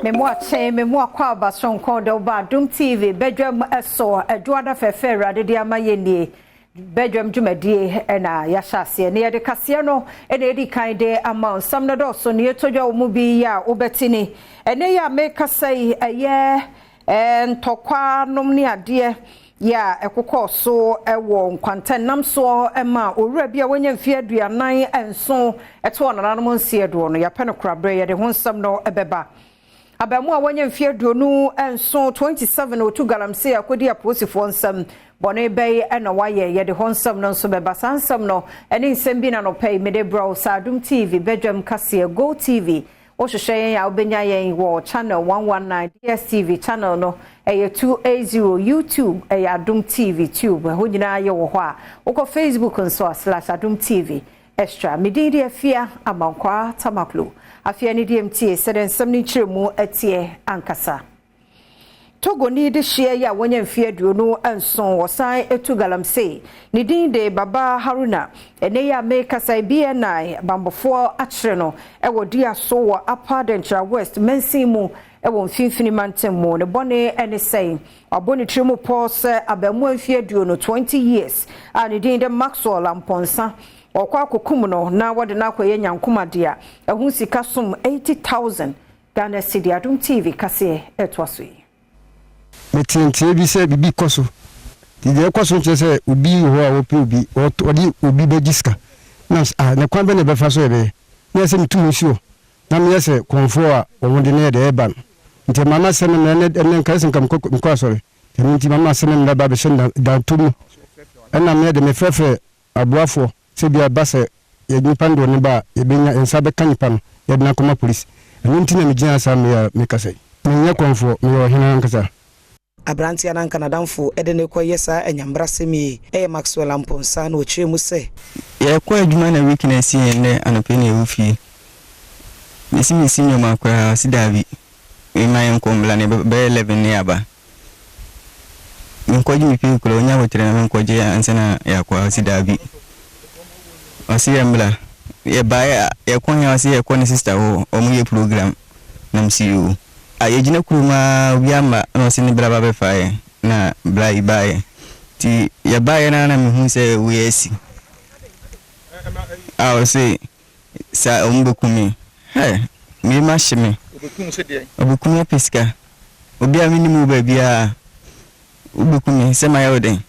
Memua kwa bason kondo Badum TV Badwam eso eduada fefe rade dia mayenie Badwam dwumadie na yashase ne yede kase no ene edi kan de amount sam no do so ne etodwa mu bi ya obetini ene ya make say eye ntokwa nom ne ade ya ekokọ so ewo nkwantan nam so ema owura bia wanya mfie aduanan enso eto onanom nsie do no ya pene krabre ye de honsam no ebeba abamu a wanya mfie aduonu enso 27 otu galamse akodi aposifo nsam bone bay ena waye ye de honsam no so beba sansam no ene nsem bi na no pay mede bro Adom TV Badwam kase Go TV o hwehwe ya obenya yen wo channel 119 DSTV channel no 280 YouTube Adom TV tube ho nyina ye wo ho a wo Facebook nso /Adom TV extra medidi afia amankwa tamaklo afia ni DMT seden samni chiremu atie ankasa Togo ni de hye ya wanya mfie aduonu anson wosan etu galamse ni din de Baba Haruna ene ya make sai BNI bambofo akire no ewo dia so wo Apadentra West mensimu ewo mfinfini mantemu ne bone ene sei aboni trimu pose abamu mfie aduonu 20 years ani din de Maxwell Amponsa okwa akokum no na wode na akoye nyankoma dia ehun sika som 80,000 Ghana cedi Adom TV kase etwaso metintie bi se bibi koso de koso nche se obi ho a wopi obi odi obi bejiska na ne kwan be ne befa so ebe na se mitu nsuo na me se konfo a wonde ne de eba nti mama se ne nka se nkam ko asore nti mama se ne ba be shen da tumu na me de me frefre aboafo se bia ba se ye nipa ndo ne ba ye benya ensa be kanipa no ye na koma police nti na me gina sa me kase me nya konfo me yo hina nkasa Abrantia nan Canadamfo edene ko yesa enyambrasemi Maxwell Amponsa na ochire mu se ye ko adwuma na weakness yen ne anope na ewufie mesimi sinyo makwa sidavi e mayen ko mbla ne be 11 ne aba nkoji mi pe ko nya wotere na nkoji ansana ya kwa sidavi osi mbla ye baya ye ko nya osi ye ko ne sister ho omu ye program na msiu ayejina kuruma wiama no sini braba be fae na bla ibaye ti ya baye na mihu se wiesi awo se sa ombekumi mi mashime obekumi peska obi a minimu ba bia obekumi se mayode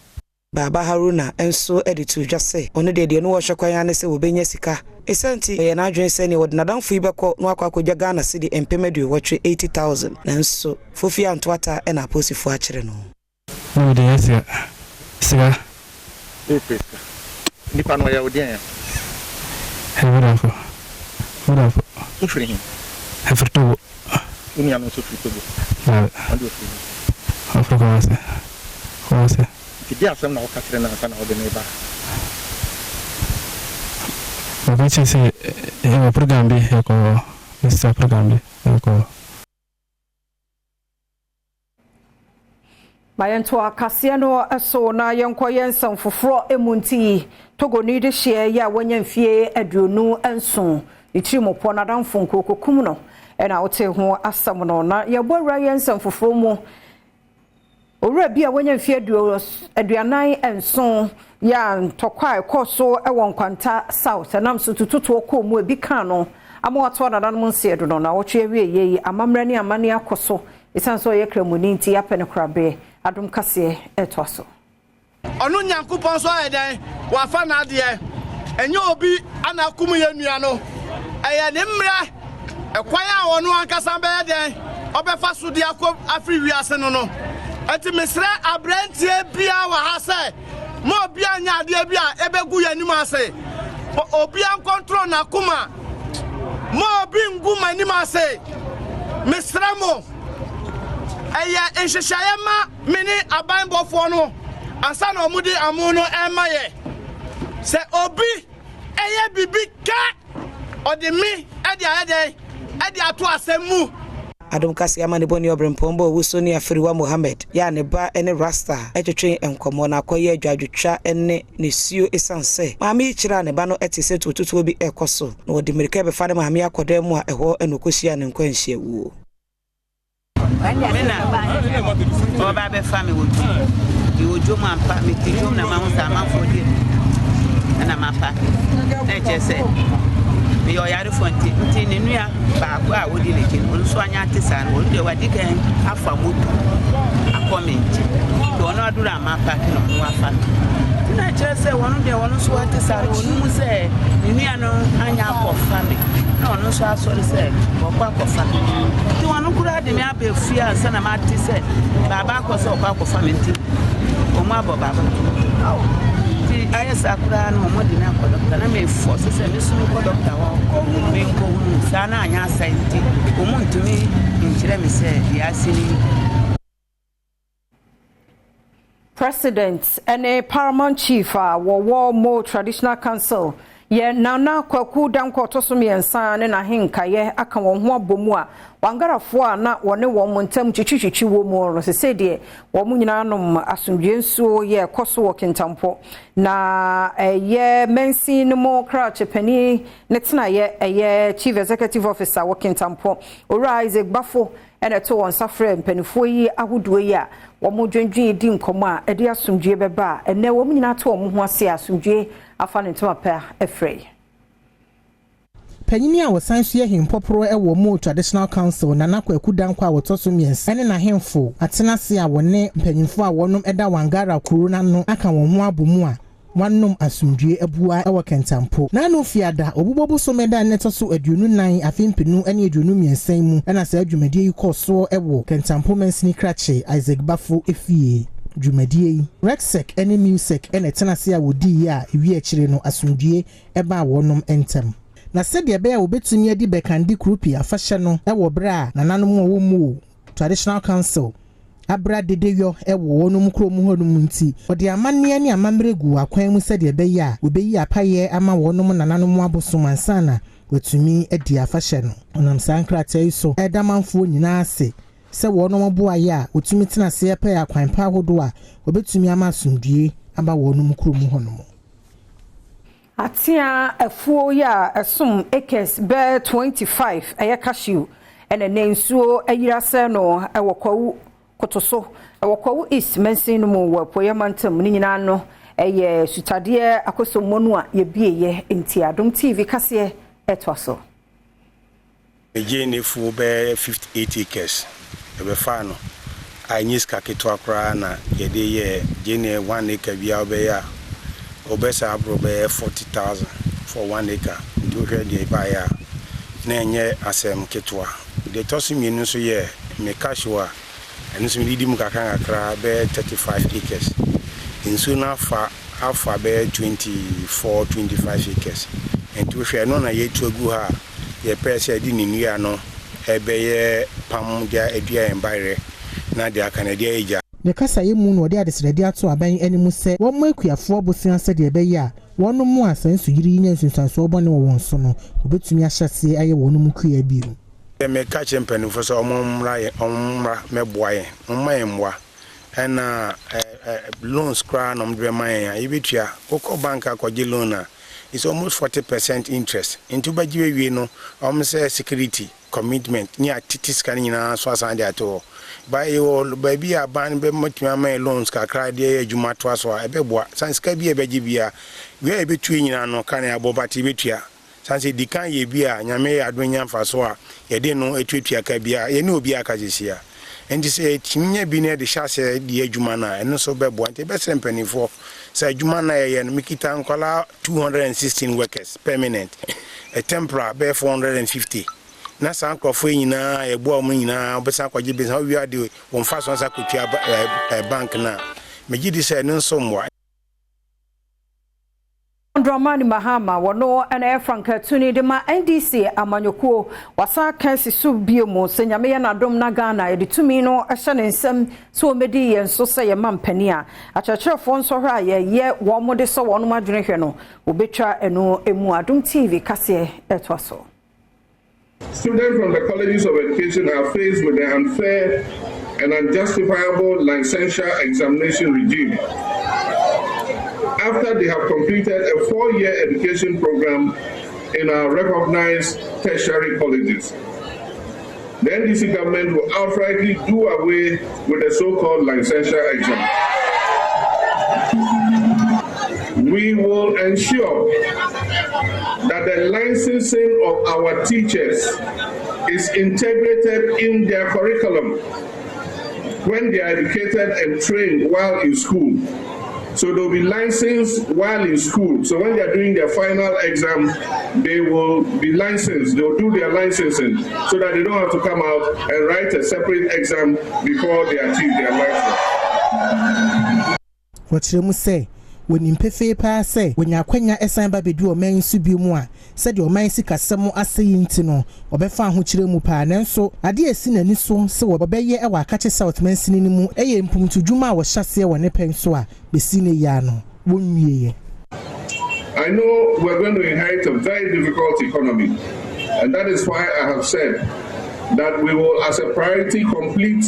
Baba Haruna enso editu dwase ono de no wo hwekwan ane se obenya sika esanti ye na adwen se ne wode nadamfo ibekọ no akwa Ghana cedi empemedu wotre 80,000 nanso fofi antwata e na aposifo akire no no de yesa siga nipa no ya odien Hewrafo sufri Hefrto unia no sufri tobo ando sufri Afro Dia asem na wakatire na kana ode ne ba. Babache se e program bi ko esta program bi ko Mayanto akase no eso na yenko yensan foforo emunti Togo ni de hye ya wanya mfie aduonu enso itrimopo na damfo nkokokum no e na wote ho asam no na yebora yensan foforo mu owura bia wanya mfie aduanan enso ya ntokwa ekoso ewon kwanta south nam so tututu okọ mu ebi kan no amoto na nan nsie do no na wotwe wie yeyi amamra ni amane akoso isanso ye kramuni nti ya pene krabe Adom kase etwaso onu nyankopon so ayeden wa fa na ade enye obi anakum ye nua no eye ne mra ekwan a wonu ankasa be den obefa so de akọ afri wiase no ati misre abrantie bia wa ha se mo bia nya ade bia ebegu yanim ase obi an control na kuma mo obi ngu manim ase misre mo eye enhyehyaya ma mini abanbofo no ansa na omudi amuno emaye se obi eye bibi ka odi mi edi ato asemu Adom kase amane boni obrempombo wusoni afiriwa Mohammed ya ne ba ene rasta etwetwe enkomo na akoye adwadwetwa ene ne suo esanse maami kira ne ba no etise tututu obi ekoso na odi mirika be fa ne maami akoda mu a eho enokosia ne nkwanhia wuo Oh, Baby family would you do my family, you know, Mamma for you. And I'm a packet. I just said, we are out of 20 in Nia, Bagua would delete it. Also, I had to say, would do what you can have for mood. A comment. Don't not do that, my packet on one family. I just say, one of the ones who had to say, who say, Niano, and your family. No, so I saw the said, or Papa family. The one who could have the Mabe fear and Sana Marty said, Baba was so Papa family. O Mabo Baba. I sakura no mo di na ko doctor na me force say me sunu ko doctor wa me ko sana anya scienti o mo ntumi nkire me say ya sini. President and Paramount Chief wo Mo Traditional Council ye nana kwaku danko tosumi ensa ne na henka ye aka won ho abomu a wangarafo a na wone won montam chichichichi wo mu no se de wo mu nyina nom asomdwe nsuo ye koso wo kentampo na ye mensi no mo kra chepani ne tena ye Chief Executive Officer wo kentampo ora Isaac Bafo ene to won safre mpanifo yi ahodo yi a wo mo dwendwen di nkomo a ede asomdwe beba ene wo mu nyina to wo ho ase asomdwe afane ntoma pa efrey Panyini a wosan so ye himpoporo e wo Mo Traditional Council na nakwaku dankwa wotoso miensa ene na hemfo atenase a wone panyimfo a wonom eda wangara kuruna no aka won ho abomu a wanom asumdue abua e wo kentampo na no fiada obubobu so meda netoso aduonu nan afempinu ene aduonu miensa mu ena sa adwumade yi koso e wo kentampo mensini krache Isaac Bafo efie Jumedie Rexec any music ene tenase a wodi ya ewi akire no asumdue eba wonom entem na sede be ya obetumi adi bekandi krupi afahye no e wo bra na nanom wo mu Traditional Council abra dedeyo e wo wonom krom honum nti odi amanne ne amamregu akwan mu sede be ya obeyi apaye ama wonom na nanom abosom ansana wetumi adi afahye no onam sankrata so edamanfo nyina ase se wonom boaye a otumi tena se epa ya kwan pa hodo a obetumi ama asundue aba wonom krom honum atia afuo ya esum acres be 25 eye cashew ene nensuo ayirase no ewokwawu kotoso ewokwawu east mensin no mu wapoye mantam ni nyina no eye sutade akosomonu a ye bieye enti Adom TV kase etwaso ejene fu be 58 acres ebe fa no anyiska ketwa kra na yede ye jene 1 acre bia obeya obesa abrobe 40,000 for 1 acre do hwe de baya na enye asem ketwa de tosi mienu so ye me kashwa enu so mi di mu kakran akra be 35 acres insu na afa be 25 acres and to hwe no na ye tuagu ha ye pese di ni nua no ebe ye pam dia edua embaire na dia kanadia eja ne kasa ye mu no ode adesredi ato aban animu se won mu akuafo bosia se de be ya won mu asansu yiri nya nsunsanso obone wo won so no obetumi ahyase aye won mu kua biu me ka chempenu fo so omra meboaye mmayemwa na loans kra no mdwe man yibetua koko bank akwaje loan na it's almost 40% interest into bajiwe wi no say security commitment ni atitis kan nyina so asan de ato by your baby a ban be mutima my loans kakra de adwuma to aso ebeboa sanska bi ebeji bia we ebetu nyina no kan abobati betua sanse dikan ye bia nyame adwenya mfaso a ye de no etuatua ka bia ye ne obi aka jesia endi se tinya bi ne de hyase de adwuma na eno so beboa nte be sempanifo sa adwuma na ye no mikita nkola 216 workers permanent a temporary be 450 na sankrofo nyina ebo am nyina obesa kwaje be sa wi ade won fa so sa kotua bank na megidi se no somwa Dramani Mahama wono ana Franka tuni de ma NDC amanyokuo wasa kansi su biomo senyame ya na dom na Ghana e ditumi no ahye ne nsam so omedi ye nso se ye mampani a achachefo nso hwa ye wo mo de so wono madwene hwe no obetwa eno emu Adom TV kase etwaso. Students from the colleges of education are faced with the unfair and unjustifiable licensure examination regime. After they have completed a 4-year education program in our recognized tertiary colleges. the NDC government will outrightly do away with the so-called licensure exam. We will ensure that the licensing of our teachers is integrated in their curriculum when they are educated and trained while in school. So they'll be licensed while in school. So when they're doing their final exam, they will be licensed. They'll do their licensing so that they don't have to come out and write a separate exam before they achieve their license. What you must say? When in Pefe say, when you acquire a sign by do a man subimua, said your man sick as some are saying to know, or be found which remupa, and so I dear seen any so, so obey our catches South man sinimu, a impum to Juma was chassis when a pen soa, be seen a yano, 1 year. I know we're going to inherit a very difficult economy, and that is why I have said that we will, as a priority, complete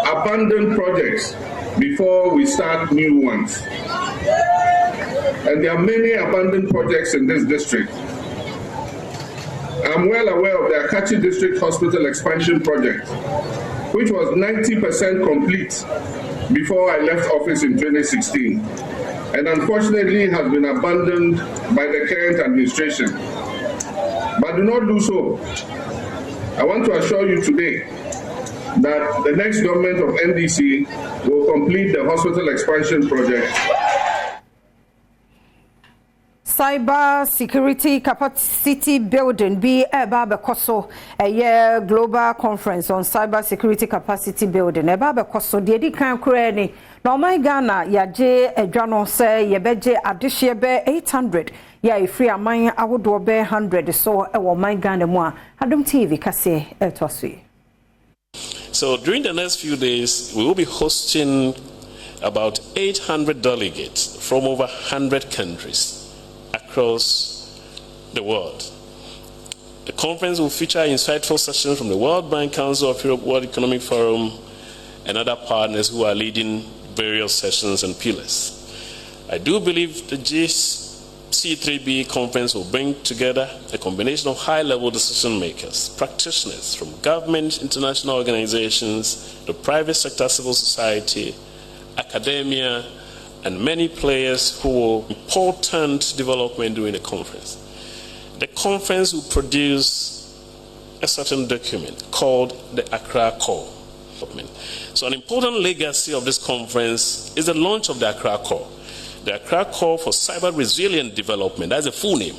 abandoned projects before we start new ones. And there are many abandoned projects in this district. I'm well aware of the Akachi District Hospital Expansion Project, which was 90% complete before I left office in 2016, and unfortunately has been abandoned by the current administration. But do not do so. I want to assure you today that the next government of NDC will complete the hospital expansion project. Cybersecurity capacity building be eba bekoso a global conference on cybersecurity capacity building eba bekoso de di kan kure ni na o my Ghana ya je adwano se ye beje adehye be 800 ya ifri aman awodo be 100 so e wo my Ghana mu a Adom TV kase etosui. So during the next few days we will be hosting about 800 delegates from over 100 countries across the world. The conference will feature insightful sessions from the World Bank, Council of Europe, World Economic Forum, and other partners who are leading various sessions and pillars. I do believe the GC3B conference will bring together a combination of high-level decision makers, practitioners from government, international organizations, the private sector, civil society, academia, and many players who will important development during the conference. The conference will produce a certain document called the Accra Core. So an important legacy of this conference is the launch of the Accra Core. The Accra Core for Cyber Resilient Development, that's a full name.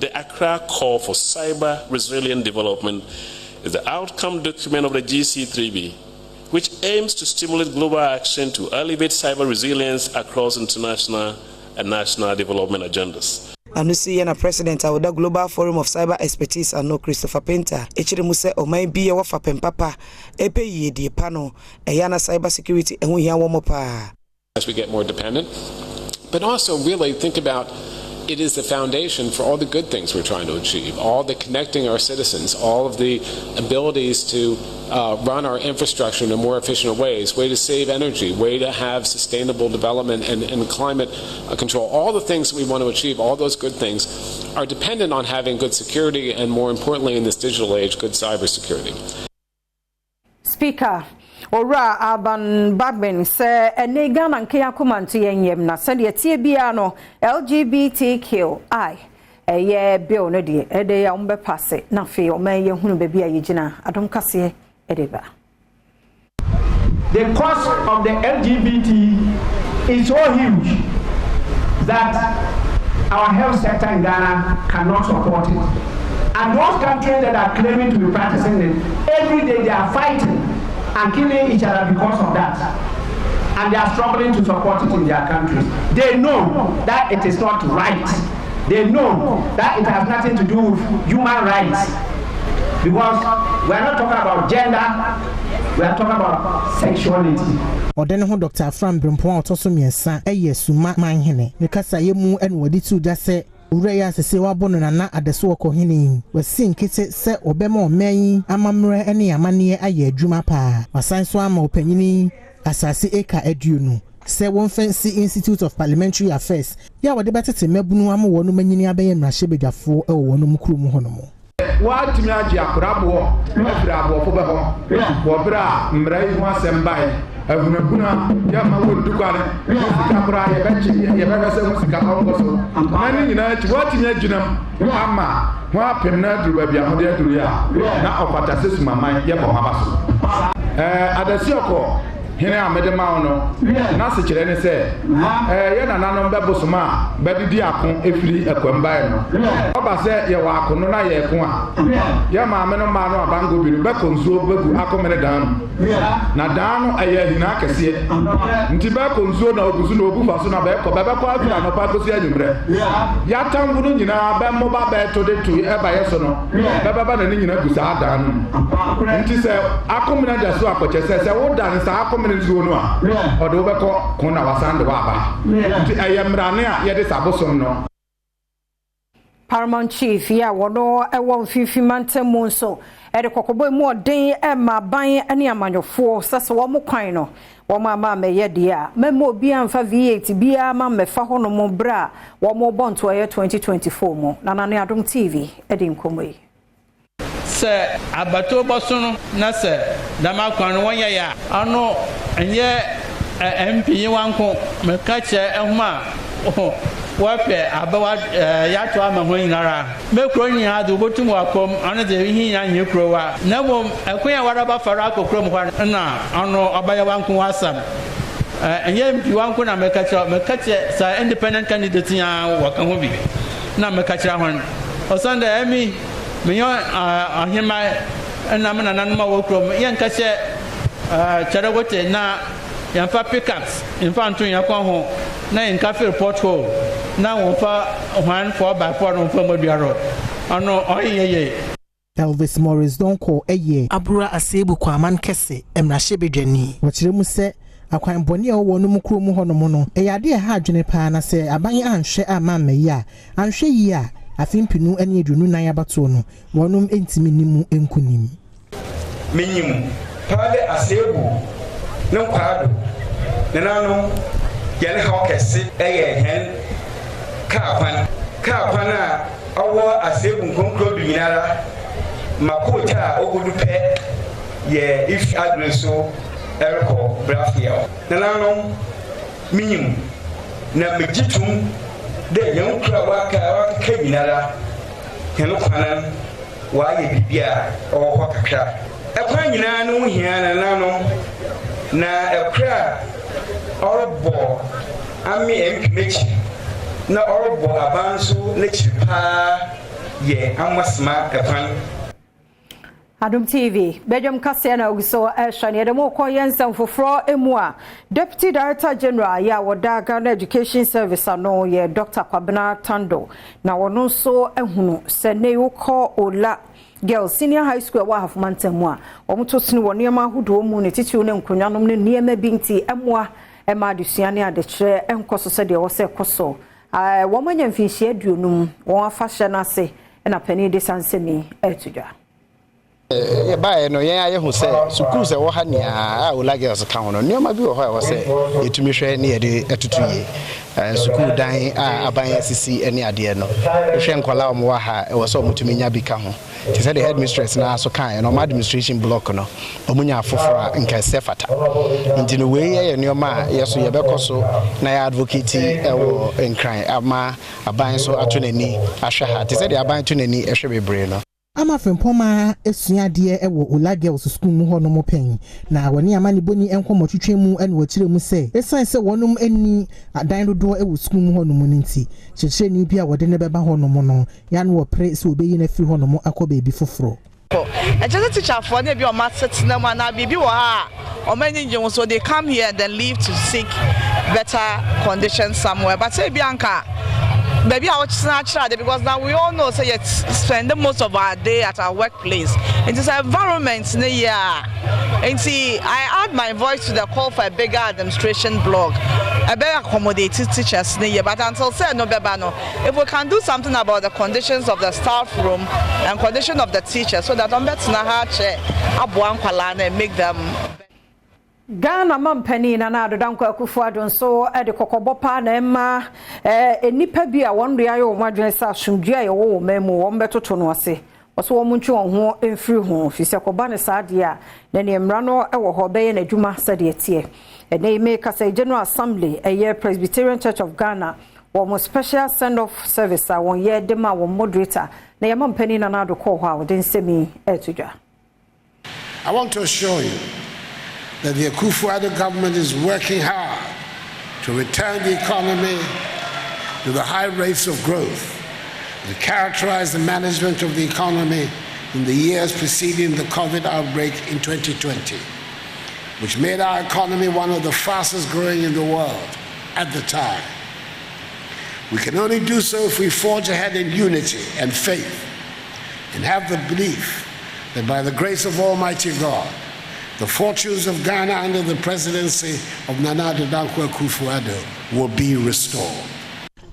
The Accra Core for Cyber Resilient Development is the outcome document of the GC3B, which aims to stimulate global action to elevate cyber resilience across international and national development agendas. Anusi President of the Global Forum of Cyber Expertise and no Christopher Painter. Echiri muse o mai biye wa fapem papa epe ye di pano eyana cybersecurity and we pa. As we get more dependent, but also really think about it is the foundation for all the good things we're trying to achieve, all the connecting our citizens, all of the abilities to run our infrastructure in a more efficient ways, way to save energy, way to have sustainable development and climate control. All the things we want to achieve, all those good things are dependent on having good security and, more importantly, in this digital age, good cybersecurity. Speaker, Ora Aban Badwam say ene Ghana nke yakomanto yenyem na se de tie bia no LGBTQI eye bill no de ede ya umbe passe na fe o man ye hunu be bia yegina Adom kase edeba. The cost of the LGBT is so huge that our health sector in Ghana cannot support it. And those countries that are claiming to be practicing it, every day they are fighting and killing each other because of that. And they are struggling to support it in their countries. They know that it is not right. They know that it has nothing to do with human rights. Because we are not talking about gender, we are talking about sexuality. Odene ho Dr. Afram Brempon otoso miensa eye suma manhene. Mekasa yemu ene wadi tu da se Ureya se wabono na na adeso okohini wasi nkete se obema omen amamre ene amane aye adwuma pa wasanso ama opanyini asase eka aduonu se Wonfancy Institute of Parliamentary Affairs ya wode betete mabunu am wonu manyini abeye mrahye bedwafo e wonu mkuru mu honomo. What me aji akurabo akurabo fo be ho wo bra mra yi ho asembai ahunabuna ya ma wo dukare sika bra ye be chi ye be se ho sika ongo so ani nyina chi what me aginam ama ho apem na duru ba bia ho de duru ya na ofata sesu mama ye bo ma baso adasi oko hene amede ma ono na se kire ne se ye na nanom be bosoma be didi akon efiri akwamba no oba se ye wa akon na ye ko a ye ma me no ma no abango biru be konzuo begu akomere dan na dan aye hina kese nti be konzuo na oguzu na obu faso na be ko afira no pa kosi anyumre ya tambu no nyina be mo ba be to de to e ba ye so no be ba na nyina gusa dan nti se akomere da so akoche se wo dan sa akomere nzuo no a odo be ko na wasande wa ba nti ayemrane a ye de sabosom no Paramount Chief ya wono ewo fifi mantemu nso ede kokobo mu odin e ma ban ani amanyofo sase wo mo kwan no wo ma ma meye dia memo obi amfa V8 bia ma mefa hono mo bra wo mo bonto ye 2024 mo na Adom TV ede nkomo yi se abato bosono na se dama kwan no wonya ya ano enye MP wanko me ka che ehuma wape abawa ya to ama ho nyinara me kro nyina do botum wakom ano de hi nya nye kro wa na bom akoya waraba fara akokro mu kwa na ano abaya wanko wasam enye MP wanko na me ka che sa independent candidate ya waka ho bi na me ka che hon osande emi me yo ahima na me na nanuma wokro yen ka che charagote na yamfa pickups infantu yakwa ho na in cafe report hole na wonfa 1/4x4 no fa moduaro ano oyeye Elvis Morris don't call eye abura asebu kwa man kese emrahye bedwani wotire mu se akwan boni e wo no mu kuro mu hono mu no eyade ha adwene pa na se aban anhwe ama meyi a anhwe yi a afimpinu ane edunu nan abato no wonum entimi nimu enkunim menyim pale asebu no kwado nenano yele ha okese eye hen ka kwana awo asebu nkonkro binyara makota ogudu pe ye if adreso erko brafia nenano minyim na mejitum de yankra waka kabinara heno kwanan wa ye bibia o ho kakra ekwa nyina no hia nenano na ekra orbo ami empimechi na orbo abansu na chipa ye amasma ekwan Adom TV Badwam kase na oguso ehwane de mo koyensan foforo emu a Deputy Director General ya woda Ghana Education Service ano ye Dr. Kwabena Tando na wono so ehunu se ne yoko ola Girls Senior High School wa hafumantemu a omutosini wo niema hudo mu ne titiw ne nkonyanom ne niema binti emwa ema adusuane adekire enkoso se de wo se koso wo manya mfinhie aduonum wo afahye na se na pani de sansemi etudwa ye bae no yen aye hu se sukuu se wo ha nia a ola girls ka hono niema bi wo ho wo se yetumi hwe ne ye de etutuye sukuu dan a aban asisi ene ade no hwe nkola o mo wa ha wo se omutumi nya bi ka ho ti se the headmistress na so kan no administration block no omunya afofora nka se fata nti no we ye nioma yeso ye bekoso na ya advocate wo nkran ama aban so atonani ahwe ha ti se the aban tonani ehwe bebre no ama fempoma esuade ewo Ola Girls School mu hono mo pen na woni amani boni enkomo twetwe mu ene wotire mu se esan se wonum ani adan dodo ewo school mu hono mo nti kyekye ni bia wode ne beba hono mo no ya no opre se obeyi na fi hono mo akoba bi foforo just teacher for na bi o ma set na ma na bibi wo ha o many nje so they come here and then leave to seek better conditions somewhere but say bianca maybe I watch natural because now we all know say you spend most of our day at our workplace. It is an environment in the year. And see, I add my voice to the call for a bigger administration block. I better accommodate teachers in the year. But until say no, if we can do something about the conditions of the staff room and condition of the teachers, so that on better and make them. Ghana mampani na na adodanko Akufo-Addo nso de kokobopa na ema enipa bi a wonre ayo mwadwen sa asumdua ye wo memu wo mbetoto no ase oso wo munchu ho emfiri ho fi se koba ne saade a na ne mra no ewo ho be ye na dwuma sade tie ene me kasa General Assembly eye Presbyterian Church of Ghana wo special send off service a won ye de ma wo moderator na ye mampani na na do call ho a wo den semi etudwa. I want to assure you that the Akufo-Addo government is working hard to return the economy to the high rates of growth that characterized the management of the economy in the years preceding the COVID outbreak in 2020, which made our economy one of the fastest growing in the world at the time. We can only do so if we forge ahead in unity and faith and have the belief that by the grace of Almighty God, the fortunes of Ghana under the presidency of Nana Addo Dankwa Akufo-Addo will be restored.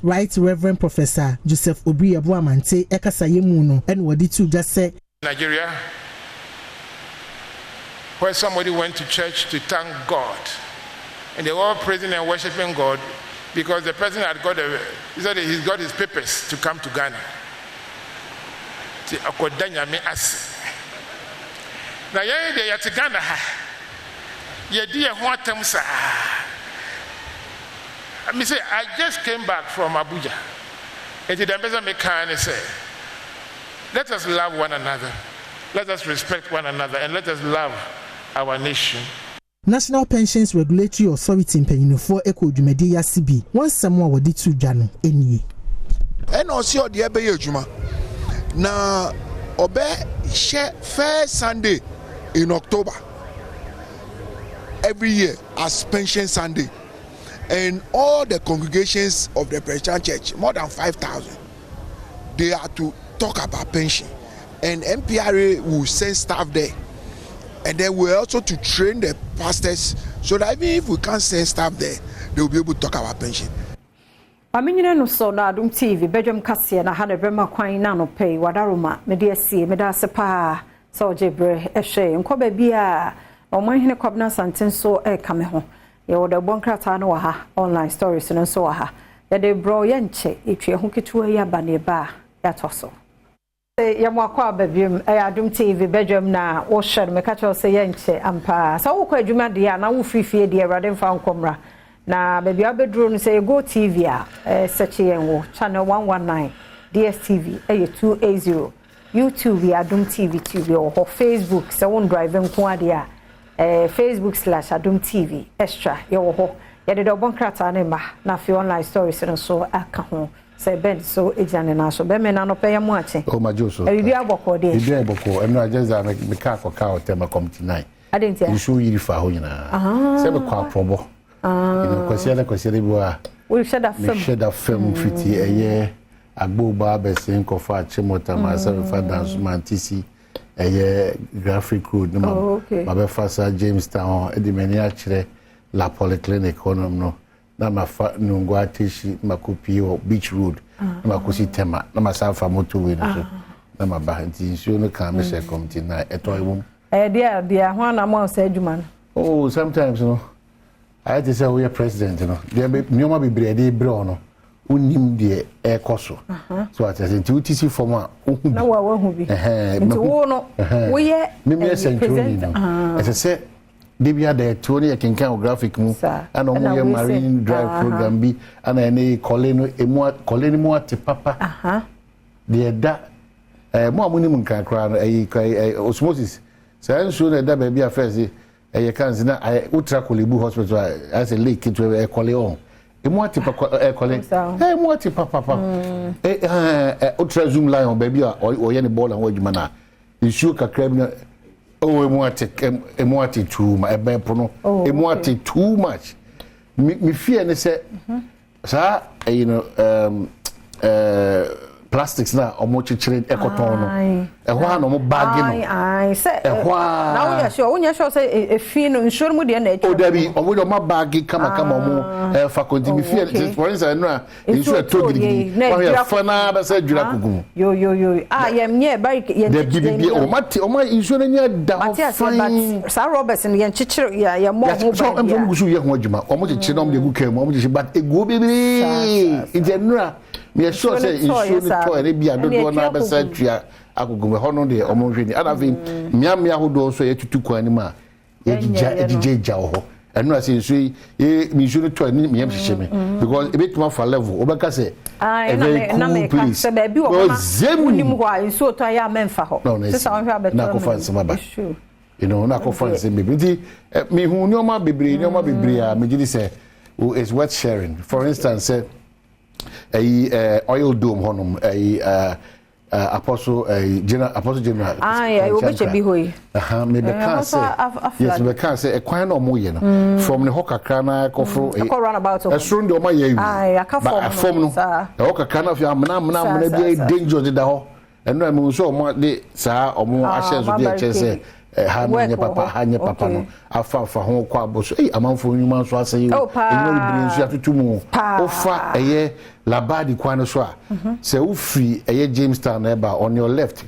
Right Reverend Professor Joseph Obri Abuamante Ekasaye Muno and wadi to just say Nigeria, where somebody went to church to thank God, and they were all praising and worshiping God because the person had got he said he's got his papers to come to Ghana. Now, they are to Ghana. I just came back from Abuja. And the ambassador make say, let us love one another, let us respect one another, and let us love our nation. National Pensions Regulatory Authority in Penyinofo Eko Dwumadi ya CB. One samoa wadi tu jano eni. Eno si odi ebe ye adwuma. Na obe share first Sunday in October every year as Pension Sunday. And all the congregations of the Presbyterian Church, more than 5,000, they are to talk about pension. And MPRA will send staff there. And then we're also to train the pastors so that even if we can't send staff there, they will be able to talk about pension. Aminyina no so na Adom TV Badwam kase na ha na brema kwan na no pay wadaroma me de asie me da sepa so jebre ehwe nkoba bia omanhene kwabna santen so e kame ho ye woda bonkrata no ha online stories no so ha ye de bro ye nche etwe ho ketuwa ya ba ne ba ya toso ya mwakwa babiem Adom TV Badwam na wo share me ka cho se ye nche ampa so wo kwa adwuma de ya na wo frifie de awrade mfa nkomra na baby abedro no say go TV search yenwo channel 119 DSTV 280 YouTube Adom TV TV or Facebook so one driving nko ade a Facebook/Adom TV extra ye wo ho ye de dobon krata na ma na fi online stories no so aka ho say ben so ejane na so be me na no pay mu ache o majoso e bi aboko de e bi aboko em no ageza me ka akoka o tema committee 9 adentia you show yiri fa ho nyina se be kwa probo kwasiele biwa we should have film fiti eye agbogba abese nkofa achimota myself for dance mantisi eye graphic road no ma be fasa Jamestown edimeni achire la polyclinic honom no na mafa nungwa tishi makupi o beach road na makusi tema na masafa motorway no na mabahanti nso no kan me se committee na etoyum dia ho na mo se adwuma oh sometimes no I just say we are president, you know. There be nyoma be brede bro no. Unim de ekoso. So I say nti utisi forma ohu. Na wa hu bi. Nti wo no wo ye me president. I say dey be there to ne kenkan graphic mu ana mo ye marine drive program bi ana ene koleno koleni mu ate papa. De da mo amuni mu nkan kra no osmosis. Say nso na da ba bi afese e kanzi na ultra Kolebu hospital as a lake to e Koleon e mo ati Kole e mo ati papa ultra zoom line baby o ye ne ball and wadwuma na issue kakra bi na o e mo ati too ma e be pono e mo ati too much me fear ne say sa you know plastics na omo chichire ekoton no e ho na omo bag no say na unya sure say e fi no insure mu de na e o dabi omo de omo bag kama omo faculty mi fi for instance no insure to gidi o ya fana ba say dura kugu yo ye nye ba ye de bibi o mate omo insure nya da ho fine sa Roberts no ye chichire ya mo ho ba ya so gusu ye ho adwuma omo chichire no de gu kam omo chichire but ego bibi in general me sure say issue to any be adodo na be say twa agogo ho no de omo hwe ni ana ve miamia hodo so yetutu kwan ni ma ejija ho enu ase nso mi nso no to ni miyam hye me because e betuma for level obeka say na me ka se ba bi wo ma unim ho a nso to ya memfa ho se sa onhwa beto na ko fancy maba you know na ko fancy me nti me hu nyoma bebre a me gidi say is worth sharing. For instance, oil dome honum Apostle General. Yeah, we be be hoy. Me be can say. Yes, me can say. Kwan no mo ye no. From the hokakra na kofro. Run about. Esrun de o ma ye wi. Aka form no. The hokakra na fi amna be danger de da ho. Eno am so o mo de sa o mo ahye so de che say. Hanye papa no afa ho kwa aboso amanfo nyuma so aseye enyo bibiri nso atutumu ofa labadi kwa no so a se ufri Jamestown eba on your left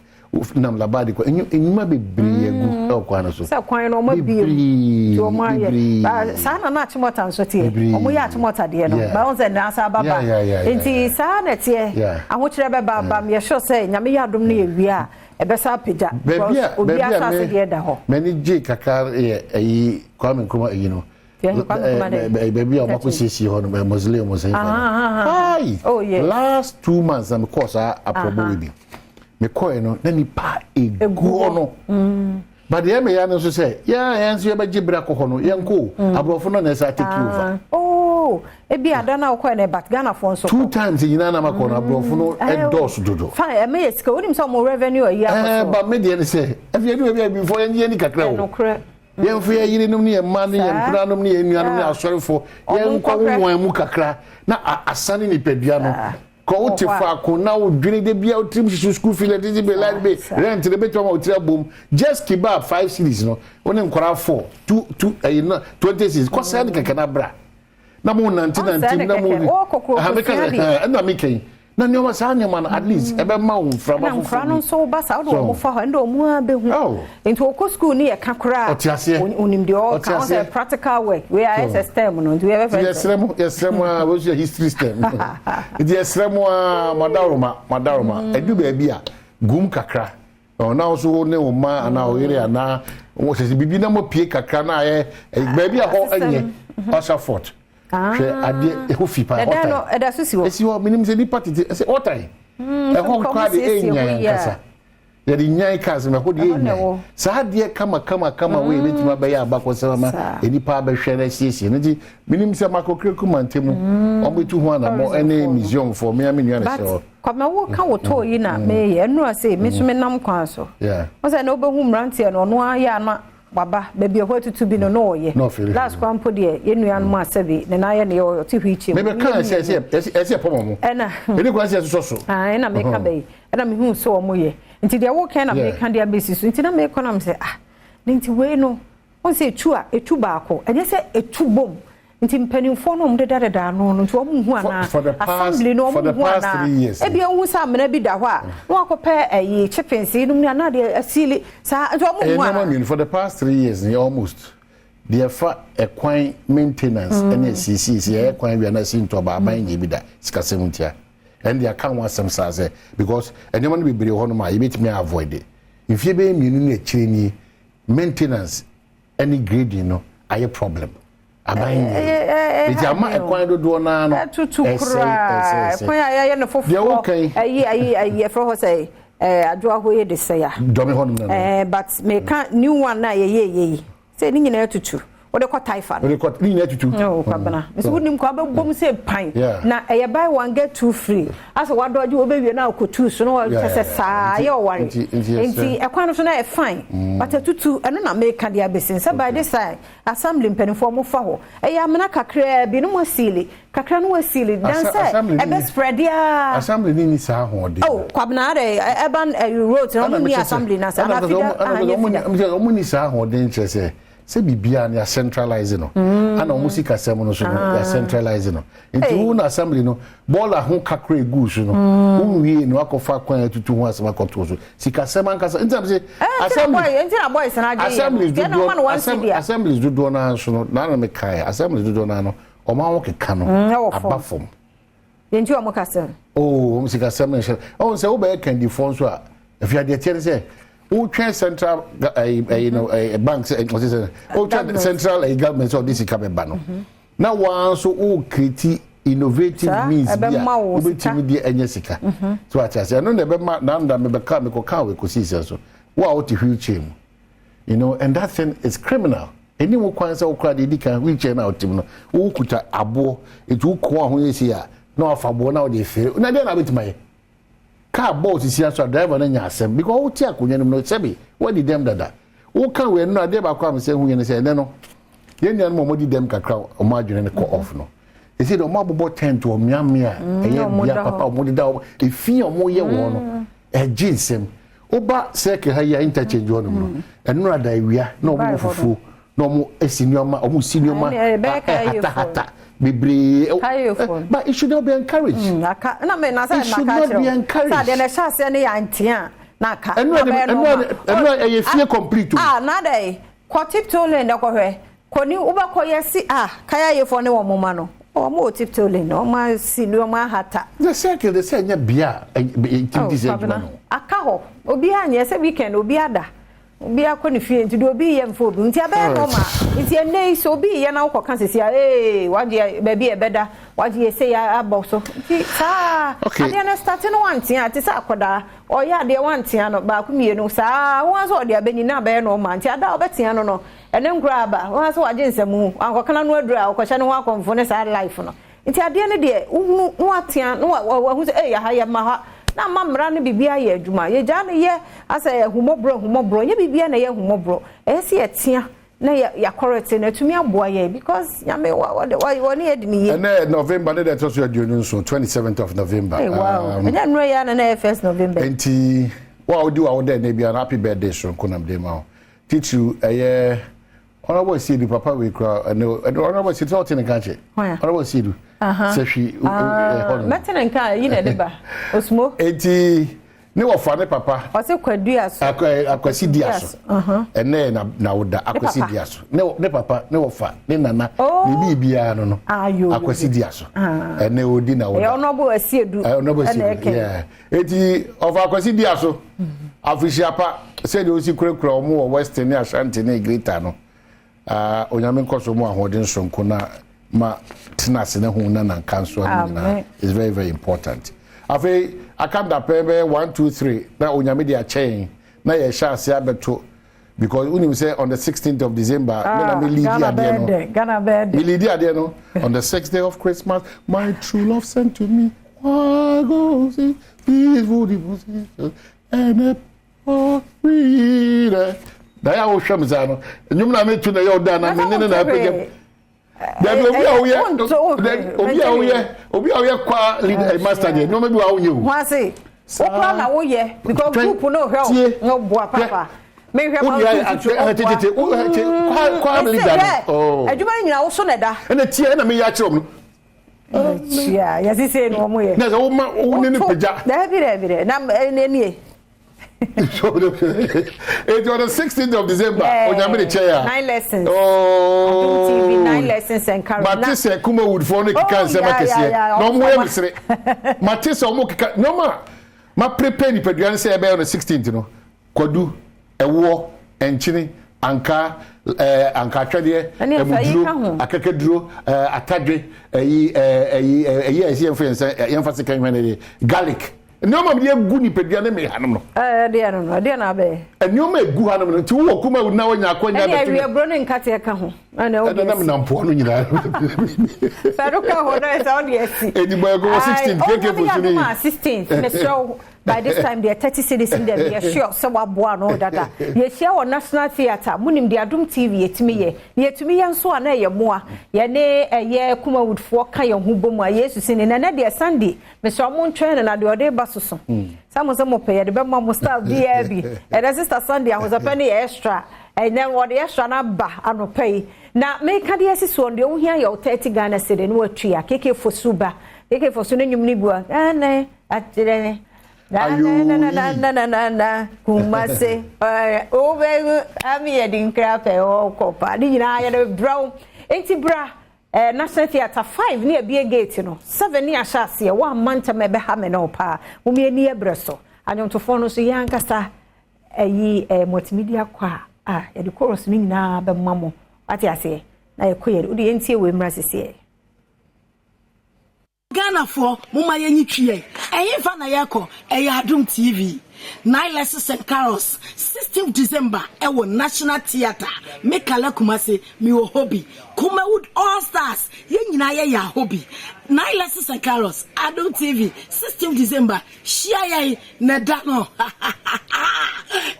nam labadi kwa enyuma bibiri egu kwa no so se kwan no mo bi to mo aye sana na achimota nso tie omo ya achimota de no ba on se na asa baba enti sana tie ahokyere beba ba me sure say nyame ya dom na ewi a ebesa pija obi asase de da ho many J kakar kwame kuma no baby am ko sisi ho no Muslim mo say last 2 months am course aprobo we bi me ko no na ni pa egu no but the me ya no so say ya enso be gibra ko ho no yenko abrofo no na say take over ebi adana okwa na bat Ghana for so 2 times nyina na makọ na brofo no endorse dodo fine me yeska onim so mo revenue a year but me dey say if you do be before yen ni kakra o yen fu yiri num ni man ni mpra num ni enuanum ni asorefo yen kwa won mu kakra na asane ni pedua no ko utifa ko na odwene de bia otrim school fee let it be like be rent de beto ma otira bom just kebab 5 cities no oni nkora 4 2 26 ko say de kakana bra na mo nanti na mo making na nyoma sa nyoma at least ebe ma wo mfra no so ba sa do mo fa ho ndo mo abehu enti okọ school ni e ka kra onim de all count practical work we are system no do we ever yes remo we use history system it yes remo madaroma edu ba bia gum kakra na so ne o ma ana o ire ana wo se bibi na mo pie kakra na ye ba bia ho anye Oshafort she ade ehofi pa hotai no eda so siwo esiwo minim se ni party se hotai ho kwa de enya kasa ya di nyai kasa me ho de enya sa de kama we betima ba ya abakọ sama eni pa ba hwere siesie no di minim se makokreku mantemu o betu ho na mo ene museum for me amenu na se kwama wo ka wo to yi na me ye enu ase me so me nam kwan so o se na obehu mrantie no no ya na baba baby ho tutu bi no no ye last kwampo de yenua no asabi ne na ye ne yo ti hwichi me kan se pomo ena eni kwa se so ena me ka be ena me hu so omo ye nti de wo kan na me kan de abesi so nti na me konam se nti we no on se etu baako enye se etu bom nti mpanimfo no mde dada no nti omo hu ana assembly no omo hu ana e bia hu sa mena bi da ho a no akope chickens no mu na de asili sa nti omo hu ana for the past 3 years almost the equine maintenance and CC equine we na sin to ba ban ye bi da sika semuntia and the account was some say because anyone be bere ho no ma you bet me avoid it if you be mienu na chini maintenance any grading no aye problem it's a ma ekwan dodo na no tutu kura ekwan ya no fofo ayi for ho say adwo ho ye de say ya domi ho no but me can new one na ye say ni nyina tutu o de ko taifa o de ko ni nyina tutu no kwabana so wonim ko abom say pan na e buy one get two free as what do you obewie na ko two so no say sa ye o ware enti ekwan no so na e fine but tutu eno na me can dia besin say by this side assembly mpanifo mo fa ho e ya mena kakra bi no mo sili kakra no wasili dan say e be spread ya assembly ni sa ho de kwabana de eban road no ni assembly na sa na fida o mo ni sa ho de nche se bibia na centralize no ana o musika sem no so ya centralize no nti hu na assembly no bola ho kakra egu so no unwie no akofa kwan atutu ho asema koto so sika sem ankasa nti am se assembly do na so no na me kai assembly do na no o ma wo keka no abafom yenti o mo kasa o musika sem no o se wo be kandi fon so a if you are the tier say who train central banks who central government or this come ban now one so who create innovative means bia obetimi di enyesika so atase no na be ma na nda me be ka me ko ka we ko sisi so wa o ti wheelchair and that thing is criminal any wo kwan say wo kra de di kan wheelchair na otim no wo kuta abo etu ko ho yesi a na afa bo na o de fere na de na betima car boss is here so driver na nya asem because wo ti akonya no sebi what did them dada wo kan we no ade ba kwa me say hu ye say ne no ye nya no mo di dem kakra o ma adwene ne ko off no e say do mo bobo tent o miamia e ye bia papa mo di da e fi o mo ye wo no e jinsem oba seke ha ya interchange wo no enu ada wia na o mo fufu na o mo esinioma o mo sinioma hata Bibri, but it should not be encouraged. It should not be encouraged. And fear complete. Nade, quatip tolling, no, Koni Uba Koyasi, Kaya you for no momano, or more tip tolling, or my senior hata. The circle, the same, beer, a cow, Obian, yes, a weekend, Obiada. Be a confiant to do be and food. It's your name, so be an alcohol can say, what ye maybe a better, what ye say a boss. Okay, I started one thing at Sakoda, or ya dear one tiano about me, no, sir, once or dear Benina bear no man, Tiada Betiano, and then grab once or against a move, Uncle Canon draw, because I know how confounded our life. It's a dear idea, what tian, no, who's a higher maha. Na mamra ne bibia ye adwuma ye ja ne ye asa humobro ye bibia na ye humobro ese etia na ya correct na tumi aboa ye because nyame wa ne edi ni ye na November ne that so adwunu so 27th of November wow enya no ya na 1st November enti wa odi wa there na bia happy birthday so konam dey ma teach you honorable see the papa we cry honorable see talk in country honorable see do say she metin nka yi na deba osmo enti ne wo fa ne papa o se kwadua so akwasi dia so ene na woda akwasi dia so ne papa ne wo fa ne nana ne bibia no akwasi dia so ene odi na woda honorable asiedu yeah enti of akwasi dia so afisiapa say de osi kurekura omo wo western ne ashanti ne greater no onyame nkoso mu ahodin sonko na ma tinase ne hu na nan kanso na is very very important afi akanda pebe 1 2 3 na onyame dia chain na ye sha ase abeto because unim say on the 16th of December me lead there no on the 6th day of Christmas my true love sent to me I go see peaceful devotion and a freedom. Daya wo hwam za no nyum na metu na ye na me ne na apege da bi obi a wo ye kwa leader master de no me bi wa wo ye wo hwase o kwa na wo ye because group no hwe no boa papa me hwe ma kwa leader adwuma nyina wo so na da na tie na me ya kire mo yeah yes say no mo ye na wo ma wo ne ne peja da bi na ne it was the 16th of December. Yeah. 9 lessons. Oh, Adom TV 9 lessons and carry. Matisse Kuma would phone it can say no more. Matisse Omoka no ma. Ma prepare ni peduan say on the 16th, you know. Kwadu, ewo, enchini, anka, anka twede, emuduro, akekeduro, atadwe, emphasis kan when garlic. No ma bia gu ni pedua ne me hanom no de na be enyo ma gu hanom no ti wo kuma wo na wonya akwanya betu e bro ne nkate ka ho ana o na na mpo no nyina Pero ka ho na esa o de esi edi boy go 16 keke for sini 16 ne so by this time there 30 cities in there be sure so waboa no dada ye share on National Theatre munim de Adom TV yetimi ye nso ana ye moa ye ne ye kuma woodfo ka ye ho bomu a yesu sini na de Sunday me so mo ntwen na de ode basoso samo so mo pay de be mo style bia bi e de sister Sunday I was a penny extra and then what the extra na ba anopay na me ka de asiso de wo hia ye 30 Ghana cedi no atua keke fosuba keke fosu no nyum ni bua na atirene na kumase o be ami ye din krape o kopa ni nyina ye de brown enti bra National Theatre 5 near Bia Gate no 7 near Shasia 1 month me be ha me no pa wo me ni ebreso anyɔntofo no so yankasa ayi multimedia kwa ya de chorus ni nyina be mamo ati ase na ye koye odi yentie we mra sese Ghana for muma yenyi twie eyin fa na yeko Adom TV 9 lessons and carols 16th December ewo National Theatre Mekala Kumase mi wo hobby Kumawood All Stars yen nyina ye ya hobby 9 lessons and carols Adom TV 16th December share ye na da no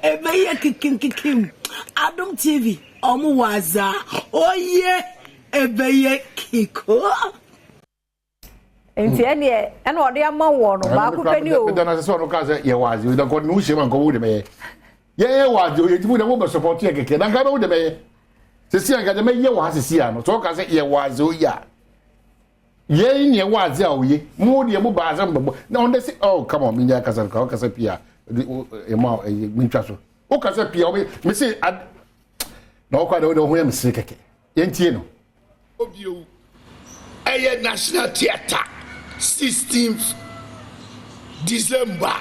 ebe ye kikim Adom TV omu waza oye ebe ye kiko enti ene ode ama wo no ba ku pani o dana se no ka se ye wazi we don ko nu she man ko wo de me ye wazi o ye timu de wo be support ye keke dan ka be wo de me se si an ka de me ye wazi si an so ka se ye wazi o ya ye ni wazi a o ye mu de mu ba zan bo na on de say oh come on me ya ka se pia e ma me ntwa so o ka se pia o me say na o kwa de ho ye me se keke ye ntie no obio eye National Theatre 16th December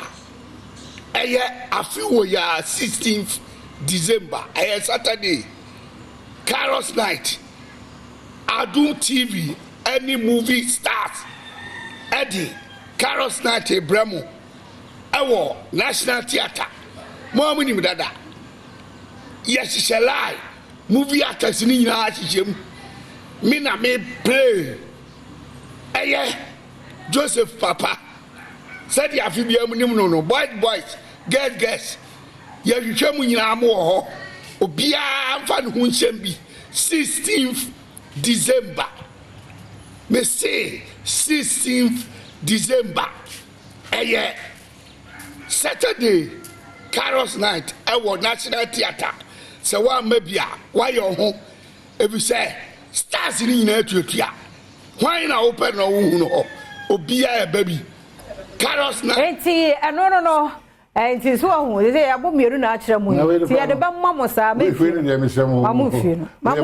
eye afiwo ya 16th December eye Saturday Carols Night Adom TV any movie stars Eddie Carols Night Ebremo ewo National Theatre mo amuni mdada yes shelai movie actors ni nyina achichem me na me play eye Joseph Papa said ya fi bia munim no boys girls ya hwehwe mu nyina mo ho obia mfa ne ho nsem bi 16th December me say 16th December eye Saturday Carols Night ewo National Theatre se wa mabia wa yo ho ebi say stars ni nyina atuatua why na open no hu no obia e baby Carols Night enti no enti so hu dey abo mieru na akere mu ti ya de ba mamo sa me fi ni me semo mamu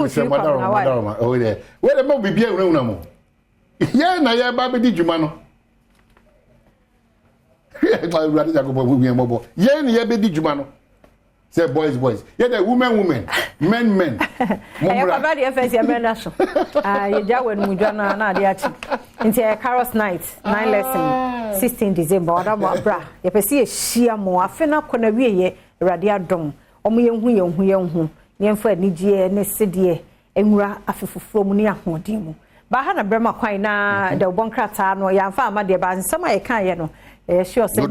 fi na wa o de we de mo bibia una mo ye na ye ba be di djuma no ye ma ru ade jago bo bu mo ye ni ye be di djuma no say boys ye the women men I have a FS American you jawe mu jwana na ade achi nti Carols Night 9 lesson 16 December oda mo bra ye pese ye hia mo afena kona wieye Awurade adom omo yenhu yemfa anigye ne sedie enwura afefoforo mu ne ahodin mu ba ha na brema kwan na de bonkrata no ya mfa amade ba nsema ye kan ye no sure say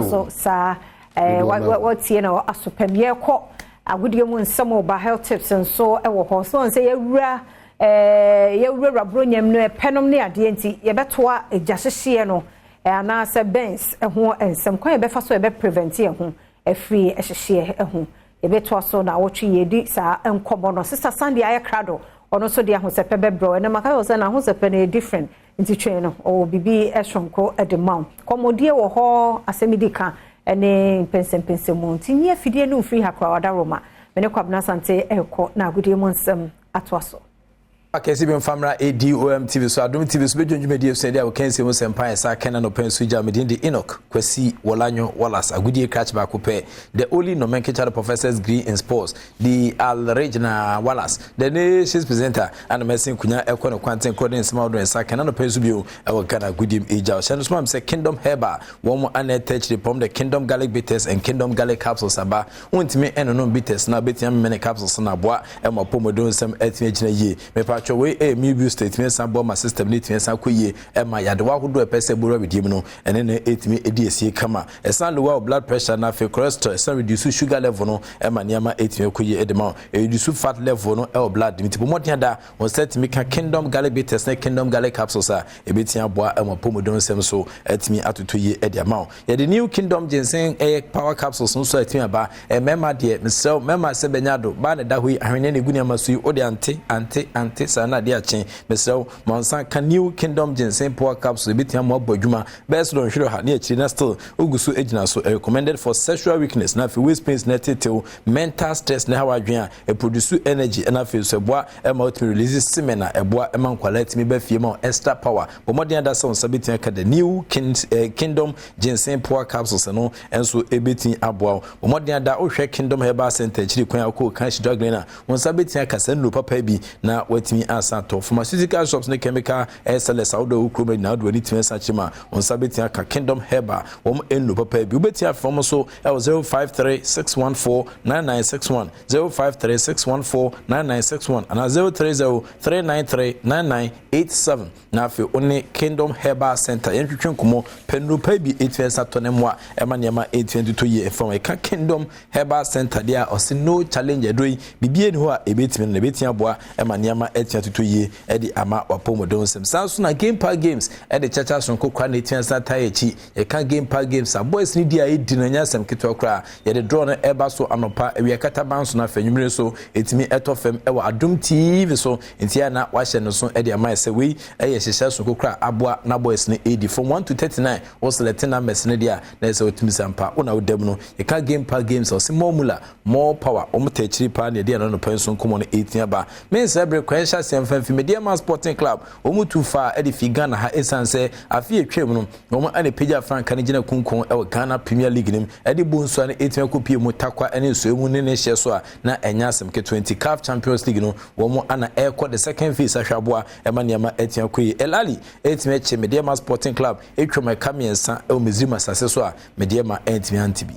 so sa what you know asopem ye kɔ agudie mu nsɛm ba health tips nso ɛwɔ hɔ so nsɛ yɛwura rabronyam no penom ne ade nti yɛbɛtoa agyahyehyɛ no ana sɛ bens ɛho nsɛm kwan yɛbɛfa so yɛbɛ prevent ye ho afiri ɛhyehyɛ ɛho yɛbɛtoa so na wɔtwe yɛdi saa nkɔmɔ no sister Sandy ayɛ krado ɔno so de ahosɛpɛ bɛbrɛ ɛna maka yɛ sɛ na ahosɛpɛ no different nti twɛn no ɔwɔ bibi ɛhwonko ɛdemam kɔmɔdie wɔ hɔ asɛmidi ka ene pensem mu nti afidie no free hakra wada roma mene kwabna sante ekɔ na agudie mu nsɛm atoaso akesi bi mfamra Adom TV so Adom TV so bedwunjumedi efsende a kense mu sempa esa kena no pensu ja medindi Enoch Kwasi Wolanyo Wallace agudie catch back pe the only nomenclature professors degree in sports the Regina Wallace the nation's presenter and mesin kunya ekɔ no kwanten coding small do esa kena no pensu bio e wo kana agudie eja so no say Kingdom Herba one more attach the from the Kingdom Garlic Bitters and Kingdom Garlic Capsules aba untimi eno no bitters na betiam many capsules na boa e mo pomodon sem etime gina ye me we a mu statement sambo ma system ni tien san koye e ma yade wa hodo pese boro redim no ene na etimi ediesie kama e san low blood pressure na fe cholesterol e san reduce sugar level no e ma niama etimi koye edema e reduce fat level no e blood mi tipo modern da on set mi kan Kingdom Garlic Bitters na Kingdom Garlic Capsules a e betia boa e ma pomodon sem so etimi atotoye e ma ye the new Kingdom ginseng e power capsules no so etimi aba e mema de mesel mema se benyado ba ne da hui ahwene ne gunia masu o de ante sana de achen mesrew monsan ka new kingdom ginseng power capsule betia mo abodwuma best don hwere ha na akiri na still ogusu ejina so recommended for sexual weakness na fi waist pains na tetew mental stress na hawa adwen a produce energy na fi so boa e ma to release semen na eboa e man quality me ba fie ma extra power but modern da so sabetia ka the new kingdom ginseng power capsules no enso ebetin aboa but modern da o hwe kingdom herbal center chiri kwan akọ kan shi drug na won sabetia ka sanu papa bi na watimi asa to pharmaceutical shops ne chemical SLS awdo ukro na do ni timi sa chima won sabetia ka kingdom herbal won enu papa bi ubetia from so 0536149961 0536149961 and 0303939987 na fe oni kingdom herbal center yentwetwe nkomo penu pa bi etwensa to ne moa ema niam 822 ye from e ka kingdom herbal center dia osi no challenge adoi bibie ni ho a ebetimi na betia boa ema niam 822 ye e di ama wapomodon sem sanso na game park games e de chacha sonko kwa na etwensa tayechi e ka game park games a boys ni dia e di na nyasem kitwa kra ye de draw na eba so anopa e wi kata banso na fanyumire so etimi etofem e wa Adom TV so entia na wa hye no so e de ama se we e ye hyehyɛ sonko kra aboa na boys ni edi from 1 to 39 was selecting numbers ne dia na se otimi sampa una udem no e ka game park games o se more power o mutachiri pa na dia no penso nkomo no 18 ba men celebrate kwensha semfa fi media sporting club o mutu fa e de fi Ghana ha esanse afi etwem no o ane peja franka ne gina kunkon e Ghana Premier League nim e de bonso na 18 kopie mu takwa ene so emu ne hye so a na enyasem ke 20 CAF Champions League no wo mo ana e kwa the second phase ahwaboa e ma niam etia koyi elali etime che media sporting club etwom kamiensa e o mezima sase so a media etime antibi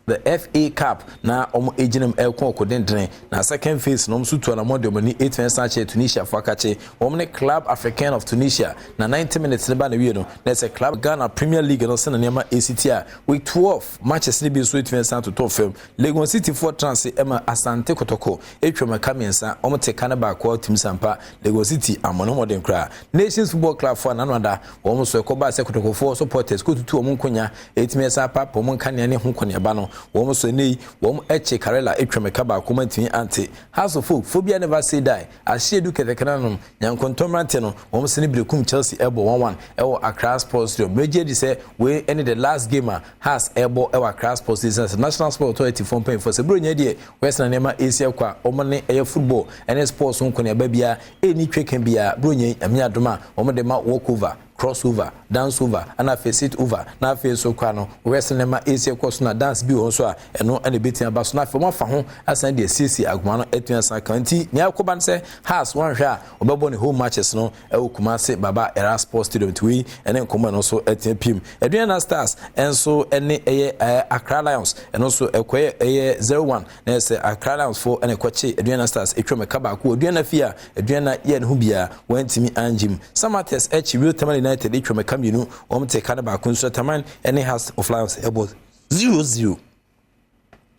the FA Cup na ejinem elko kodendren na second phase no msutu na mode omani 8 sache Tunisia fakache omne Club African of Tunisia na 90 minutes ne ba na wie no na se Club Ghana Premier League no se na niam ACT a week 12 matches ne bi so 8 to top film Lagos City for Trans ema Asante Kotoko etwem kamensa omte kanaba kwa tim sampa Lagos City amono modern kra Nations Football Club for another omso ekoba se Kotoko for supporters kututu omunkonya 8 sapa omunkane ne hunkonya ba no wom so nei wom eche karela etwemeka ba komantini ante house of folk phobia never say die ashedu ketekananom nyankontomrante no wom se ne brekum Chelsea ebo 1-1 ewo Accra Sports Stadium meje di se we any the last gamer has ebo ewo Accra Sports Stadium National Sport Authority for paying for se bro nya die west na nema Asia kwa omne eye football ene sports nko ne ba bia eni tweken bia bro nya amia doma wom de ma walk over crossover dance over and face it over na face so kwa no wrestling ma AC course na dance bi won so a eno ene betia ba so na fe mo fa ho asan de CC aguma no etua san kanti ni akoban se has one hwa obebo ne home matches no e okuma se baba era sports stadium twi ene nkomo no so etia pim Aduana Stars enso ene eye Accra Lions eno so ekoye eye 01 na se Accra Lions for ene kwache Aduana Stars etwemeka ba ko Aduana Fia Aduana ye ne hu bia wantimi anjim Samates echi real time United etweme kaminu omte kanaba kunso taman any has of Lions about 0-0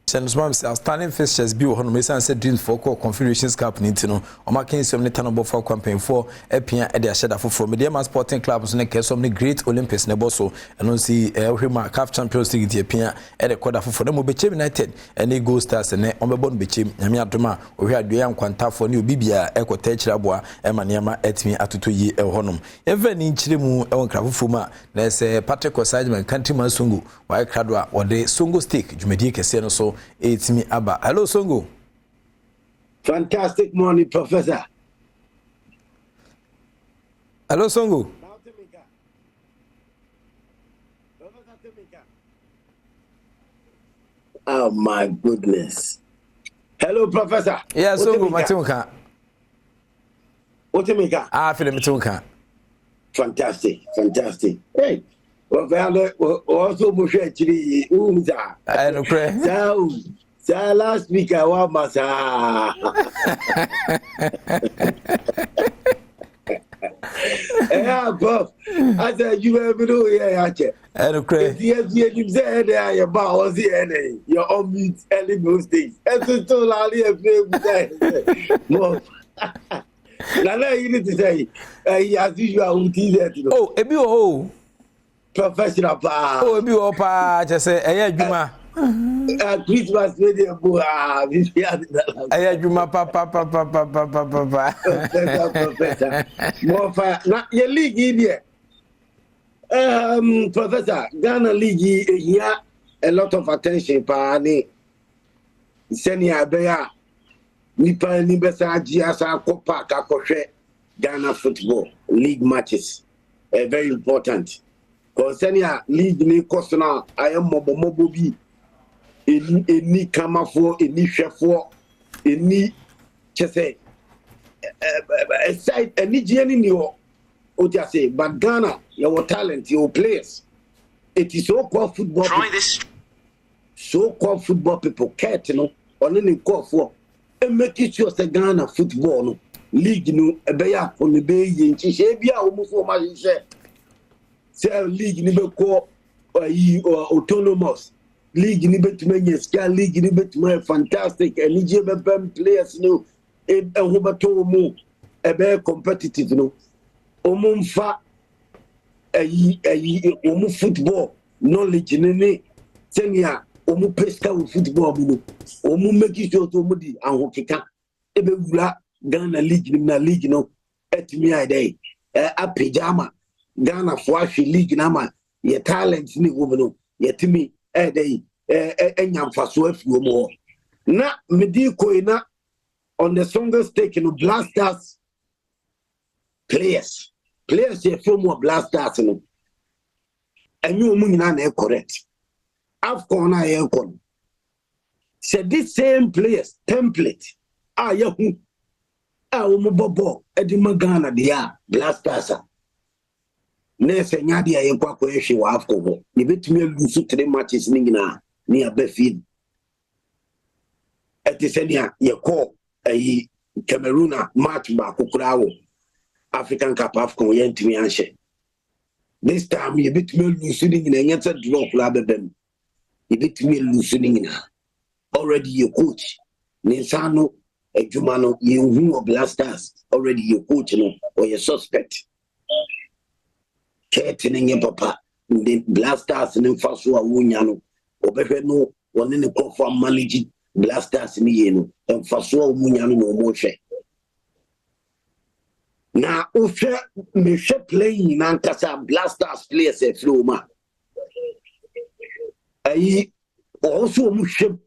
Senusmam say outstanding fixtures bi wo hono me san say dreams for Confederations Cup ni ntino o makin sem ne tanobo for campaign for epia e de asheda for Media Sporting Club so ne kesom ne Great Olympics ne boso eno si hwema CAF Champions League di epia e de quarter for ne mo bechem United ene Gold Stars ne ombebo no bechem nyame adoma o hwe aduan kwanta for ne obibia e kwota kira boa e ma niam etimi atoto yi e honom even ni nkire mu e won krafofo ma na se Patrick Osajman Countryman Songo wa krado a wode Songo Stick jumedi kese no so it's me Abba. Hello, Songo. Fantastic morning, Professor. Hello, Songo. Oh my goodness. Hello, Professor. Yeah, Songo, Matunka. What do you make? Philip Matunka. Fantastic. Hey. Also, actually, I don't pray. So last week I was Bob. I said you ever know here. I don't pray. Yes, you said your bar was the your own meat early those days. And so Lally Nana, you need to say, as usual, oh, Ebu. Professional pa. Oh, ebi opa just say adwuma Christmas radio boy this year Ayajuma papa professor more fire na your league here professor Ghana league here a lot of attention pa ni senior beya nipa ni besa agia sa kopa ka kohwe Ghana football league matches very important because senior league ni cost na ayem mobo bi any kamafo any chefo any chese side any journey ni o just say but Ghana your talent your players it is so called football try this so called football people cat no on any call for and make it sure say Ghana football no league no ebeya ko ni be yin she bia o mu so ma she say league ni be ko autonomous league ni betuma nyeska league ni betuma fantastic and je be players no e ho beto mu e be competitive no omumfa omu football knowledge ni senia omu pesca football mu omu make sure to mu di ahokeka e be wura Ghana league ni na league no etimi ide a pajama Ghana fwashi league na ma ye talent ni wo no yetimi enyamfaso afuo mo na medi koina on the strongest stake no Blasters players ye from Blasters no enyu mu nyina na correct afcon na ye kon say this same players template yahu mu bobo edima Ghana dia Blasters nese nyadi ya yenkwa kwa yeshi wa afcon ni betumi lusu 3 matches ni nyina ni abefid etisenia yeko Cameroon match ba kokurawo African Cup AFCON yentimi anhye this time you betumi lusu ni nyina nyeta drop la bebem you betumi lusu ni nyina already your coach ni sano ejuma no yehu Blasters already your coach no or your suspect Ketting papa the Blasters in Faso Wunyano, Obefeno, no one in the call managing Blasters in Yeno, and Faso Wunyano no more. Now, Usha Misha playing in Ankasa Blasters players a fluma. I also Musha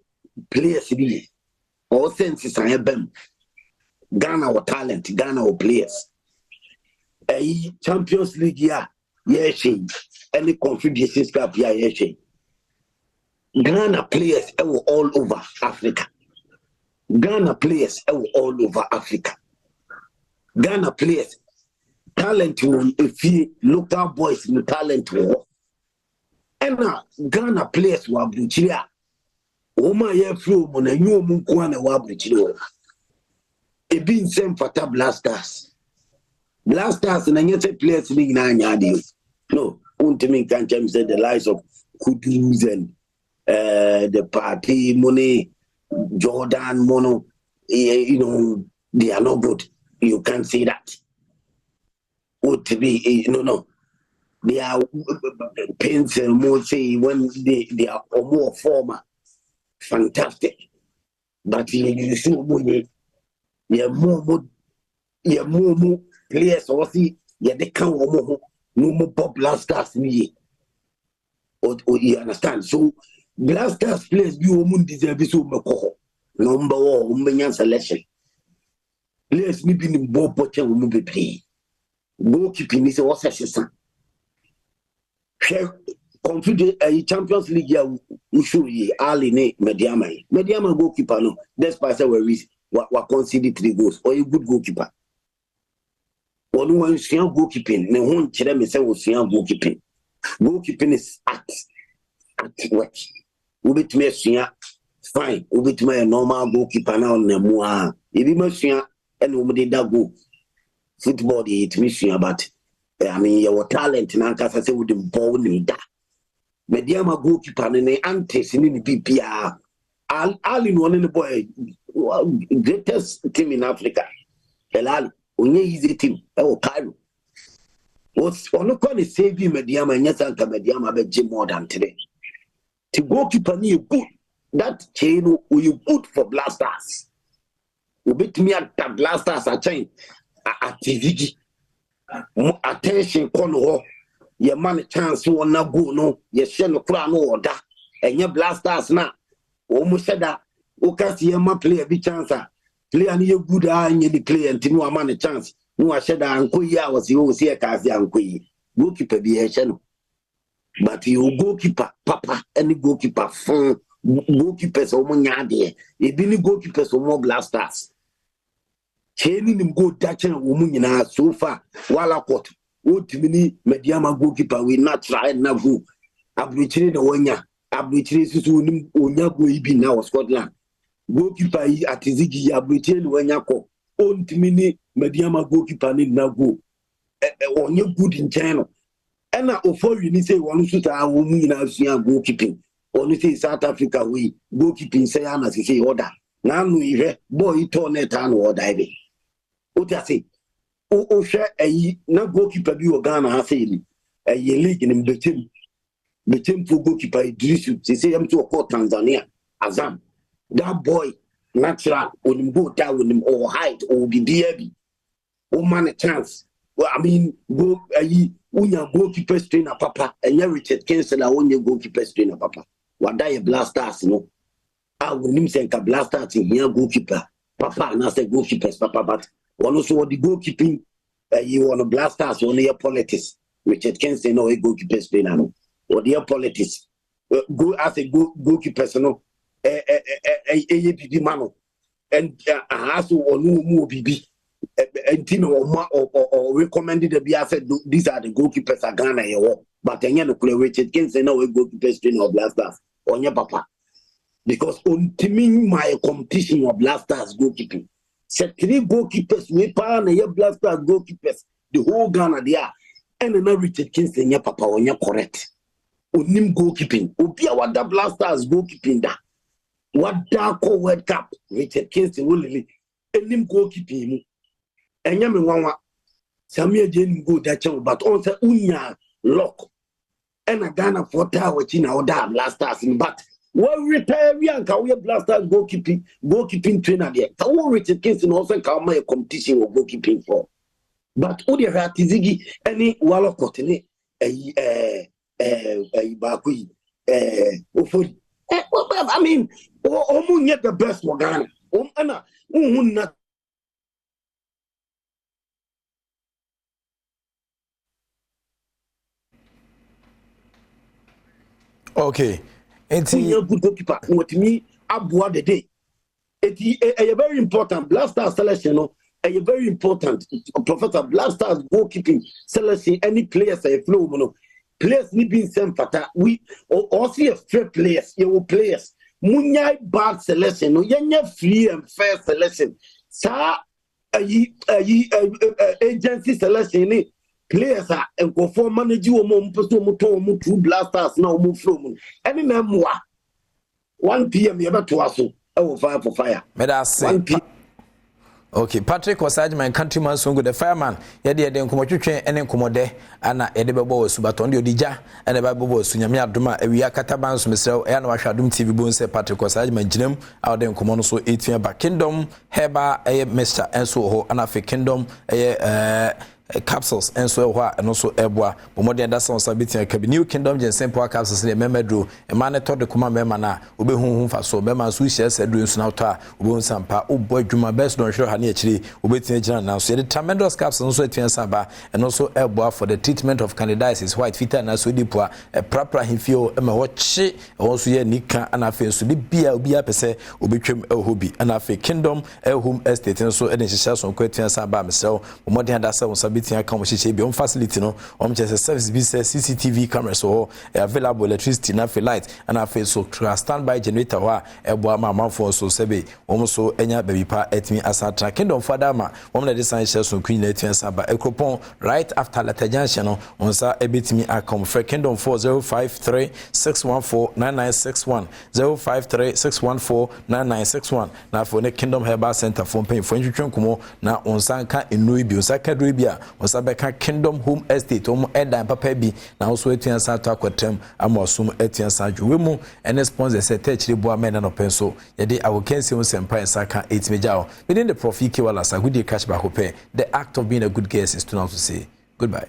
players in all senses I have them. Ghana or talent, Ghana or players. A Champions League, yeah. Yes, any Confederations Cup, yes. Ghana players all over Africa. Ghana players all over Africa. Ghana players talent one if you local boys in the talent one. And now Ghana players were Bruchiria. Oma ye flow mona nyu mu kwana wa Bruchiria. E bin same fata Blasters. Blasters na nyete players ni na nyadi. No, untimi can't say the lies of Kudus and the party money, Jordan Mono, you know, they are not good. You can't say that. No. They are pains and more say when they are more former. Fantastic. But you see, you're more players or see, they can't more. No more pop Blasters me. Or you understand? So Blasters players be woman deserve so mako. Number 1, Umbenyan selection. Players me be in ball poacher will be play. Goalkeeping is also assistant. Confident a Champions League ya ushu ye Ali ne Mediama goalkeeper no. Despite we reason what conceded 3 goals or a good goalkeeper. One one senior goalkeeping, ne won chere me say wo senior goalkeeping. Goalkeeping is at work. We bit me senior fine. We bit me normal goalkeeper now na mu a. E bi me senior and we dey da go. Football dey it me senior but I mean your talent na kasa say we dey ball ni da. Mediama goalkeeper ne antes ni BPR. All in one boy greatest team in Africa. Elali onye easy team Cairo. What's on the save Mediama and yes, Mediama be more than today. The goalkeeper ni good. That chain will good for Blasters. You bet me at the Blasters a chain at TV. Attention, Conor. Your man chance you na go no. Your share no crown order. And your Blasters na. Almost said that. O can see your man play a big chance. Play and you good eye and you play and no a man a chance. No I said that uncle ya was you see a cast the uncle. Goalkeeper be a channel. But you goalkeeper, papa, any goalkeeper, goalkeepers or monyade, a bini goalkeepers or more Blasters. Chaining him go Dutch woman in so far, while I caught. What mini mediama goalkeeper will not try and now go. Abrichine the one ya, Abrichine to Onya go be now Scotland. Goalkeeper at Ziggy Abrichine when yako. Own mini mediama goalkeeper need now go. On your good in China. And now, before you say one shoot our woman in our goalkeeping, only say South Africa we goalkeeping say as you say order. Now we hear boy turn it on or dive. What I say? Oh, share a no goalkeeper be Ghana has a league in the team for goalkeeper Idrisu. They say I'm to a court Tanzania. Azam. That boy natural when him go down with him or hide or be DB. Oh man a chance. Well, I mean, go unya goalkeeper trainer papa, and you Richard Kinsella unya goalkeeper trainer papa. What die Blasters, no? I will name say Blasters in here goalkeeper papa, and I say goalkeepers papa, but one also the goalkeeping. You want to Blasters on your politics. Richard Kinsella no a goalkeeper trainer no, or the politics. Go as a goalkeeper no, a mano, and has or no more BB. And Tino or recommended the BA said these are the goalkeepers are Ghana, but then you Richard Kinsey no goalkeepers trainer of Blasters on your papa. Because on teaming my competition of Blasters goalkeeping. Said 3 goalkeepers, we pan your Blasters goalkeepers, the whole Ghana there, and then Richard Kinsey your papa on your correct. Unim goalkeeping, Ubia what the Blasters goalkeeping da. What dark World Cup, Richard Kinsey will really nim goalkeeping. And yammy one Samia didn't go that channel, but also unya lock and a Ghana for tower in our dam Blasters in but what retire Bianca we Blasters goalkeeping trainer there. The one Richard Kinsey also come my competition of goalkeeping for. But Udi Ratizigi any wallow cotton a bakui I mean almost yet the best for Ghana. Anna not. Okay. It's a good goalkeeper. What me abua the day. It's a very important Blasters selection. A very important Professor Blasters goalkeeping selection. Any players a flow. Players need be same fata. We also have fair players. You players. Munya bad selection. No, you're free and fair selection. Sa agency selection. Players are and go for manager or more two Blasters now move from any memoir 1 p.m. you ever to us fire for fire. Okay, Patrick Osage, my countryman, so good. The fireman, Yadi, then come to train and then come there, and Edebo Subaton, Dija, and the Bible was Sunyamia Duma, a Katabans, Mr. and Adom TV Bones, Patrick Osage, my Jim, out there in Common, so 18 back Kingdom, Heba, a Mr. and so and a Kingdom, capsules and so and also Eboa, but more than that sounds a bit like New Kingdom, and simple capsules in a member, a man told the command member, Ube whom for so, Memma Swishes, and doing Snouta, Ubon Sampa, oh boy, Juma best don't show Hani actually, Ube now. So the tremendous capsules also Samba, and also Eboa for the treatment of candidiasis, white feet and Asudipua, a proper Hifio, Emma Watch, also ye Nika, and I feel so the Bia Pese, Ubicum El Hobby, and I feel Kingdom, El Home Estate, and so any shares on Quetian Samba, myself, more than that sounds a bit. Come facility no just a service business CCTV cameras so available electricity na for light and I feel so standby generator wa ebo ama for so sebe so enya baby pa etimi asatra Kingdom father ma the design shares so queen etimi saba ekropon right after Lata Junction no onsa ebetimi account for Kingdom 4053-614-9961 053-614-9961 na for the Kingdom Herbal Center for pay for intwetwen kumo na onsa nka enu bi onsa ka do bia osabeka Kingdom Home Estate edan papa bi na also etua sa to akwatam amosum etua sa dwo mu ene sponsor say techri bo amena no penso ye de awokensi ho sempa saka 8 meja within the Prof Ike Wallace agudi catch back up. The act of being a good guest is to now to say goodbye.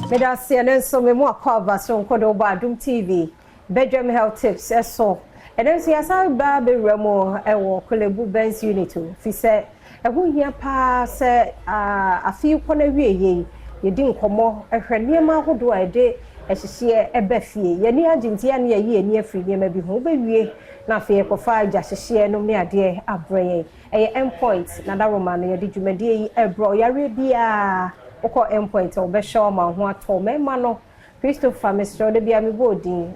Medasi anenso memo akwa so nkodo Badwam TV Badwam health tips eso enenso yasa ba be remo ewo kolebu Benz unit fi se ehu hia pa se afi kona wieye yedi nkomo ehwe niema hodo ade ehihie ebafie ye ni agintia na ye ni afiri niema bi ho bewie na afi ekofa agahihie no me ade abreye endpoint na da roma na yedi dwumade yi ebro yare bia oko endpoint obesho ma ho ato mema no Christopher Mr. de bia me bodin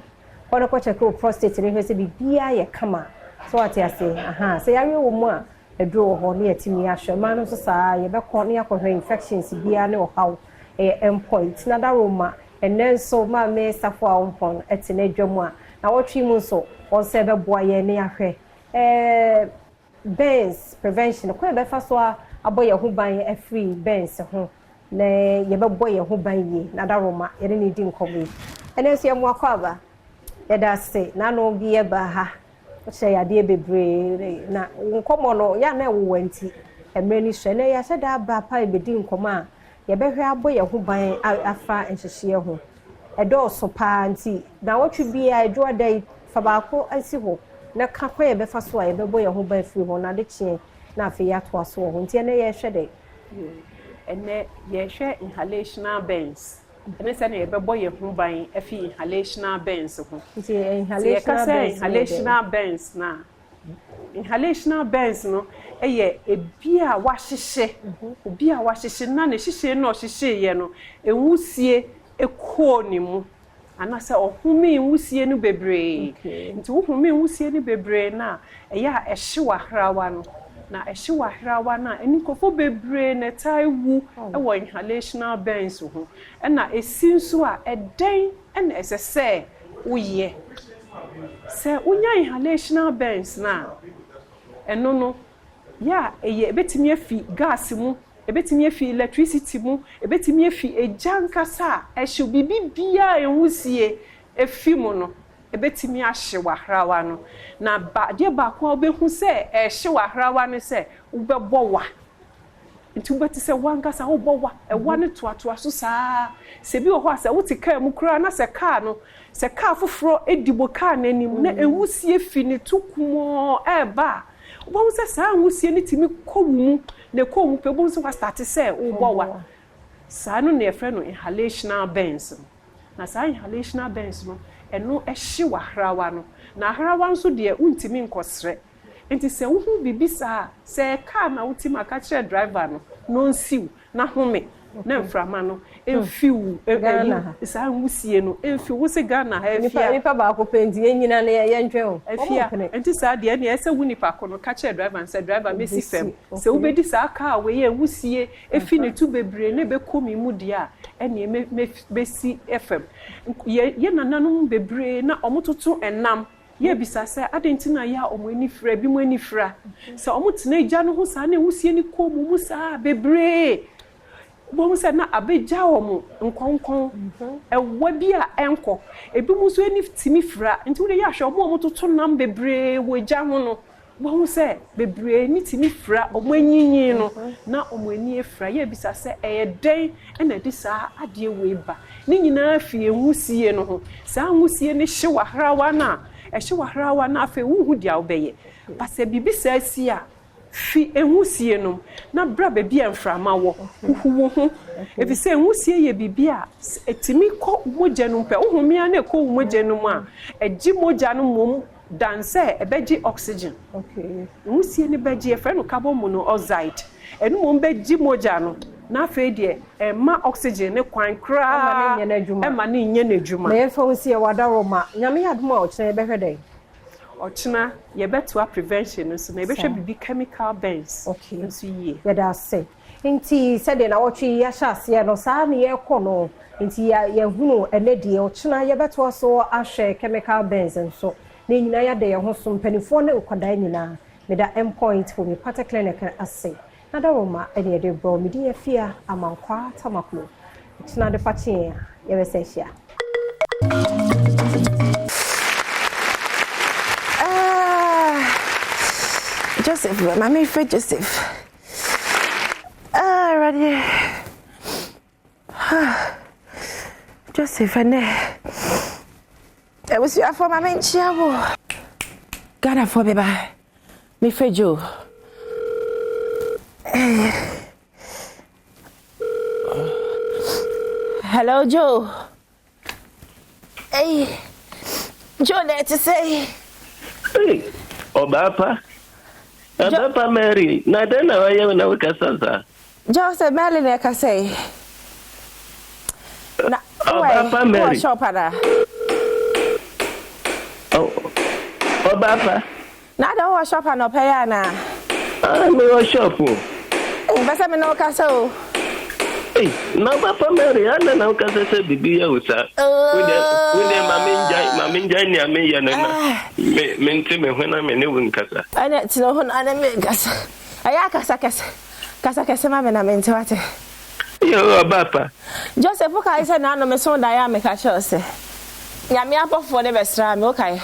kono ko check prostate ni hwese bibia ye kama so ati ase se yare wo mu a edro ho na yetimi ahwe ma no so saa ye be ko na yakọ infections bia ne ohaw endpoint na da roma enenso ma me safo a ompon etine dwamu a na wotwi mu so on se be boa ye ne ahwe Benz prevention ko be fa so aboye ho ban free Benz ho na ye be boye ho ban ye na da roma ye ne di nkomo enenso ye mu akwa ye da se na no bi ye ba ha se ya de bebre na nkomo no ya na wo wanti emre ni hwe na ya se da ba pa be di nkomo a ye be hwe aboye ho ban afa enhyehye ho edo so pa nti na wotwe bia edwo dai fa ba ko asi ho na ka kwa ye be fa so a ye be boye ho ban free ho na de chie na afi ya to aso ho nti na ye hwe dai ene ye hwe inhalational Benz ene se na ye be boye ho ban afi inhalational Benz ho nti inhalational Benz na inhalational Benz no eye ebia wahyehyɛ obia wahyehyɛ na ne hyehyɛ no hyehyɛ ye no enwusie ekɔ ni mu anasa ohumi enwusie no bebre nti ohumi enwusie no bebre na eya ehye wahrawa no na ehye wahrawa na enikofo bebre na taiwu ewo inhalational Benz ho na esinso a eden na esese uye se unya inhalational Benz na eno no ya eye betimi afi gas mu ebetimi afi electricity mu ebetimi afi ejankasa ehye bibia enwusie efi mu no ebetimi ahye wahrawa no na ba de ba ko obehu se ehye wahrawa no se ubebowa nti ubeti se wankasa obowa ewa ne toatoa so saa se bi ho ase wuti kaa mu kura na se kaa no se kaa foforo edibo kaa nanim na enwusie fi ne tukumo eba obo se saa enwusie ne timi kowu na kowu pe bo so wa start se obowa saa no na efre no inhalational Benz na saa inhalational Benz no eno ehye wahrawa no na ahrawa nso de untimi nkosre enti se wo hu bibisa se car na utima ka kire driver no nsiw na home na mframa no emfiw sa nwusie no emfiw se Ghana ha afia nipa ba ko penti enyina na ye ntwe ho afia enti sa de na ese wu nipa ko no ka kire driver se driver mesi fem se wo bedi sa car we ye nwusie efi ne tu bebre ne be komi mu dia ene me besi fm ye nananom bebre na omototo enam ye bisa se adentina ya omani fra bi mu ani fra se omotena agya no ho sa na wusie ni komu mu sa bebre bo se na abeja omo nkonkon ewa bi a enko ebi mu so ani timi fra nti wo ya hwe omototo nam bebre wo agya ho no bo se bebre ni timi fra omanyinyi no na omani efra ye bisa se eyeden na di sa ade we ba ni nyina fi enwusie no ho sa nwusie ni hye wahrawa na ehye wahrawa na afa wuhu dia obeye base bibisa asi a fi enwusie no na bra ba bia mframa wo huhu ho efise enwusie ye bibia etimi ko moja no pe ohumia na ko moja no mu a eji moja no mom danse ebeji oxygen enwusie ni beji e fe no carbon monoxide enu mom beji moja no na fe de ma oxygen ne kwan kra ema ne nye na djuma na efa wonsi e wada roma nyame yadoma o kire behwe dai ochina ye beto prevention so na be hwe bibi chemical Benz nso yie ye da say nti sede na wotwe ya hyase no saa ne ye kɔ no nti ya hunu enedie ochina ye beto so ahwe chemical Benz nso na nyina ya de ye ho so mpanifo ne ukwadan nyina meda endpoint for me pata clinic ase na da roma ene de bro me di afia amankwa tamaklo tina de patin ya be se hia Joseph, Mommy Fred Joseph. Ready. Joseph, and it was your for my main child. Got for me by me Fred Joe. Hello, Joe. Hey, Joe, there to say. Hey, Obapa. Obapa Mary. Na tena wewe na ukasasa. Joseph Mary ne ka say. Na Obapa Mary. What shop ada? Oh. Obapa. Na da what shop na pay na. Me what shop. Basa me no ka so. Hey, na Obapa Mary ana na ukasasa bibi ya usa. Wode maminja ni ameya na. Me nti me hwana me ne wunkasa. Ana tino hon ana me kasa. Aya kasa ma me na me nti wate. Yo Obapa. Joseph ka ise na no me so da ya me ka chose. Ya me apofo de besra me okay.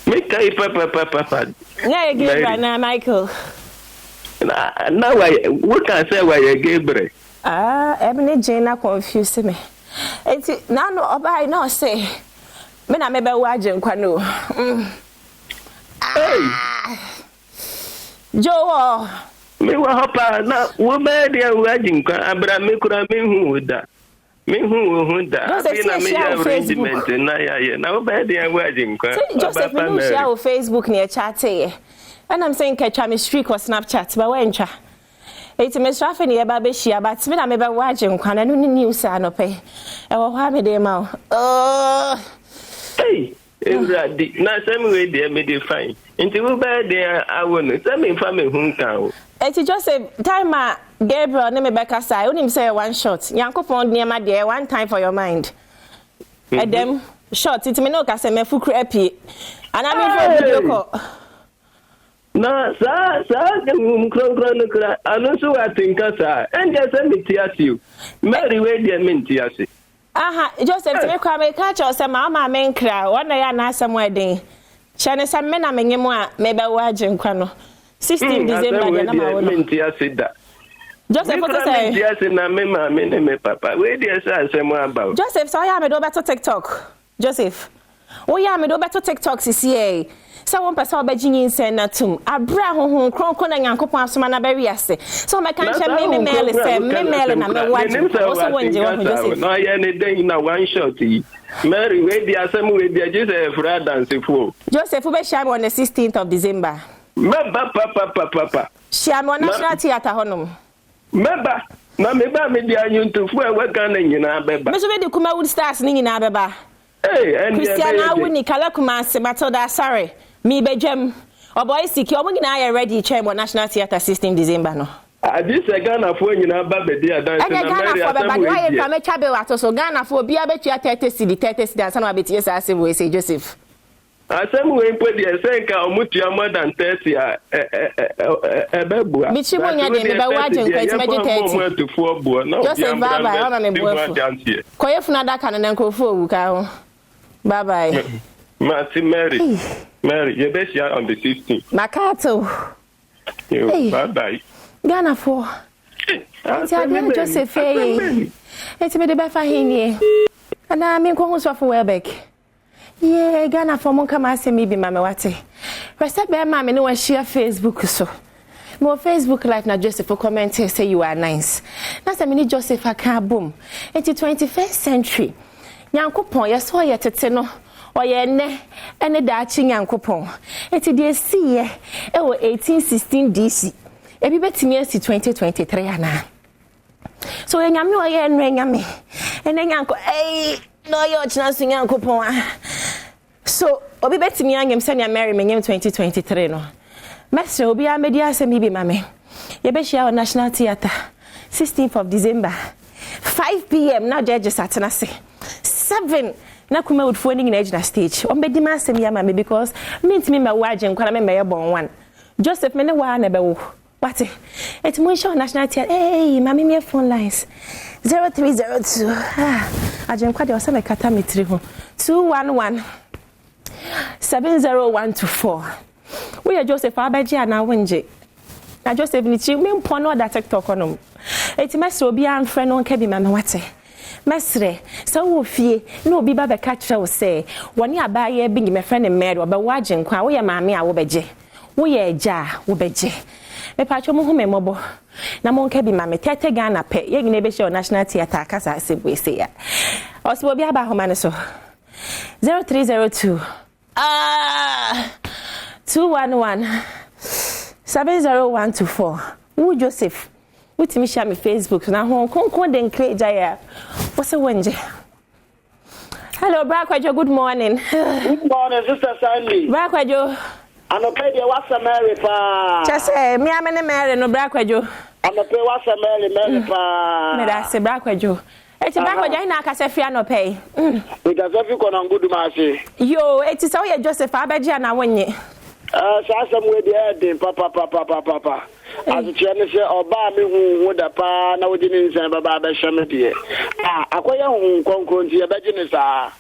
Me kai papa. Yeah, Gabriel na Michael. Na why what can say why Gabriel? Ebony Jane confused me. Enti na no oba no say me na me be waje nkwa no. Hey. Joe. Me wa hopa na wo be dia waje nkwa abra me kura me hu da. Me hu da. Bi na me ya arrangement na ya na wo be dia waje nkwa. Joseph me share on Facebook near chat here. And I'm saying catch me streak or Snapchat but when cha. It's me strafe ni eba be shia but me na me be waje nkwa na no news anope. E wo ha me dey ma. Hey, everybody. Na same way dey me dey fine. Until we be there awonu. Same family hu kan o. Eti Joseph time Gabriel ne me be kasa. Onim say one shot. Yankopon dey ma there one time for your mind. And them shot it me no kasa me fukru epi. And I mean for video call. Na sa kron kra anu so atinka sa enje se metiasi you Mary we dey metiasi aha Joseph me kwa me ka cha o se ma me nkra wona ya na asem eden chane se me na menyemu a me be waje nkwa no 16 December de na ma wo metiasi da Joseph what say metiasi na me ma me ne me papa we dey say asem about Joseph so ya me do beto TikTok Joseph o ya me do beto TikTok sisi so one person obejin sen na tum abra honhon kronkron na Nyankopon asoma na bari ase so me kan che me mail say me mail na me waje so wonje wo Joseph no ya ne den na one shot yi Mary we di asem we di Joseph fra dance fu Joseph we share on the 16th of December meba papa share on National Theatre honom meba na me ba me di anyuntu fu e we kan na nyina beba me so be di kuma wood stars ni nyina beba and Christiana Wini kala kuma se Matilda sorry me bejem oboy siki omo nyina ya ready chair mo National Theatre 16 December no this Ghana for nyina ba be dia dance na Mary Ghana for why fa me chabe wato so Ghana for bia betua 30 cedi dance na be tie say we say Joseph asem we put the say ka omutua more than 30 ebebua mi chibo nya de me be waje nkwati meje 30 Joseph bye bye ona me boafu koyefu na daka na nkrofo owu ka ho bye bye Marty Mary, you be here on the 16th. Makato. Hey. Bye. Ghana for. Joseph. It's me the befa hini. And I mean, go so for Welbeck. Yeah, Ghana for mon come ask me be mama wate. Rest be mama no share Facebook so. More Facebook live na Joseph for comment say you are nice. Na say me Joseph aka boom. It's 21st century. Nyankopon yeso ye tete no. Oye ne ene da chi Nyankopon. Enti de sie e wo 1816 DC. Ebi betimi asi 2023 ana. So enyame oye enre nyame. Ene Nyanko no yo china su Nyankopon. So obi betimi anyem se nya Mary menyem 2023 no. Mestre obi amedi asemi bi mame. Ye be share National Theatre 16th of December 5 p.m. na judges atena se 7 na kuma woodfo ni na ejina stage o mbedi ma asem ya mame because mint me ma waje nkwana me meye bon one Joseph me ne wa na be wo what it mo show national theater hey mami me phone lines 0302 ajem kwa de o se me kata metri ho 211 70124 we are Joseph abaji ana wonje na Joseph ni chi me mpo no da TikTok no eti mese obi amfre no nka bi mame wate mesre so wo fie na obi ba be ka kire wo se woni abaye bi ngi me friend mmere oba waje nkwa wo ye maame a wo beje wo ye eja wo beje me pacho mo hu me mobo na mo nka bi mame tete Ghana pe ye gine be show national theater kasa asebwe se ya osibo bi aba homa ne so 0302 211 70124 wo Joseph utimi share me Facebook na ho konkon den create ya what's wonje hello Brakwajo good morning Sister Sandy Brakwajo anope de wasa Mary pa chese mi amene Mary no Brakwajo anope wasa Mary pa me da se Brakwajo eti Brakwajo ina akase fia no pay because of you kon ngudu ma se yo eti so ye Joseph abeji na wonye Sasa mwedi ede papa azuchiane se oba me hu da pa na wodi ni nsan baba abehye die akoye hu konkon ti ebeje ni sa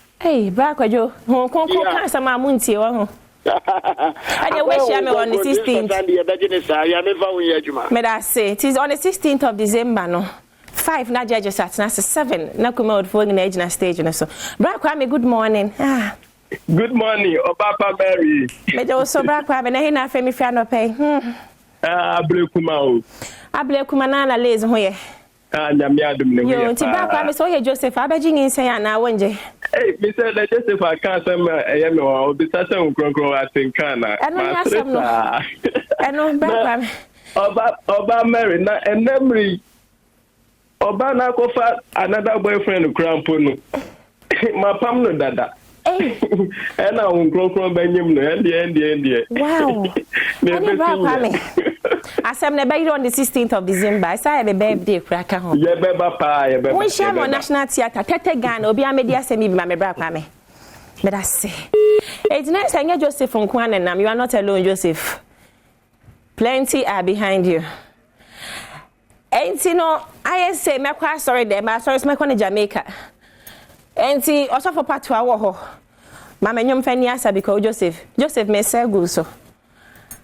Brakwajo hu konkon kan sama muntie wo ho ade we share me on the 16th me da say it is on the 16th of December no 5 na judges at na 7 na kuma od fo na age na stage na so Brakwa good morning Good morning, Obapa Mary. Me do so Brakwa be na he na femi fia no pay. Ablekuma o. Ablekuma na na lezi ho ye. Nyame adum ne ho ye. Yo, ti Brakwa me so ye Joseph abaji nsen ya na wonje. Me say the Joseph aka sam eye me o bi sa sam kronkron atenka na. Eno Brakwa. Oba Mary na enemri. Oba na kofa another boyfriend crampo no. Mapam no dada. And I'm crown Benjamin and wow. I said, on the 16th of December. I saw a birthday crack home. Yeah, Baba, we share on National Theatre, Tete Gan, or be a media semi, my brother. But I say, it's nice I get Joseph from Kwan and you are not alone, Joseph. Plenty are behind you. And you know, I say, my quite sorry there, my sorry, my con Jamaica. And see, also for part 2 hour. Mama nyom fani asa because Joseph me say good so.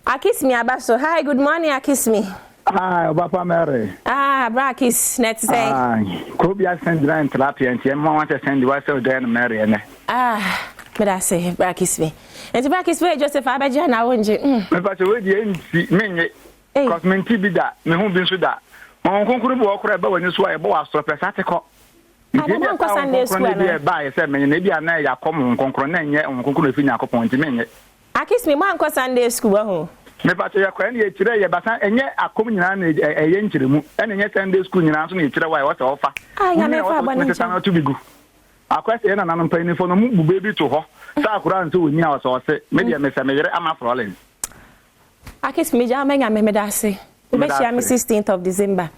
Akis me abaso. Hi, good morning, Akis me. Hi, Papa Mary. Brakis net say. Could be send line tilapia and you want to send the what's there Mary and but I say Brakis me. And Brakis way Joseph abaja na wonje. Me pa so we dey menye. Cause me ti bi da, me hu bi so da. On konkuru bo okura ba wani so e bo aso pesa te ko. Adom ko Sunday school na ba say me na bia na ya kom konkoro na nye konkoro fi nya kopon ti menye. Akis me man ko Sunday school ho. Me pa so ya kwa na ye kire ye basa enye akom nyina na eye nkiremu ene nye Sunday school nyina so na ye kire wa what ofa. Ya me fa ba na to bigu. Akwese na nanom pa ni fo no mu bube bi to ho. Sa akura nto woni a so se me dia me se me yere ama frolin. Akis me ja me nya me da se. We be share me 16th of December.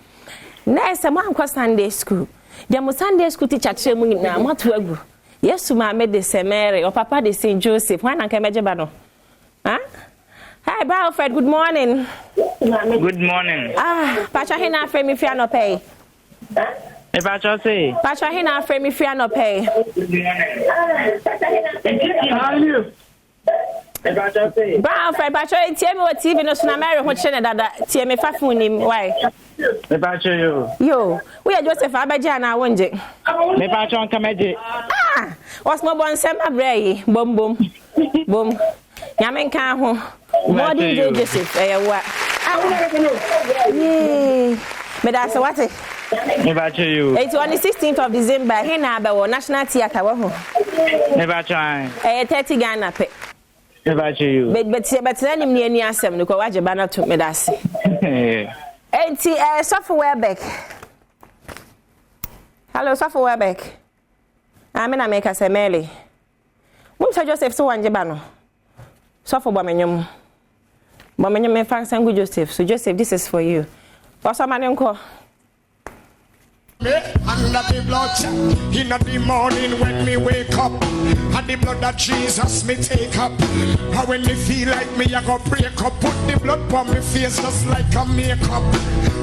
Next man ko Sunday school. Demo Sunday school teacher chemu na matu agu. Yesu ma me de Semere or papa de Saint Joseph. Wan anka meje ba no. Hi Bra Alfred, good morning. Good morning. Pacha he na afre mi fia no pay. E pacha say. Pacha he na afre mi fia no pay. Good morning. Bra Alfred, Pacha tie me o TV no so na Mary ho che ne dada. Tie me fa phone nim why? Me pacha yo. We are Joseph abaja na wonje. Me pacha on kameje. What's my bon sem abrey? Bom bom. Bom. Nyame kan ho. Modern day Joseph wa. Me da so what? Me pacha you. It's on the 16th of December. He na ba National Theatre wa ho. Me pacha. 30 Ghana pe. Me pacha you. But nim ni ani asem no ko waje ba na to me da se. Enti software back. Hello software back. Amena make us emele. Mum say Joseph so wanje ba no. Software ba menyum. Ba menyum me fan sangu Joseph. So Joseph, this is for you. What's my name call? Under the blood, in the morning when me wake up, and the blood of Jesus me take up. And when me feel like me, I go break up, put the blood on me face just like a makeup.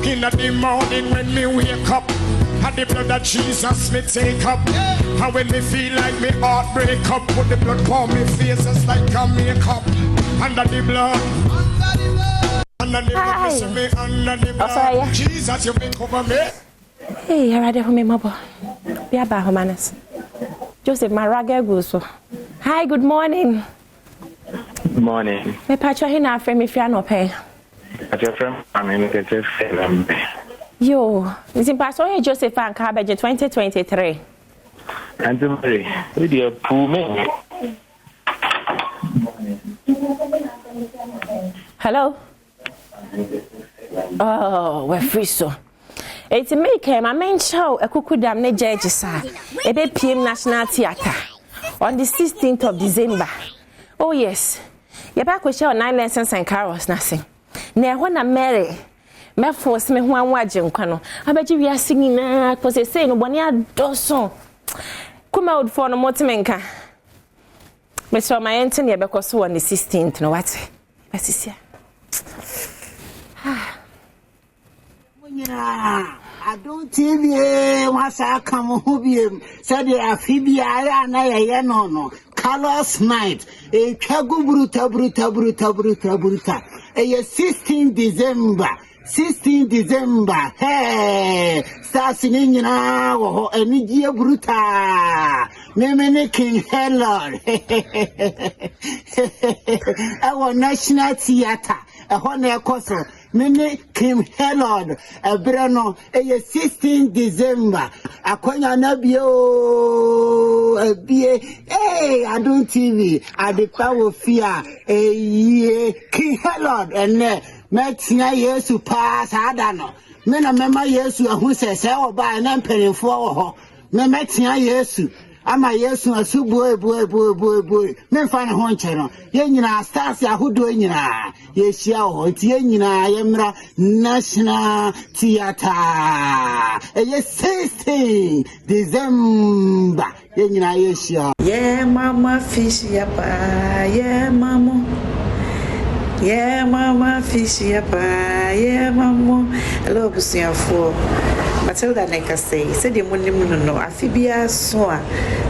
In the morning when me wake up, and the blood of Jesus me take up. And when me feel like me heart break up, put the blood on me face just like a makeup. Under the blood. Under the blood, under the blood. Jesus, you may cover me. Hey, I read it for me, mother. Be a bad manners. Joseph, my ragged goose. Hi, good morning. Good morning. Me patch here now, friend, if you are not pay. At your friend, I mean, it's a Yo, is in Pastor Joseph and Cabbage 2023. And to Mary, with your poor man. Hello? Oh, we're free so. It's a make my main show a cuckoo dam ne judge sir. A PM National Theatre on the 16th of December. Oh yes. You're back with show 9 lessons and carols nothing. Now when I'm married, me force me one wajin kwano. I bet you we are singing na cause they say no boni adoso. Come out for no motimenka. Me so my enten ye because so on the 16th no what? Besisia. Adom TV wasa come home said the afibia na ye no colors night e twago bruta 16 December hey sasini nyina wo enije bruta memene King Helen our National Theatre na ekoso mene King Helen ebrano 16 December akonya na bio ebie Adom TV adepawo fia King Helen ene metia Yesu pa sada no me na mema Yesu ahu sese oba na mperenfo wo ho me metia Yesu ama Yesu asu boy me fa ne ho nche no ye nyina stars ahodo nyina ye hia wo ti ye nyina ye mra National Theatre 16 December ye nyina ye hia ye mama fish ya pa ye mama yeah, mama, fish, yeah, mama. Hello, Busiafo. Matilda Neka said the money no. Afibia soa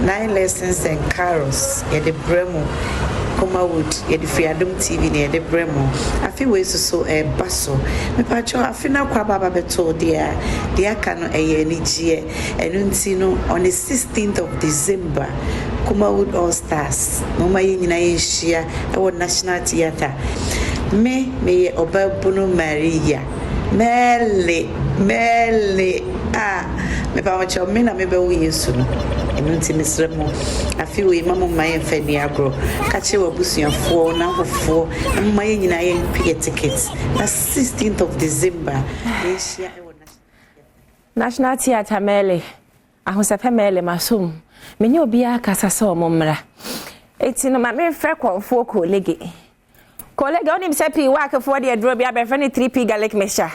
9 lessons and carols. Yeah, the Bremo. Come wood. Yeah, the Adom TV near the Bremo. I feel we so a basso. Me pacho. I feel now Kwababa beto dear. Dear cano a NG and Untino on the 16th of December. Wood All Stars. No my in our National Theatre. Me Obabuno Maria. Mele. Me pacho me na me be we soon. Enunti misremo. I feel we mama my feni agro. Kache wabusuafo na hofo. My nyina ye pay tickets. Na 16th of December. National Theatre Mele. Ahosepe Mele masum. Menye obi akasa se omomra. Eti no ma me fre kwonfo kolege. Kolege onim se pi work for the draw bia be fre 3p garlic mixture.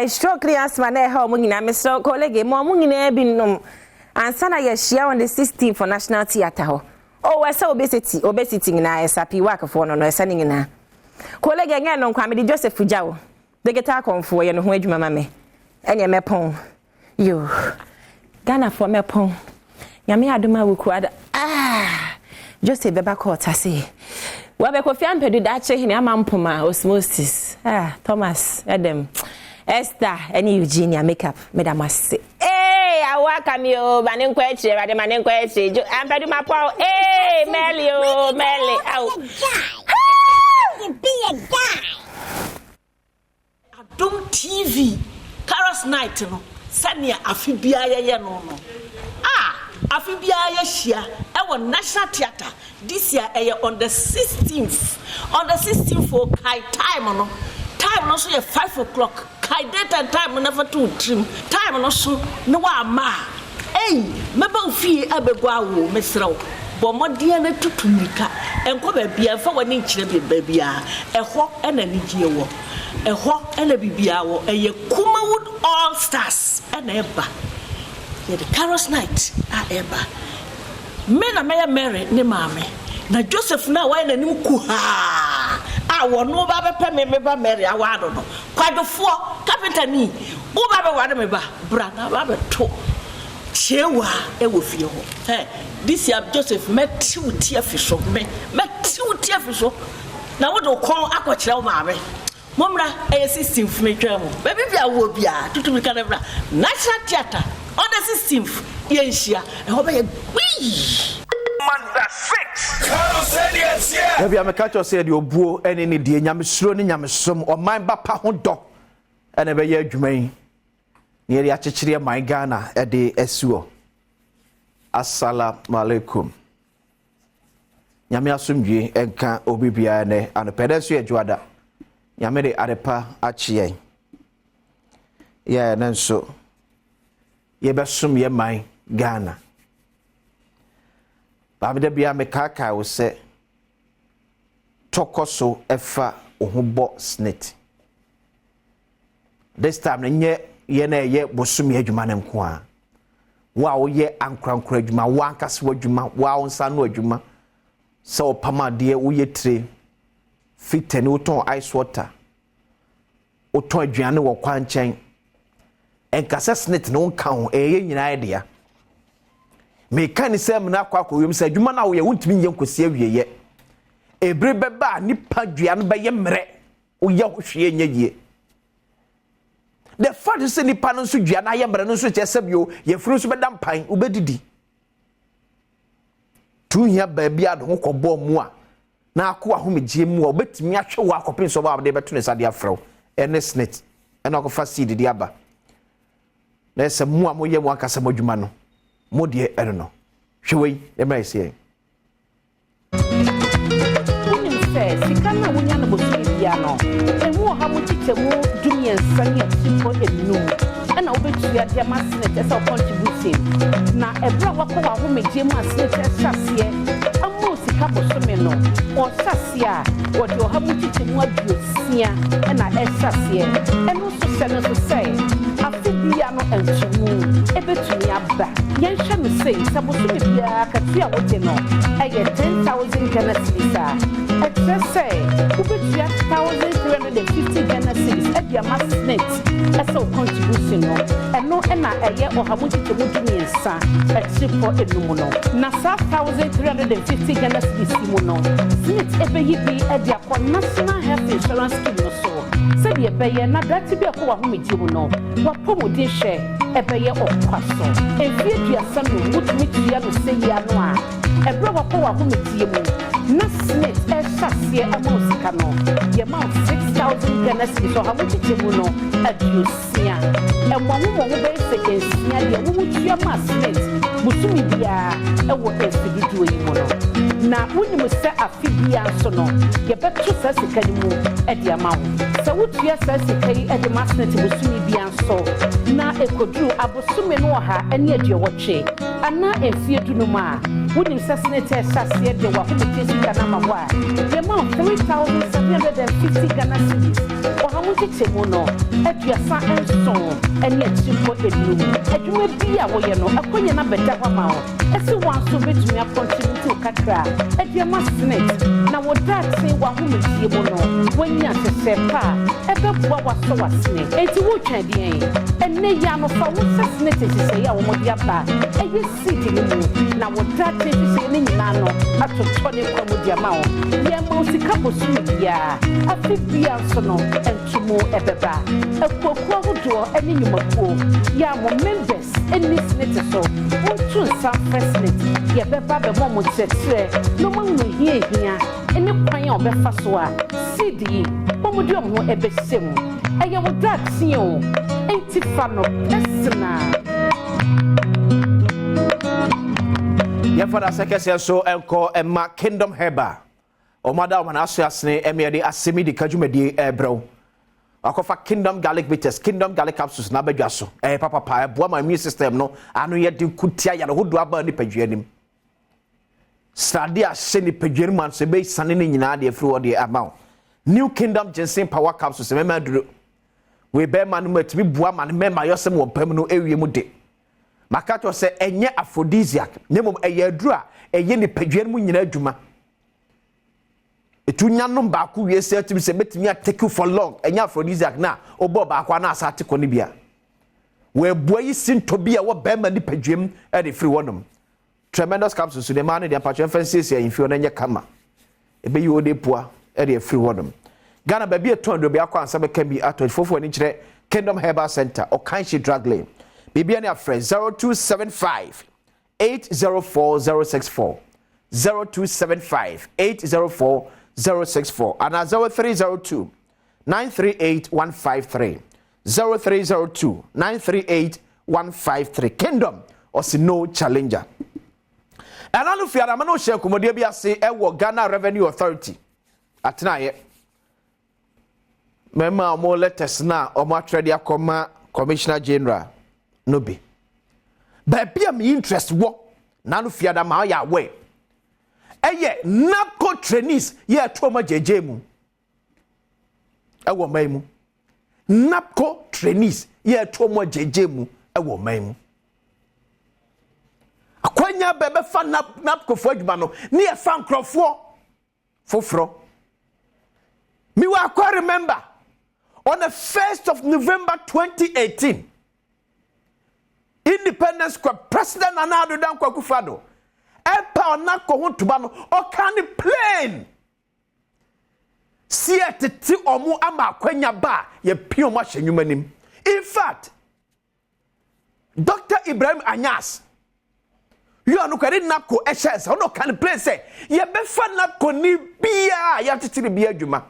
Stroke clearance man e ha mo nyina me so kolege mo nyina bi nnum. Ansa na ye share on the 16th for National Theatre ho. Oh we say obesity nyina e sapi work for no esa nyina. Kolege nge no kwa me di Joseph Jawo. The guitar konfo ye no ho adwuma ma me. Enye mepon. Yo. Ghana for mepon. Nyame adoma wukuada Joseph beba court ase wa be kofi ampedu da che hini amampoma osmosis Thomas Adam Esther any Eugenia makeup madam ase awaka mi o bane nkwa echi bade mane nkwa echi ampedu mapo Meli o Meli aw be a guy Adom TV Carols night no sania afibia ye no Afibia Yeshia, our National Theatre this year on the 16th. On the 16th for Kai time no. Time no so 5 o'clock. Kai date and time never too trim. Time no so no wa ma. Hey, meba fie abegwa wo mesraw. Bomodia na tutumika. Enko ba bia fa wani nkyire ba bia. Eho na nigye wo. Eho na bibia wo. Eye Kumawood All Stars. and eba. The Carol's night eba. Men a Mary ne mame. Na Joseph na why na nim kuha. No baba pe me Mary awado no. Kwado fo carpenter ni. Wo baba wade me ba. Bra na baba to. Chewa e wo fie ho. This year Joseph met two tear fish of me. Met two tear fish. Na wo do kon akwakire wo maame. Momra e system fu me twa mo. Baby bia wo bia tutu mi kana bra. National theater on the system ye nhia. E ho be ye Manda 6. Ebi amekacho say de obuo ene ne de nyamesuro ne nyamesom o man ba pa ho do ene be ye adwuman ne ri akekere man Ghana e de asuo. Assalamu alaikum. Nyame asomdwe enka obibia ne anopedeso adwada. Nyame de arepa achiyen. Ye nanso ye besom ye man Ghana. Babide bia mekaka wo se tokoso efa ohubo snit. This time nye ye na ye bosum ye adwuma ne nko a. Wa wo ye ankrankra adwuma, wa ankase adwuma, wa onsa no adwuma. So pama de wo ye tre fitani wo ton ice water. Wo ton aduane wo kwanchen. Enkase snit no nka ho eye nyina idea. Me kan say me na kwakọ yom say adwuma na wo ye wontimi nye nkosi awieye ebre beba nipa dua no be ye mre wo ye hwehwe nye yie the fact is nipa no so dua na ye mre no so chese bio ye furu so beda mpan obedidi tu hia ba bia do kobo mu a na akọ ahomegye mu a obetimi ahwe wo akọpin so ba de beto ne sade afrew ene snit ene akọfa seed di aba na se mu a mo ye mu akasa madwuma no modie erno hwewei e mai sie unim se sikana wonya no bosibia no emu ha mo titemu dumien sane atiko enu na obetua dia masnet esa contribute na ebra wako wa ho megye mu asnet esase amo sika bosome no o sase a wo de ha mo titemu aduosia na esase enu so se no so sei afibia no entumu ebetumi aba yɛnhwɛ no sei sɛ bosome biara katua wote no ɛyɛ 10,000 Ghana cedis a ɛkyerɛ sɛ wobɛtua 1,350 Ghana cedis ɛde ama snit ɛsɛ wo contribution no ɛno ɛna ɛyɛ ɔhamo titemu dumiɛnsa ɛkyerepɔ enum no na saa 1,350 Ghana cedis mu no snit ɛbɛyi bi ɛde akɔ national health insurance scheme no so sɛdeɛ ɛbɛyɛ na date bi ɛkɔ wahomegye mu no wapɔmuden hwɛ ɛbɛyɛ ɔkwaso efie duasa no wotumi tua no sɛyia no a ɛbrɛ wakɔ wahomegye mu na snit ɛhyɛseɛ ama osika no yɛma 6,000 Ghana cedis so hamogyegye mu no aduosia ɛmɔhommɔho bɛyɛ sɛ ɛnsia deɛ wowotua ma snit bosome biara ɛwɔ ɛmfididuo yi mu no na wonim sɛ afe bia nso no yɛbɛto saa sika no mu ɛde ama wo sɛ wotua saa sika yi ɛde ma snit bosome bia nso na ekoduru abosome no ɔha ɛne aduowɔtwe ana emfie dunum a wonim sɛ snit ɛhyɛseɛ de wahomegye sika no ama hɔ a yɛma 3,750 Ghana cedis ɔhamogyegye mu no aduasa nson ɛne akyirepɔ enum adwuma bi a wɔyɛ no akɔnyɛ na bɛda hɔ ama wo ɛsɛ wɔn nso betumi akɔntribute kakra ɛde ama snit na wɔdaate wahomegye mu no wɔnya hyehyɛ pa a ɛbɛboa wasɔ wasene enti wotwa deɛn ɛnɛ yɛ anofa wo sɛ snit hyehyɛ a wɔmɔde aba ɛyɛ seed no mu na wɔdaate hyehyɛ ne nyinaa no atotɔ ne kwa mu de ama wo yɛma wo sika bosome biara afe bia nso no ɛntomo ɛbɛba akuakuo ahodoɔ ɛne nnwumakuo yɛ a mo members ɛne snit so wonto nsa mfɛ snit yɛbɛba bɛmɔ mo kyerɛkyerɛ na ɔma wo hia ɛne kwan a ɔbɛfa so a seed yi ɔmode ɔmo ho ɛbɛhyɛ mu ɛyɛ wo daate o enti fa no ɛsena yɛfa da sɛkɛsɛ so ɛnkɔ ɛma kingdom herba ɔmada ɔmana aso asene ɛmɛde asemi de kadwumadie ɛbrɛw akɔfa kingdom garlic bitters kingdom garlic capsules na abadwa so papa ɛboa ma immune system no ano yɛde kutia yɛde hodo aba nipadua nim srade a hyɛ nipadua nim anso ɛbɛsane ne nyinaa de afiri hɔ de ama wo new kingdom ginseng power capsules mɛma duro we be man matimi bua man mema yosem wo pam no ewie mu de maka to se enye aphrodisiac nemom eye aduru a eye ni padwan mu nyina adwuma etunya no ba ku wie se atimi se betimi take for long enye aphrodisiac na obo ba kwa na asate ko ne bia we bua yi sinto bia wo be ma ni padwam e de free wonum tremendous capsules so the man de patron fences here info na nye kama ebe yi ode poa e de free wonum Ghana baby eton do be akwa ansa be kan bi a24 ni kire Kingdom Herbal Center or Kanshi Drug Lane BB any friend 0275 804064 0275 804064 and 0302 938 153 0302 938 153 Kingdom or no challenger and anu fiara mano share komodie bi ase e wo Ghana Revenue Authority atena Mema mo letters na o ma trade akoma Commissioner General no be. But be am interest wo na no fiada ma ya we. Eye NAPCO trainees ye atoma jeje mu. E wo mai mu. NAPCO trainees ye atoma jeje mu e wo mai mu. Akwanya bebe fa NAPCO fo adwuma no ne e fa nkrofo foforo. Me wa kwa remember on the 1st of November 2018, Independence Square, President Nana Dan Kwakufado, Empa Onako Huntubano, or can plane. See at the tea or more ama kwenya ba, ye pure machine humanim. In fact, Dr. Ibrahim Anyas, you are no carrying Nako Eshes, or no can plane say, ye befa Nako ni bia, ya titi bia juma.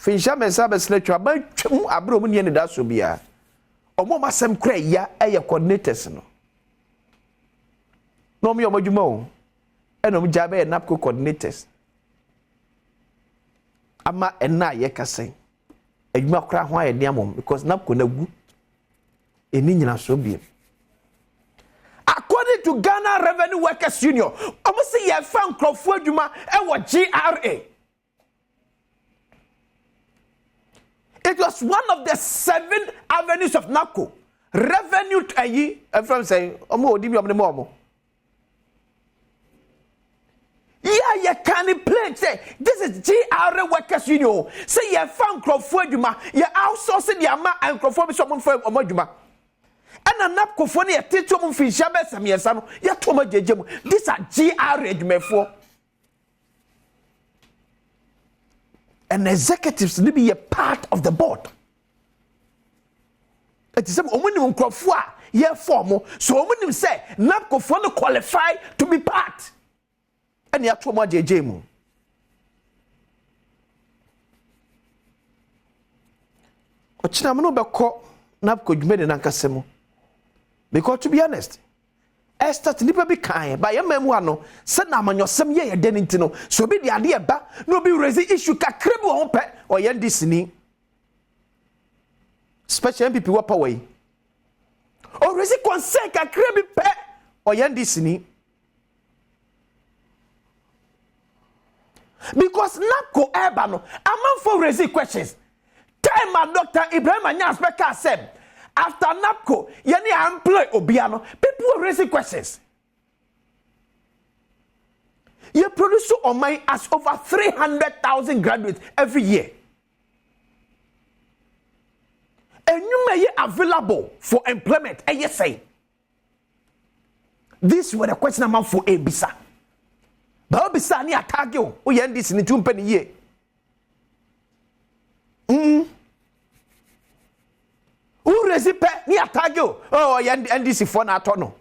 Finsha mensabe sletwa ba twem abro mu ne da so bia omo masem kra ya eye coordinators no me omadwuma o enom jabe NAPCO coordinators ama enna ye kase adwuma kra ho aye diamom because NAPCO na gu eni nyina so bia according to Ghana Revenue Workers Union omo se ye fa nkrofo adwuma e wo GRA. It was one of the 7 avenues of NAPCO. Revenue to ayi, everyone saying, Omo odi mi omne mo. Yeah, you can't play. Say, this is GRA Workers Union. Say, you found crowdfunding adwuma, you outsourcing the amount and crowdfunding someone for adwuma. And a NAPCO for the teacher of Fishabe Samiasano, you told me, these are GRA adwuma for. And executives need to be a part of the board. It is some minimum crop for year formal, so minimum say NAPCO for no qualify to be part. And you have to manage JJ. Ochina no be call NAPCO jumede nankasemo. Because to be honest, Esther nipa be kind by your memoir no said na amanyosem ye deniti no so be the ade ba no be raise issue kakra bi ho pe o ye disini special MPP wa power o raise concern kakra bi pe o ye disini because NAPCO eba no among for raise questions time my Dr. Ibrahim Anyas Beka said after NAPCO, yani employ Obiano, people will raise questions. You produce on my as over 300,000 graduates every year. And you may be available for employment. And yes, say. This were the question amount for Ebisa. But Ebisa ni atagyo. O yen this ni 2 penny year. Who recipe ni atagyo? Oh, NDC for na tono.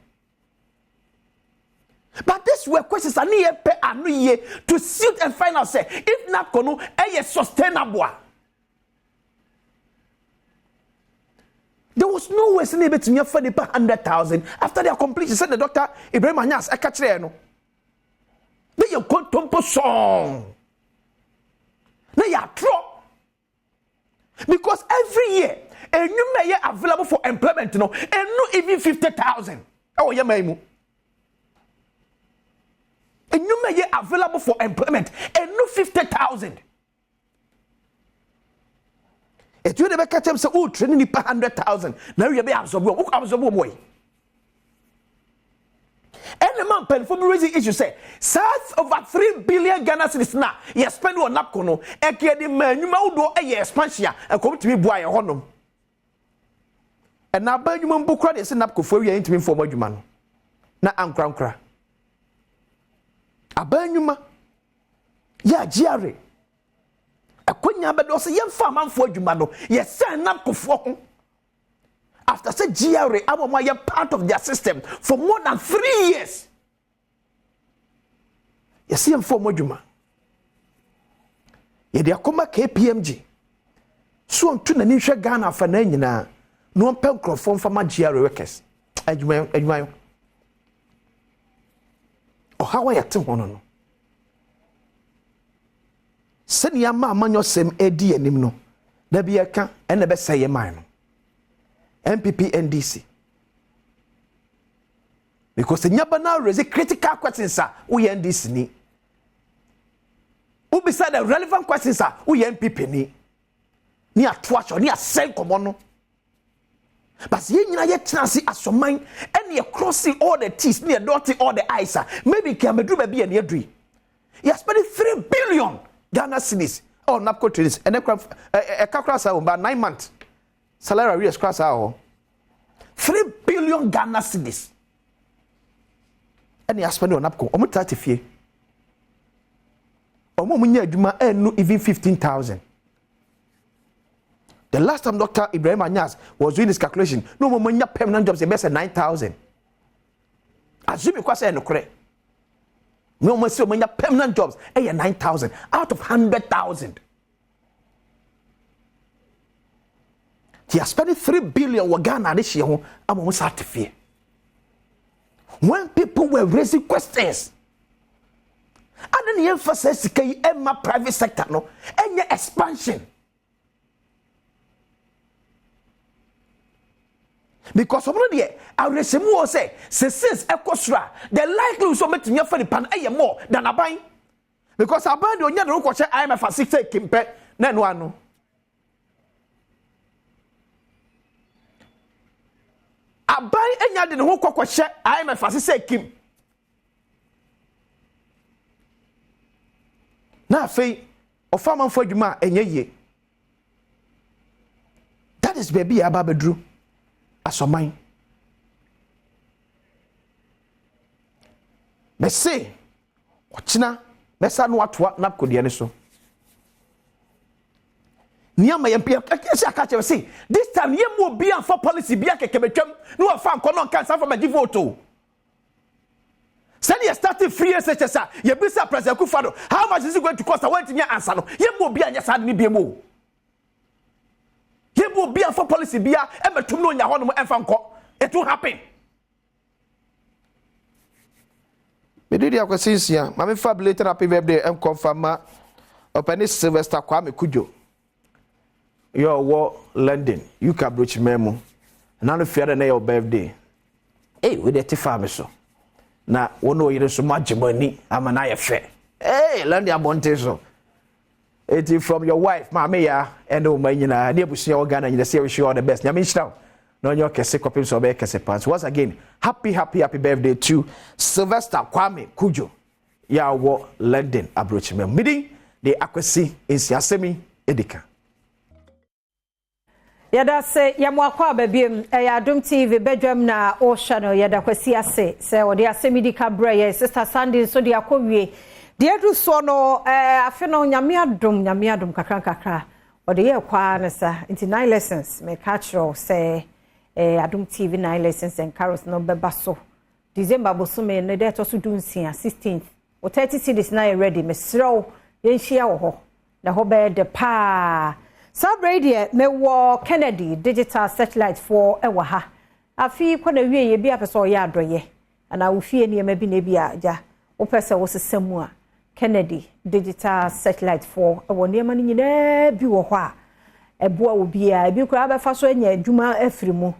But this were questions I need pay anu ye to suit and find out say if NAPCO no is sustainable. There was no way able to me for the 100,000 after their completion. Said the Dr. Ibrahim Anyas I catch there no. They you contempo song. They are true. Because every year and you may available for employment, no, and not even 50,000. Oh, yeah, ma'am. And you may available for employment and not 50,000. etu de be ka tem se o train ni pa 100,000 na we be absorb boy any man pen for raising issue say south over 3 billion Ghana cedis na ye spend on napko no e ke de manwuma wodo e ye expansion e ko bitimi bua ye honom e na ba nwuma mbukra de se napko fo wi intimi fo madwuma no na ankrankra abanyuma ya giare akonya be do se ye mfa manfo adwuma no ye sen napko fo ho after say GRA amama ye part of their system for more than 3 years. You see him for moduma. Ye de akoma KPMG. So on tuna ni hwe Ghana fa na nyina no mpem crofon fa ma GRA workers. Adwuma. O hawa ya tem hono no. Sani ya ma amanyo sem edi anim no. Da bi aka ene be seye man no. MPP NDC because the nyabana raise critical questions sir we NDC ni who beside the relevant questions sir we MPP ni atwacho ni asem komo no but ye nyina ye tenase asoman and ye crossing all the T's ni dotting all the I's maybe can be do ba bia na adui you spending 3 billion Ghana cedis on napco traders and a kakra sa about 9 months salary arrears cross out 3 billion Ghana cedis. And you spend on napco. Omo 30 fie. Omo munya adwuma enu even 15,000. The last time Dr. Ibrahim Anyas was doing this calculation, no more munya permanent jobs best 9,000. Assume you say no correct. No more say munya permanent jobs 9,000 out of 100,000. He has spent 3 billion wa Ghana this year among certificate. When people were raising questions, and then the emphasis is Emma private sector no any expansion. Because of the Aresemu say since Ekosra, the likelihood so much for the pan more than a buying. Because I buy the only local IMF at 6 kimpe no. Abai enya de ne ho kokɔhye IMF asese kim na afei ofama mfo adwuma enye ye that is baby aba bedru asoman me say ochina besa no atoa na kodie ne so Niama yempia kesi akache say this time ye mo bi an for policy bi akeke betwam no fa nkono kan san for magi vote Send you starting free SHS ye bisa President Kufado how much is it going to cost away to answer no ye mo bi anya sad ni bi mo ye mo bi an for policy bi a e betum no nya ho no emfa nko it will happen me did ya kwasisia mama fa belated happy birthday em confirm open Sylvester Kwame Kujo your war London you can broach memo na no fear na your birthday we dey tifa me so na wono yire so magimani ama na ye fe London abonte so it from your wife mama ya and o manyina na ebusia o Ghana nyina say wish you all the best nyame nhyira no nyo kese kopim so be kese pants once again happy birthday to Sylvester Kwame Kujo ya war London abroach memo meeting the akwasi insiasemi edika Yada se yamwakwa babiem Adom TV Badwam na o channel yada kwasi ase se odi asemidi kabra ye sister Sandy so dia kowie dia du so no afi no nyame adom kakra odi ye kwa na sa into 9 lessons me catch say Adom TV 9 lessons and carols no beba so December bosume ne dey to so du nsia 16th o 30 cities na ready me srow ye nhia wo ho na ho be de pa Cybersecurity me wo Kennedy digital satellite for ewa ha afi kwana wie ye bia pese o ya adoye ana wo fie ne ma bi na bia ja wo pese wo sesemu a Kennedy digital satellite for ewo ne ma nyina bi wo ho a eboa wo bia bi kura ba fa so anya adwuma afirimu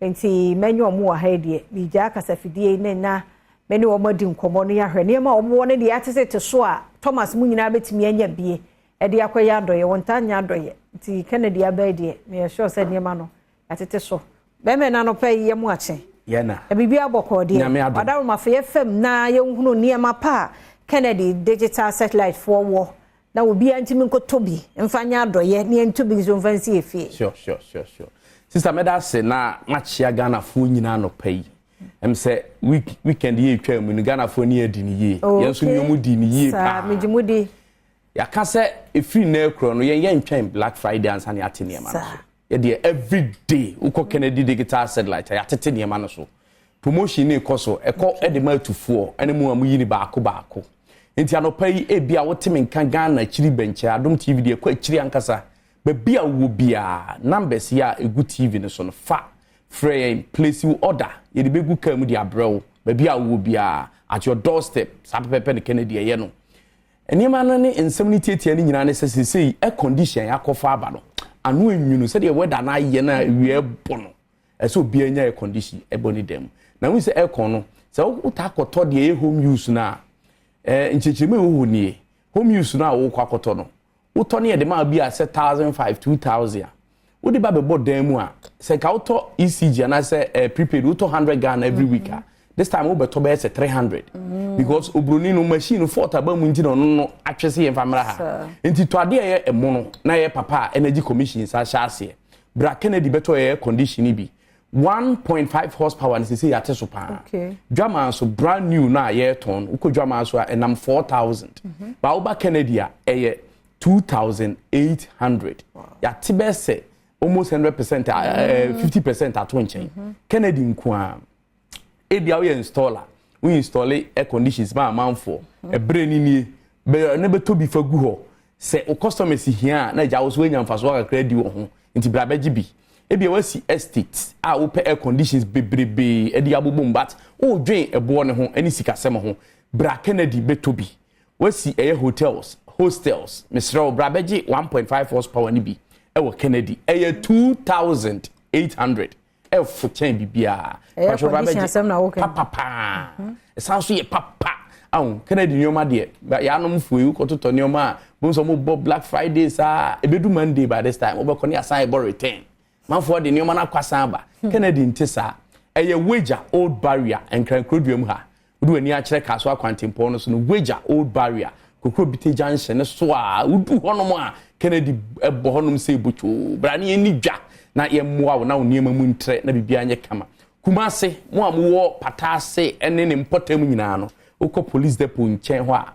enti menyo mo wa ha die bi ja kasafidie ne na meni wo madi nkomo no ya hwe ne ma wo ne de atese te so a Thomas mu nyina betimi anya bie ede akoya adoye wonta anya adoye ti Kennedy abedi me sure said niema no atete so be me na no pay ye mu ache ye na e bibi abokọ de adawo ma fe fam na ye hunu niema pa Kennedy digital satellite for war na obi antimi nkotobi mfanya adoye ne ntobi zo mfansi efie sure sister meda se na machia Ghana fo nyina no pay say weekend ye twa mu Ghana fo ni adi ni ye yenso ni omu di ni ye pa mejimudi ya ka se efiri na ekro no yen ntwan Black Friday ansa ne ate niema no so ye de every day uko Kennedy digital satellite ya tete niema no so promotion ni koso eko e de ma tufuo ene mu amu yini baako enti anopa yi ebia woteme nka Ghana chiri benche Adom TV de kwa chiri ankasa be bia wo bia numbers ya egu TV ne so no fa free place you order ye de begu kam de abrew be bia wo bia at your doorstep sapepepe ne Kennedy ye no enima no ne ensem ni tietia ni nyina ne sesei air condition yakofa aba no anu enwunu se de weather na ye na wie bono eso bia nya air condition eboni dem na wi se air con no se utakoto de home use na nchechime wo nie home use na wo kwakoto no uto ne de ma bia se 1500 2000 wo de ba be bodam mu a se ka uto ECG na se prepaid uto 100 Ghana every week this time we beto be se 300 because obroni no machine fort aba mu njino no atwese ye famra ha enti to ade ye emo no na ye papa energy commission sa shaase bra Kennedy beto ye condition bi 1.5 horsepower ni sisi yate so pa dwama so brand new na ye ton uko dwama so enam 4000 ba uba Kennedy a 2800 yate be se almost 100% 50% at one chain Kennedy nkwa ebia we installer we install air conditions ba manfo e bre ni nie be ne beto bi fagu ho se o customers hia na ja wo so nya mfaso ka credit wo ho nti bra be gibi ebia wasi estate a wo pe air conditions bebrebe e di abobom but o dwen ebo ne ho ani sikasem ho bra Kennedy beto bi wasi hostels misra bra beji 1.5 horsepower ni bi e wo Kennedy e 2800 e fo chen bibia pastor bra beji papa sanso ye papa awu Kennedy nyoma de ya no mfuyu kototo nyoma bo so mo Black Friday sa ebedu Monday by this time obekọ ne asan ebo return manfo de nyoma na kwasan ba Kennedy ntisa eye wager old barrier enkran kroduam ha udu ani a kire kaso akwantempo no so no wager old barrier kokro bite junction ne so a udu honom a Kennedy ebo honom se bocho bra ne ni dwa na ye moa wo na wo niema mu ntre na bibia nye kama kumase mo amwo patase ene ne mpotam nyina no ukọ police depot nchen ho a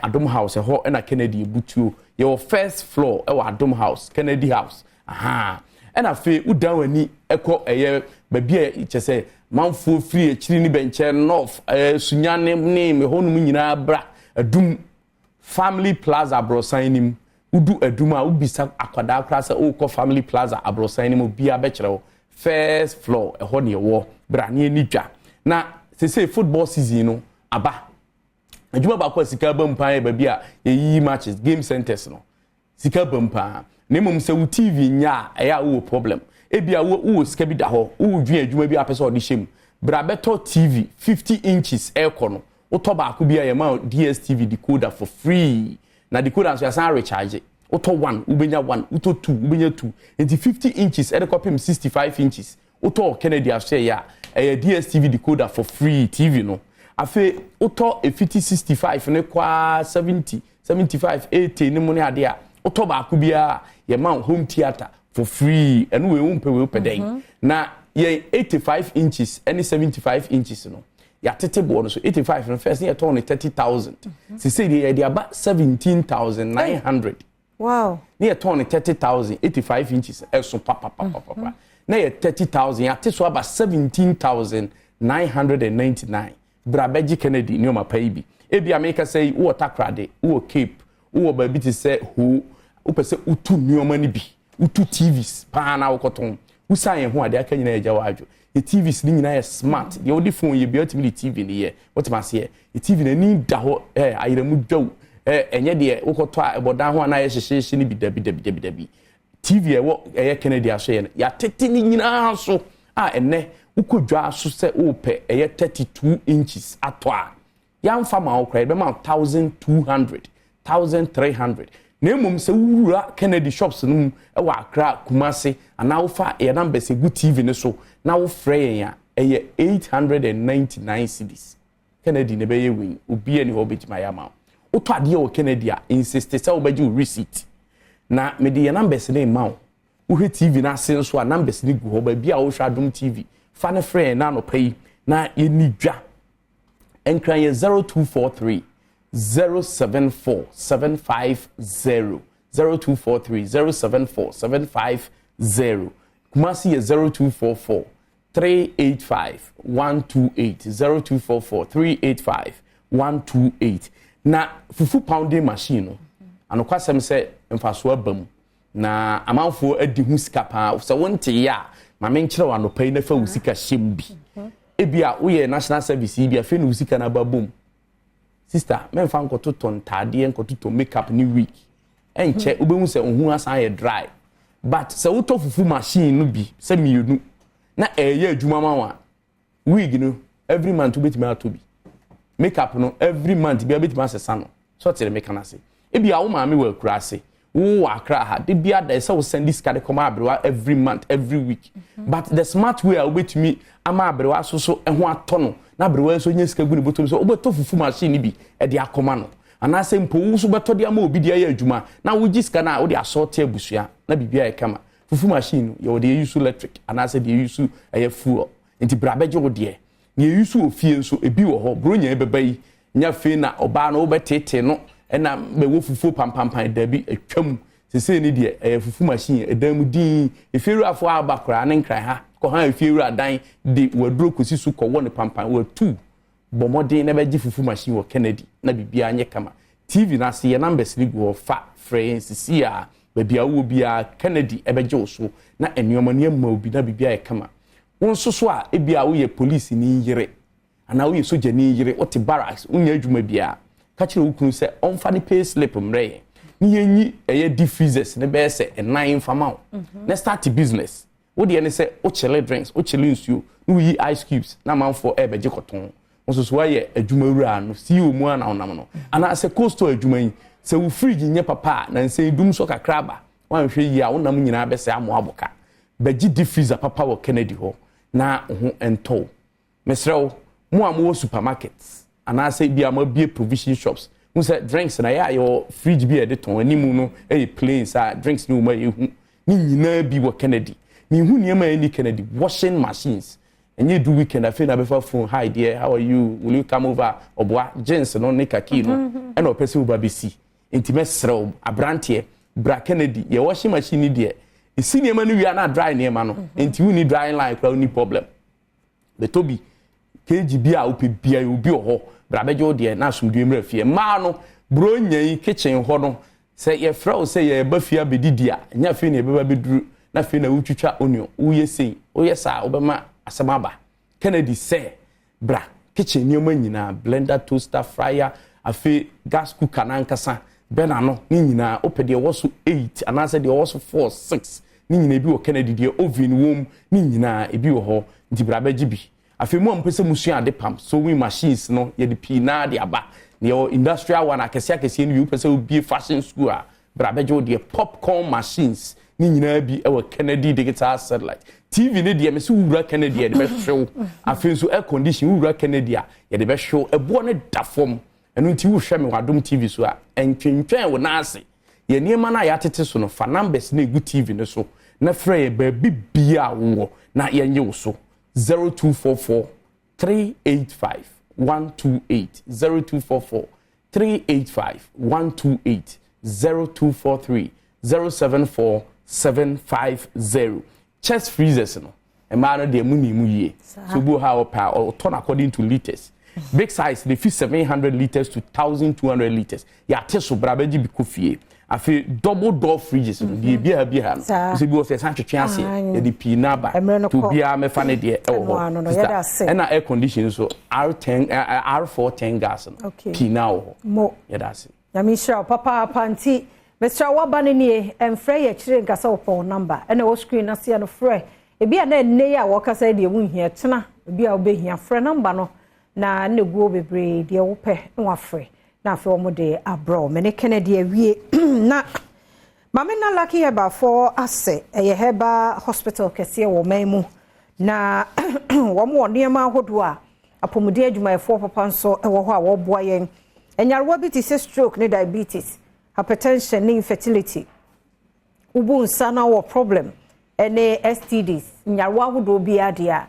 Adom house ho na Kennedy butuo your first floor e wa Adom house Kennedy house aha ena fe udawani ekọ eye babia chese manfo free chiri ni benche north sunyane ne me honum nyina bra adum family plaza abrosanim udu adum a ubisa akwada krasa ukọ family plaza abrosanim obia be kire first floor e ho ne wo bra ne ni dwa na say football season no aba adwuma ba kwa sika bampa e babia ye matches game centers no sika bampa nemum se TV nya eya wo problem ebia wo sika bi da ho wo dwen adwuma bi apese odi shem bra beto TV 50 inches ekono uto ba ko bia ye ma DSTV decoder for free na decoder so yasan recharge uto 1 ubenya 1 uto 2 ubenya 2 enti 50 inches e kopim 65 inches uto Kennedy afse ya DSTV decoder for free TV no afi uto 5065 ne kwa 70 75 80 ne mo ne ade a uto ba ko bia ye ma home theater for free enu we umpe den na ye 85 inches any 75 inches no ya tete bo no so 85 no first ye turn 30000 se say ye dey about 17900 wow ye turn 30000 85 inches so papa na ye 30000 ya te so about 17999 brabeji Kennedy ni o mapa ibi ebi America say wo takrade wo cape wo ba bi ti say ho wo pese utu nioma ni bi utu TVs pa na wo koton usan ye ho ade aka nyina eja wadwo ye TVs ni nyina ye smart ye odi phone ye bi otimi TV ni ye what ma say ye TV na ni da ho ayiramu dwaw enye de wo koto a ebodan ho na ye hyehye ni bi dabi TV ye wo Kennedy aso ye ya tete ni nyina so a enne ukodwa so se ope 32 inches atwa yamfa ma okra be ma 1200 1300 na emom se wura Kennedy shops no mu e wa Accra Kumasi ana wo fa e numbers egu TV ne so na wo frɛ ya eye 899 cedis Kennedy ne be ye wi obi ani ho betima ya ma wo to ade o Kennedy a insist say wo beji receipt na me de numbers ne ma wo hwe TV na ase so a numbers ne gu ho ba bia wo hwa Adom TV fa ne frɛ na no pay na ye ni dwa enkran ye 0243 074 750 0243 074 750 Kumasi ye 0244 385 128 0244 385 128 na fufu pounding machine no anokwasem se mfaso abam na amanfo adi hu sika pa so wonte ya ma menkire wa no pay na fa usika hyembi ebia wo ye national service bia fe no usika na babom sister men fa nkoto ton tade nkoto to makeup ni week enche obehu se ohun asan ye dry but se wo to fufu machine no bi se mienu na eye adwuma ma wig no every month obetimi atobi makeup no every month bia obetimi asesa no so tere make na se ebia wo maame wa kura se wo akra ha de bia da se wo send this card come abrewa every month every week but the smart way obetimi ama abrewa so eho atono na abrewa so nyesika gu ne botom so obeto fufu machine bi e de akoma no ana se mpo wo so beto de ama obi de ya adwuma na wo gisika na wo de asort abusua na bibia e kama fufu machine yo de use electric ana se de use fuel nti brabeje wo de ye use ofie nso ebi wo ho bronya ebeba yi nya fe na oba na wo betete no na be wo fufu pampampan da bi atwam sese ni de fufu machine edam din efieru afo abakora ne nkran ha ko ha efieru adan de wadro kosi su ko wo ne pampan wa tu bomodin na beji fufu machine wo Kennedy na bibia anye kama TV na se ye numbers ni go fa friends a bibia wo bia Kennedy ebeje wo so na enuoma ne ma obi na bibia ye kama won so a ebia wo ye police ni yire ana wo ye soja ni yire wote barracks unya adwuma bia ka kire wo kunu se onfa ni pay slip mre ni yenyi eye diffusers ne be se nine fama na start business wo de ne se o chele drinks o chele nsuo no yi ice cubes na man for ebeje koton so waye adwuma wura no si o mu ana onam no ana se coastal adwuma yi se wo fridge nye papa na nse dum so kakraba wan hwe yi a wonam nyina be se amo aboka beji diffuser papa wo Kennedy ho na ho ento mesrew mu am supermarkets ana se bia ma bie provision shops who say drinks na ya your fridge bi e de ton animu no e plain sa drinks no ma ehu ni nyina bi wo Kennedy ni hu niam ani Kennedy washing machines and you do weekend I feel before phone hi dear how are you will you come over obwa jeans no nika ki no and o person over BC intimate srew abrante bra Kennedy your washing machine ni de e senior man we are not dry near man no enti we need drying line crowd ni problem the tobi KGB a ope bia you bi ho bra bejo de na asumdue mra fie ma no bro nyan kitchen ho no say ye frau say ye ba fia bedidi a nya fie ne beba beduru na fie na wutwitwa onio uye sei oye sa obema asamaba Kennedy say bra kitchen nyoma nyina blender toaster fryer afi gas cooker na nkasa bena no ni nyina opede wo so 8 anase de wo so 4 6 ni nyina bi wo Kennedy de oven wom ni nyina ebi wo ho nti bra beji bi afi mu ampese musua ade pam so we machines no ye de pi na de aba ne industrial one akese ni upese obi fashion school a bra beji de popcorn machines ni nyina bi e wo Kennedy digital satellite TV ne de me se wura Kennedy e de be hwew afi so air condition wura Kennedy a ye de be hwew ebo ne da fom enu nti wo hwe me Adom TV so a entwentwen wo na ase ye niema na ya tete so no fa numbers na egu TV ne so na frɛ ba bibia wo na ye nye wo so 0244 385 128 0244 385 128 0243 074 750 chest freezers no e ma no de muni mu yie so bo ha opa or turn according to liters big size they fit 700 liters to 1200 liters ya teso brabeji bi kofie afi double door fridges no de bia no so bi o se san twetwe ase ya de pi na ba to bia me fa ne de e wo ho na air condition so R10 R410 gas no pi na wo ho ya da se ya mi sure papa panti Mr. Wabane nie emfrey ye chire nkasa opo number ena wo screen na se no frey e bia na enne ya wo kasa de wo hia tena bia wo behia frey number no na neguo bebre de wo pe nwa frey na afi omo de abro me ne Kennedy awie na mame na lucky heba for ase eye heba hospital kese wo maimu na womo niema ahodo a apomudi adwumayefo papa nso ewo ho a wo boa yen enyarwa bi ti se stroke ne diabetes hypertension ne infertility ubu nsa na wo problem ene STDs nyarwa ahodo bi ade a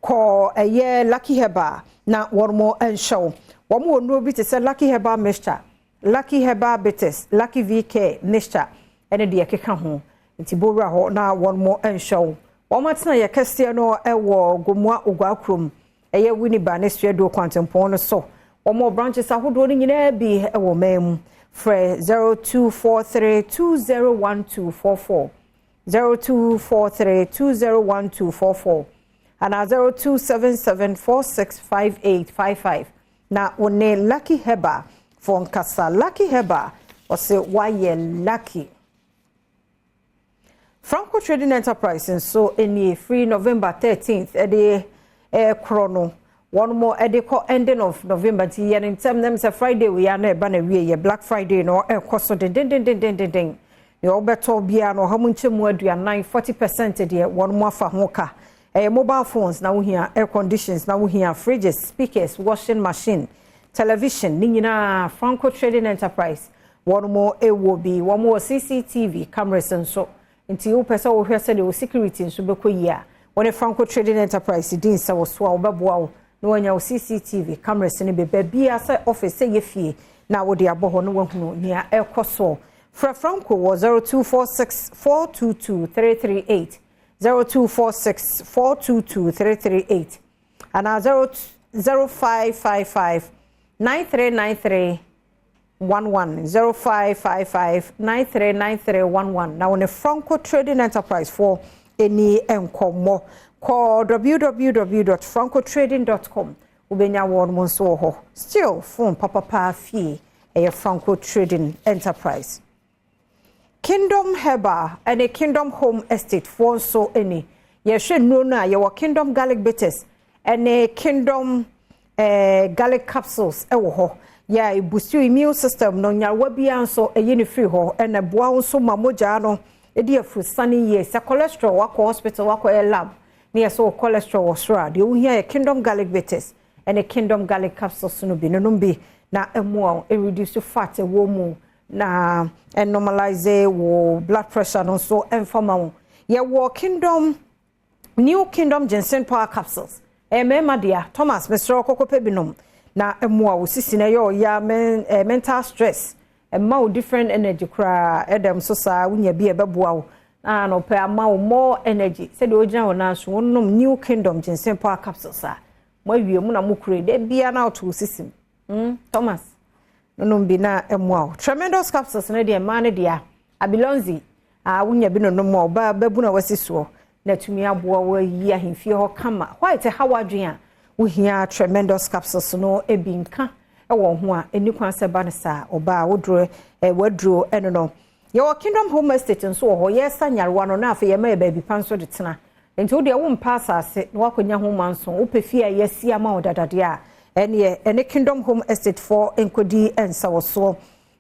ko eye lucky heba na wormo enshow womo no bi ti se lucky heba mixture lucky heba bitters lucky VK mixture ene de yekeka ho nti bowra ho na wormo enshow womatena yekese no ewo gomua ogwakrom eye winiba ne stredo kwantempon no so womo branches ahodo ni nyina bi ewo mem fre 0243201244 0243201244 ana 0277465855 na one lucky heba for nkasa lucky heba o se waye lucky Franco Trading Enterprise so any free November 13th ede chrono one more edeko ending of November ti yen in term them say Friday we are na ba na wie Black Friday no koso den you beto bia no hamunchemu aduanan 40% de one more afa ho ka mobile phones na wo hia air conditions na wo hia fridges speakers washing machine television ni nyina Franco Trading Enterprise one more ewo bi one more CCTV cameras nso nti wo pesa wo hwese de security nso bekoyi a one Franco Trading Enterprise din sa wo so a wo beboa wo no wanya wo CCTV cameras ne be bia sa office ye fie na wo de aboho no wahunu nia ekoso fra Franco was 0246422338 0246422338 and 0555 9393 0555-939311 now on a Franco Trading Enterprise for any enkomo call www.francotrading.com ubenya won monso ho still phone papa fee a Franco Trading Enterprise Kingdom Heba and a Kingdom Home Estate for so any ye should know na your Kingdom Garlic Bitters and a Kingdom garlic capsules ewo ho ya boost your immune system no nyawa bia nso eyini free ho na boa nso mamoja no edi afru sunny years cholesterol wako hospital wako lab near so cholesterol was rad you hear a Kingdom Garlic Bitters and a Kingdom Garlic capsules no bi no bi na emo e reduce fat e wo mu na and normalize wo blood pressure no so enfama ye wo Kingdom New Kingdom Ginseng Power Capsules mema dia Thomas Mr. Kokope binom na emwa osisi na yo ya mental stress emma o different energy kra edem so sa wunya bi ebeboa wo na no pe ama wo more energy se de ogina wo na so wonnom New Kingdom Ginseng Power Capsules a mo awie mu na mo kure de bia na to osisi Thomas no bi na emwa wo tremendous capsules na de ma na dia abilonzi a wunya bi no mo ba babu na wasisuo na tumi aboa wo yi ahemfie ho kama white hawadwen we hear tremendous capsules no ebinka ewo ho a enikwan se ba ne sa oba wodro wadro eno no your Kingdom Home Estate nso ho yesa nyarwa no na afa ye ma baabi panso de tena enti wo de wo mpa asase no wakonya ho manso wo pefia yesi ama odadade a ene Kingdom Home Estate for enkodi ensa woso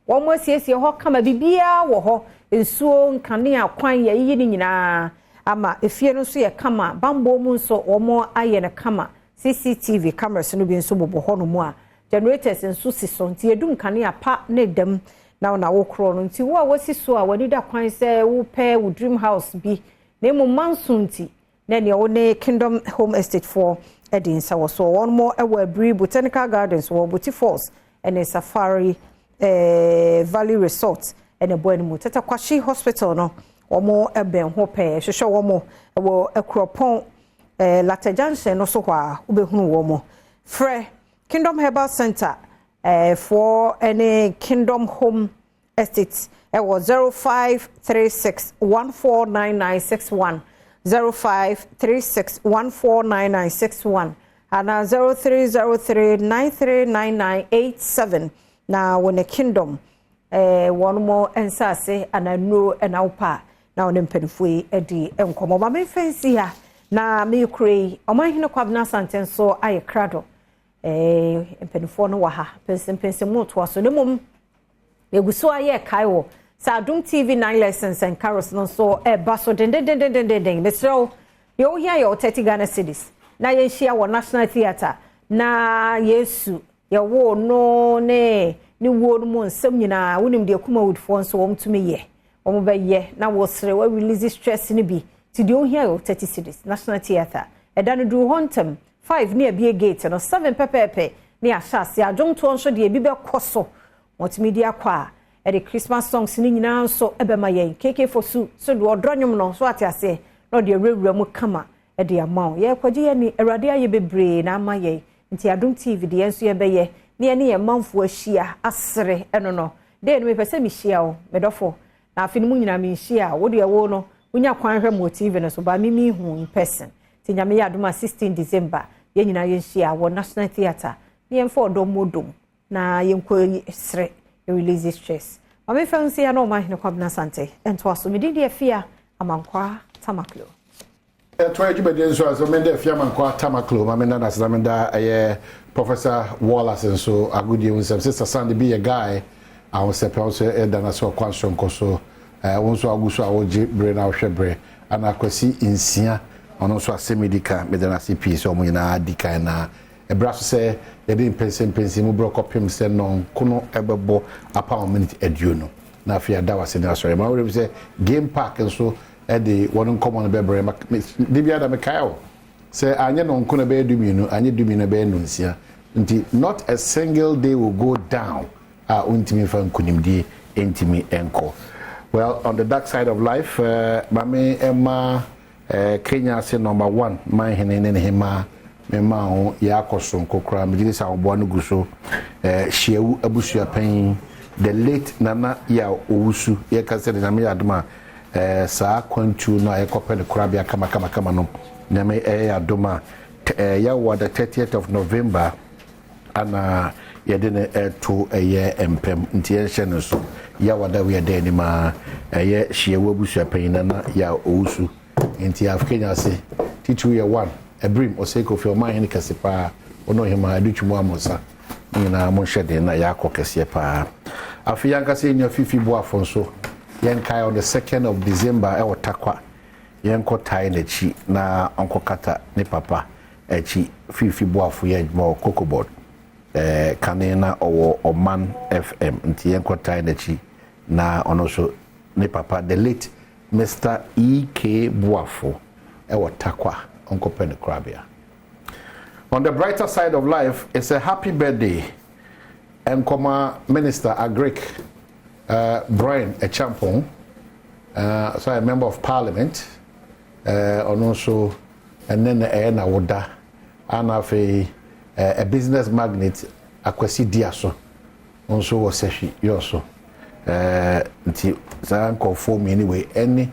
wo mo siesie ho kama bibia wo ho ensuo nkane akwan ye yi ni nyina ama efie no so ye kama bambo mu nso wo mo aye ne kama CCTV cameras no bi nso bobo ho no mu a generators nso siso nti edum kane apa na dem na wo kro no nti wo a wasi so a wani da kwan se wo pe wo dream house bi na mu manso nti na ne wo ne Kingdom Home Estate for edin sa wo so one more ewa Bree Botanical Gardens wo Boti Falls and a Safari Valley Resort and a Buenmu Tata Kwashi Hospital no omo eben ho pe hwehwe wo mo wo Akropon Latte Junction no so kwa ubehunu wo mo Fre Kingdom Herbal Center for any Kingdom Home Estate was 0536149961 0536149961 and 0303939987 now when a Kingdom one more ensase and a no and aupa now on penfui edi enkomo ma me fancy ya na me kure o ma hino kwabna santen so aye krado empenfo no wa ha pensen mo to aso ne mom eguso aye kai wo sa Adom TV 9 lessons and carols no so baso den mesro yo here yo 30 Ghana cedis na ye share wo National Theatre na yesu ye wo no ne ni wo no mo nsam nyina wonim de kuma woodfo so wo mtumi ye wo be ye na wo sere wo release stress ni bi ti de o here yo 30 cedis National Theatre edanu du hontem 5 near be gate no 7 pepepe ni ashase adwon to nso de bi be koso multimedia kwa e the Christmas songs ni nyina nso ebema yen keke fosu so de odronyum no so atiase no de rewura mu kama e de amount ye kwaje ye ni awrade aye bebre na amaye nti Adom TV de enso ye beye ne ye ne ye manfo ahia asere eno no de no me pese mi hia o medofo na afini mu nyina mi hia wo de wo no unya kwan hwe mo TV no so ba mi hu in person ti nyame ya Adom 16 December ye nyina ye hia wo National Theatre ne ye mfo do modom na ye nko sere release stress mame fancy ya no ma hine kwabna sante ento aso me di afia amankwa tamaklo try to be so as men de afia amankwa tamaklo mame na nasamenda Professor Wallace and so agudi unsem sister Sandy be a guy I was also na so kwanson koso wonso aguso awoje bre na hwebre ana akwasi insia ono so asemedika medana CP so mo nyina dika na ebraso se ye dey pensen mu bro kopim se non kono ebebo apa minute eduno na afia da wase na sorry ma we say game park so e dey won common bebre de bia da me kayo se anye non kono be eduminu anye duminu be nunsia nti not a single day will go down untimi fan kunimdi entimi enko. Well, on the dark side of life mame Emma Kenya say number 1 my hene hema mema ho yakoso kokra mjidi sa obo no guso hyewu abusua pen the late nana ya owusu ye ka se na me adoma sa kwantu na ekope ne kura bia kama no na me adoma ya wa the 30th of November ana yedene to empem nti ye no so ya wa da we de ni ma ye hyewu abusua pen nana ya owusu nti Kenya say titu ye 1 ebrim oseko fi o man hin kase pa ono hima adutwumu amosa nyina mo hwede na yakọ kase pa afi yanka se nya fifi bo afonso yenkai on the 2nd of December e wotakwa yenko tai na chi na onko kata ne papa echi fifi bo afo ye mo kokobod kanena owo Oman FM nti yenko tai na chi na ono so ne papa the late Mr. E.K. Boafo e wotakwa Uncle Penny Krabia. On the brighter side of life, it's a happy birthday. And Minister Agric Brian Echampong, so a member of Parliament, and also and then Ena Woda, and have a business magnate, Akwesi Diaso, also was Seshi Yoso. Until Zanko for me anyway, any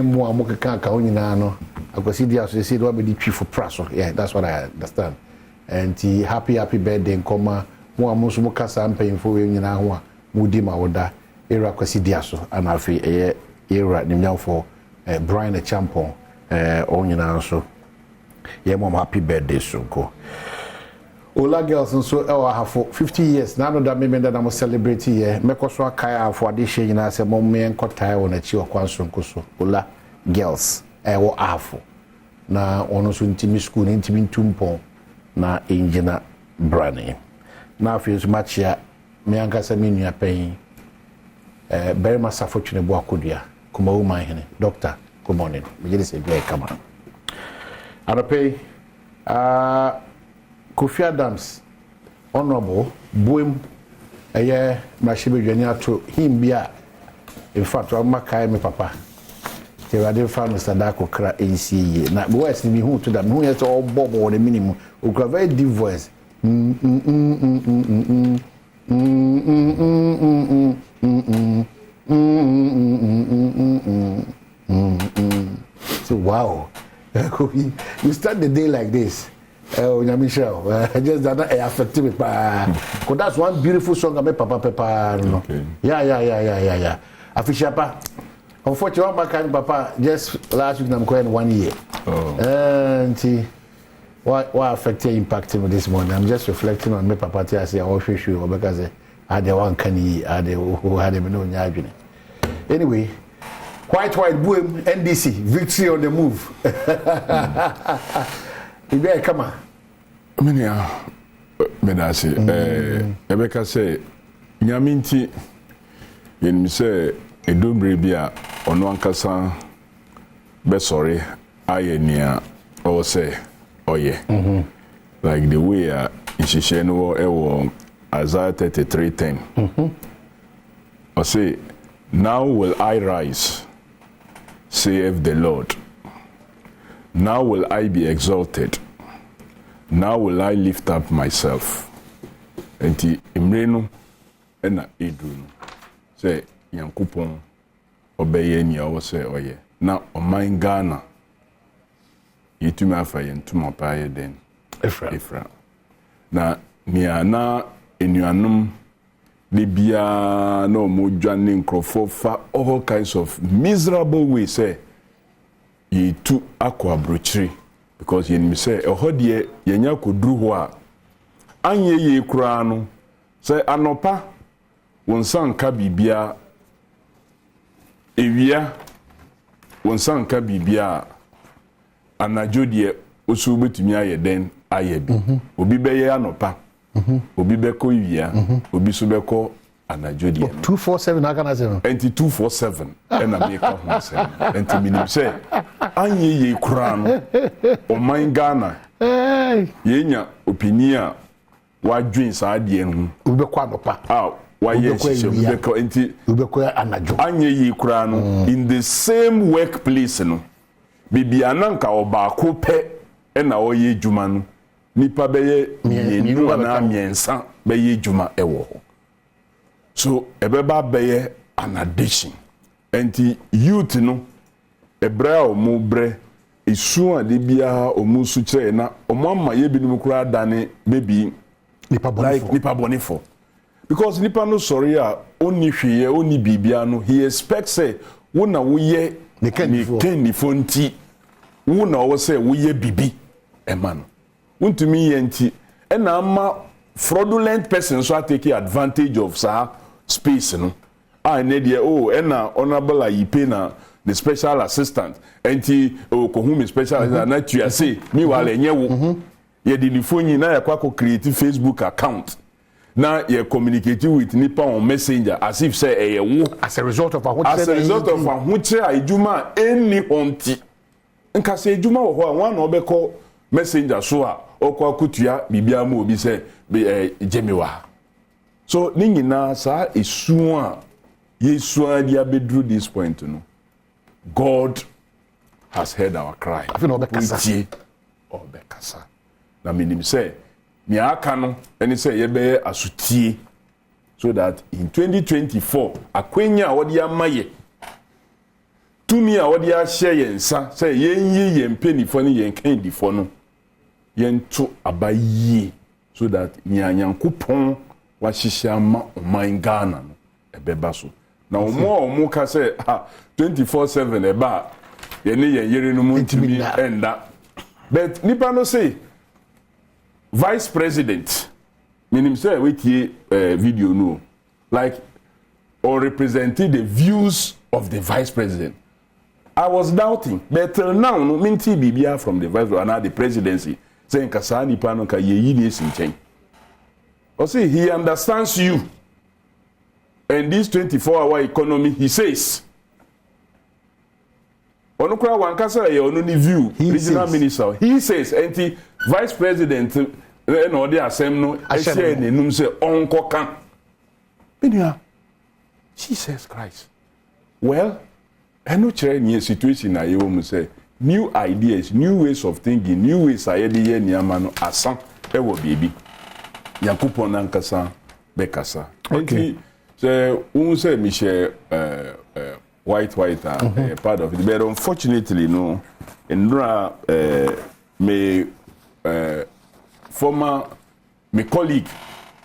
more Mokaka Kaunino. I could see the associate will be the chief of press. Yeah, that's what I understand. And happy birthday and comma more Musumukasa and paying for you now. Mudima Oda, Era Quasidiaso, and I'll fee a era now for Brian a Champon, on you so. Yeah, mom, happy birthday, so go. Ola girls and so I have for 50 years now that maybe that I'm celebrating here. Mekoswa Kaya for this year, and I say, Mommy and Kotaya on a chill Kwanson Koso. Ola girls. Ewo afo na ono so ntimi school ntimi ntumpo na engineer brane na afio so machia me ankasa me nua pen very much fortunate bo akodua kuma wo man hene doctor good morning me just say be kama anope Kofi Adams honorable boem mashibe dwani ato him bia in fact wa makai me papa they were found Mr. Dako Kra NCA. Now, boys, me who to them, who has all bob or the minimum, who got very deep voice. So, wow, you start the day like this. Oh, Michelle, just that affected me. Because that's one beautiful song I made, Papa. Okay. Yeah. Afishapa. Unfortunately, my kind papa just last week I'm going 1 year. Oh. And what affected impacting me this morning? I'm just reflecting on my papa. I say, "Oh, sure, because I had one canny, I had who had him no nyajine." Anyway, white boom, NDC victory on the move. You better come on. Medasi, Rebecca say, Nyaminti, yen say, Adom Rebia, on one casa, be sorry, I or say, oh yeah. Like the way Ishisheno Isaiah 33:10. Or say, now will I rise, saith the Lord. Now will I be exalted. Now will I lift up myself. Enti imreno ena edru. Say Yankupon obeye ni awo say oye. Na oman Ghana yitumi afa yentuma pa ye den. Efra. Na nia na enuanum libia no mojane nkrofo fa all kinds of miserable ways say yitu akwa brochiri. Because yen mi say ehode yenya koduru ho a anye ye kura no say anopa wonsan ka bibia ewia wonsan ka bibia anajo de osu betumi ayeden ayebi obi beye anopa obi beko ewia obi so beko anajo de 247 akana say no enti 247 ena me ka ho say enti minim say anye ye kura no o man Ghana yenya opinia wadwin saa de hu ubekwa nopa wa ye shishe ubekwa enti ubekwa anajo anye ye kura no in the same workplace no bibia nanka obaako pe na o ye djuma no nipa beye mienu na miensa beye djuma ewo ho so ebeba beye an addiction enti youth no ebra o mu bre esu ade bia o mu su kire na o mo amma ye bi no kura dane baby nipa bonifo because nipa no sorry a oni hweye oni bibia no he expects say wona wo ye ne kan fonti wona wo say wo ye bibi emano wontumi ye nti ena ama fraudulent person so take advantage of sa space no I need ye ena honorable ayipe na the special assistant enti ko hu me special assistant na tu say mi wala enye wo ye di ni phone na ya kwa create Facebook account na ye communicate with nipa on messenger as if say ye wo as a result of ahoche ajuma any onti nka say ajuma wo ho an na obekọ messenger so a okwa kutua bibia ma obi say jemiwa so ni nyina sa esu a yesu a dia bedru this point no God has heard our cry. I feel obekasa na minim say mi aka no eni say ye be asutie so that in 2024 akwenya a wodi amaye tumi a wodi a share yensa say yenyi yempenifo ne yenkandifo no yento abayi so that nyanyankopon wa hihia ma oman Ghana no ebeba so na omo ka say 24/7 eba ye ne yere no muntimi enda but nipa no say vice president meaning say wetie video no like or representing the views of the vice president. I was doubting but till now no minti bibia from the vice and the presidency saying kasa nipa no ka yeyi ni esinchen or say he understands you and this 24-hour economy he says onukura wankasa ye onu ni view regional minister he says anti vice president no dey asem no share nenum say onko kan binia Jesus Christ well eno chere ni situation na yewo mu say new ideas new ways of thinking new ways ayede ye niama no asan e wo bibi yakupon nankasa bekasa okay say un say mi share white part of it but unfortunately no Indra former my colleague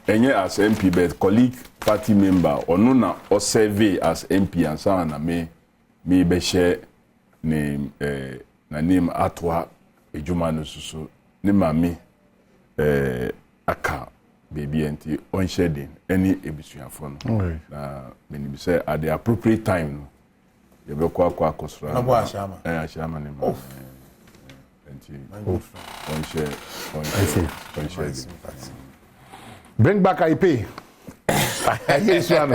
as MP but colleague party member ono na o survey as MP and so na me be share name na name atwa ejuma no so ne mami aka baby enti on shedding any ebusuafo no na menim say at the appropriate time no ye be kwa akosra na bo ashama ashama ne ma enti on share bring back IP yes one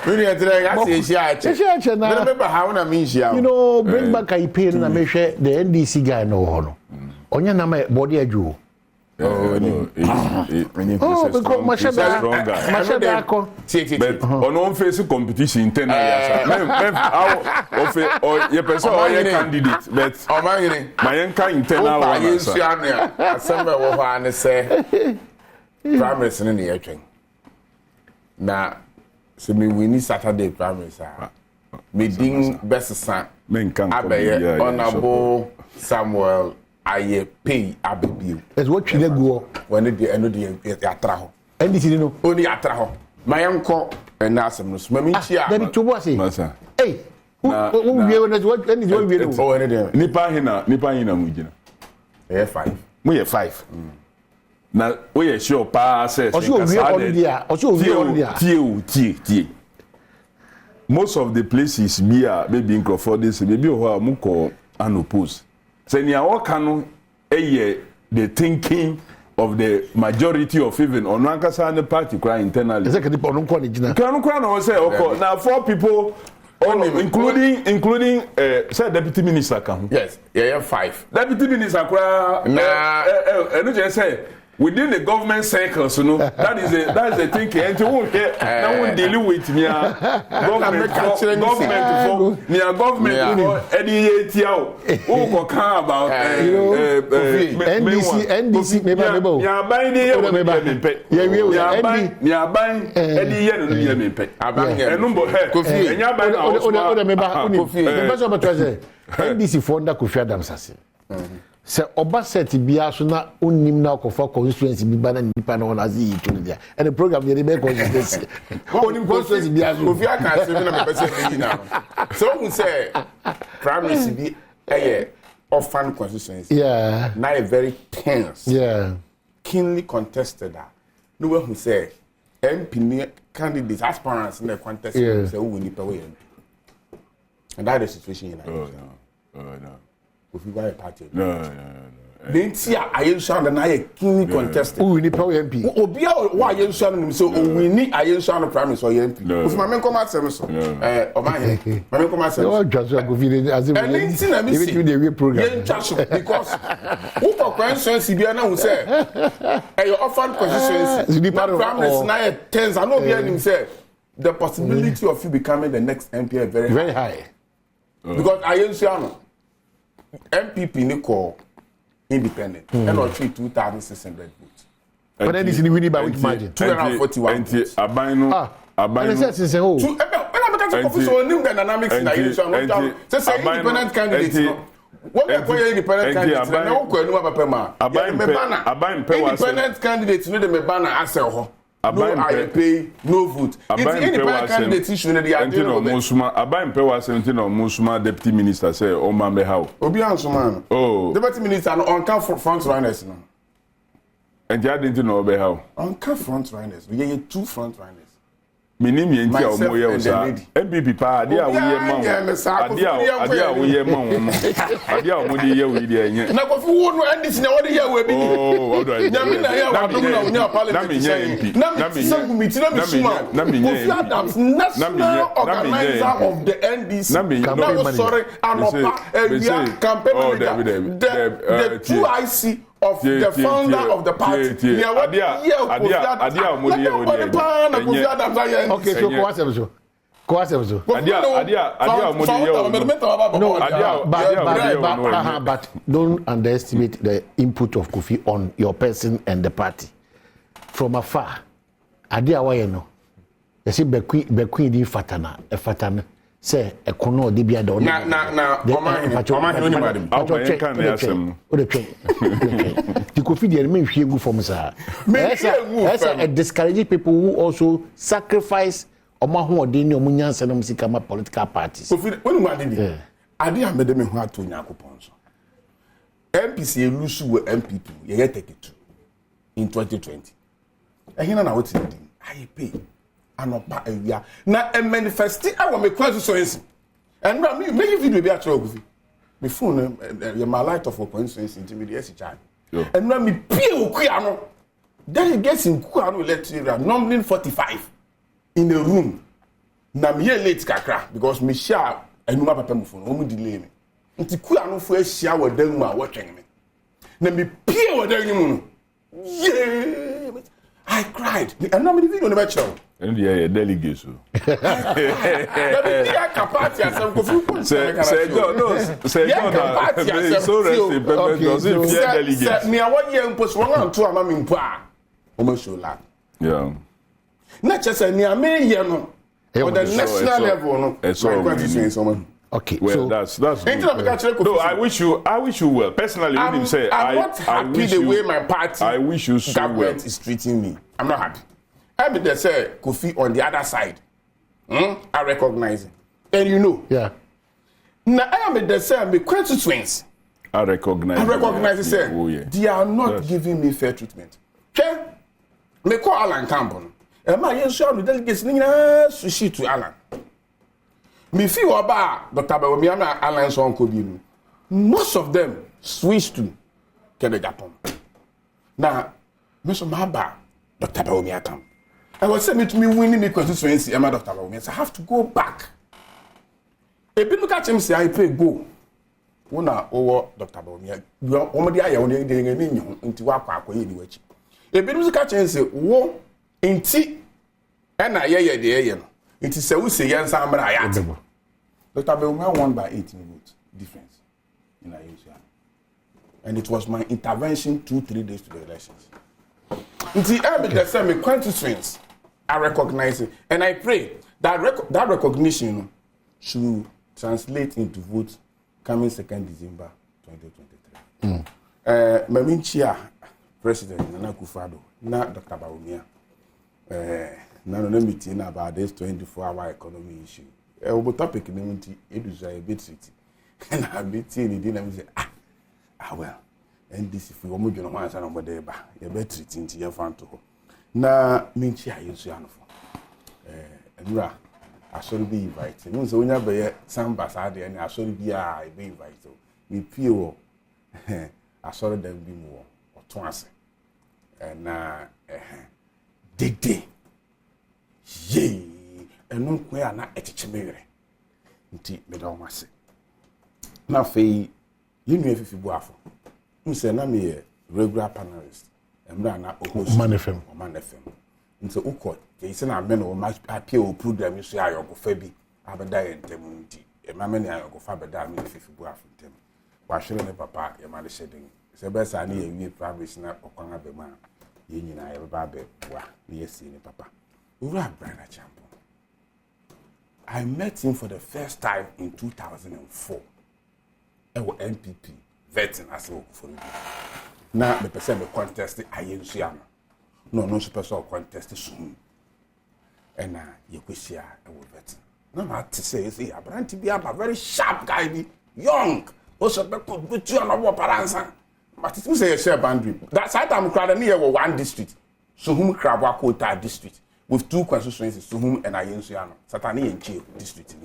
we need to get na remember how na mean you know bring back IP na me hwe the NDC guy no ho no onye na my body adwo because but on face competition internally your person or your candidate but my internal one say primaries in the election na so me win Saturday primaries me ding best san abe honorable Samuel I pay abebiu. That's what you go when it the end of the atraho. And this is no only atraho. My uncle and Nasam no smami chia. Then to what say? Hey, who we what any what we know. Oh, anything. Nipa hina mujina. 5. We 5. Na we sure pa say. Tie. Most of the places maybe in Crawford this maybe ho amko unopposed. So near Okano, the thinking of the majority of even Onankasa and the party cry internally. Now 4 people, including say deputy minister come. Yes, 5. Deputy minister and just say within the government circles, that is the thinking. And you won't get now deal with me government who can about NDC NDC founder Kofi Adams Sase. Se oba set bia so na onnim na okofa constituency bi ba na nipa na ona zi yitu dia and the program dey be constituency onnim constituency bia so Kofi aka se na me pese ni na so who say primaries bi orphan constituency now a very tense keenly contested that no one who say MP candidates aspirants in the contest say who will nipa we and that is the situation in Nigeria. No. If you buy a party. No. Then see, I am sure that I keenly contested. Who need power MP? Obia, why you sure so we need I am sure the primaries or MP. If my men come out service, or my men come out service. No, just go feed as if you the real program. Because who for questions Sibiana who say, your orphan constituency, primaries now tens. I know him say the possibility of you becoming the next MP is very high. Because I am sure MPP Nico independent and or 2,600 votes. But then this is winning by which margin? 241 votes. Abino. Say oh. So new dynamics in Nigeria. Say independent candidates. What we call independent candidates? Na ko enu abapema. Independent candidates no dey banner asel ho. No I pay, no vote. It's independent candidates issue in the idea of Musuma. Abayin Pewa 17 or Musuma deputy minister say o ma me how. Obi Ansuma. Oh. Deputy minister on count front runners no. And you didn't know be how. On count front runners. We get 2 front runners. Minim ye ntia o moye o sa. MPP pa ade a wo ye ma. Ade a wo ye ma wo no. Ade a wo de ye wo de enye. Na ko fi wo no NDC na wo de ye wo bi. Oh, what do I? Na me na ye wa do na unya parliament. Na me nye MP. Na me say committee na me suma. Na me nye. Kofi Adams national organizer of the NDC. Na me sorry anopa area campaign manager. The 2IC of the founder of the party. Okay, so but don't underestimate the input of Kofi on your person and the party. From afar, Adia Wayeno, they say Bequeen di Fatana, say a kono de bia do na the Kofi dey remain hwegu from sir. A discouraging people who also sacrifice omahoode ni omunyansa na musika ma political parties. Kofi when we dey ade amede me ho ato nyakopon so MPC lose with MPP ye 32 in 2020 ehina na what did I pay anopa awia na manifesti awo me constituency and me make video be atro go fi me phone my light of constituency intermediate charge and me pay okuya no delegates in kuano electoral numbering 45 in the room na me late kakra because me share enuma papa mu phone o mu delay me nti kuano fo ahia wadan mu a wotwen me na me pay wadan mu no yeah I cried and na me video never show and yeah delegates so say me I want you post one and two ama me mpa o ma show la yeah na chese ni ame ye no on the national level no okay well so that's good. No, I wish you well personally. I'm not happy the way my party I wish you so government well. is treating me. I'm not happy. I mean, they say Kofi on the other side. I recognize it. And you know. Yeah. Now, I am the same. My constituents. I recognize it. Oh, yeah. They are not giving me fair treatment. Okay? Me call Alan Campbell. And my young son, the delegates, sushi to Alan. Me feel about Dr. Badwam Alan's uncle. Most of them switched to Japan. Now, Mr. Maba, Dr. Badwam come. I was saying to me winning the constituency, I'm Dr. Badwam. So I have to go back. A bit look at him say I pay go. Una over Dr. Badwam. You are only I only doing a minion into Waka anyway. A bit look at him say, wo in tea and I hear the air. It is a we say yes, I'm right. Dr. Badwam won by 18 votes difference in Asia. And it was my intervention 2-3 days to the elections. Until the same constituents, I recognize it. And I pray that that recognition should translate into votes coming 2nd December 2023. My chair, President Nana Akufo-Addo, not Dr. Badwam. Now let me tell you about this 24-hour economy issue. The topic is a bit city. And I've been seeing it and say, well, and this if we want to know answer number there, you better treat into your fan to. Now, Minchi, I use Yanfo. And I should be invited. No, so when you have some basadi and I should be invited. Me pure, I saw them be more or twice. And Dede. Yay, and no queer na etichimere. Nti me da o say. Na fe you know if you buafo. Say na me regular panelist. Emra na host Man FM. Nti ukọ ke ise na me no match appear o program so ayo go fa bi abeda yentem nti. E ma me na ayo go fa beda me if you buafo ntem. Wa hwere ne papa ye ma le shedin. Se be sa na ye wi private na okwan abema. Ye nyina ye ba be wa me ye si ne papa. I met him for the first time in 2004. I was NPP vetting as well for me. Now the person me contested Ayensiano. No special contest soon. And you could see I was vetting. No matter to say, Abraham to be a very sharp guy, young. Also, could put you on a paransa. But it was a share boundary. That's how I'm crowding here with one district. So whom Krabwa Kota district. With 2 constituencies to whom and I Ayensiano, Satani and Chief district.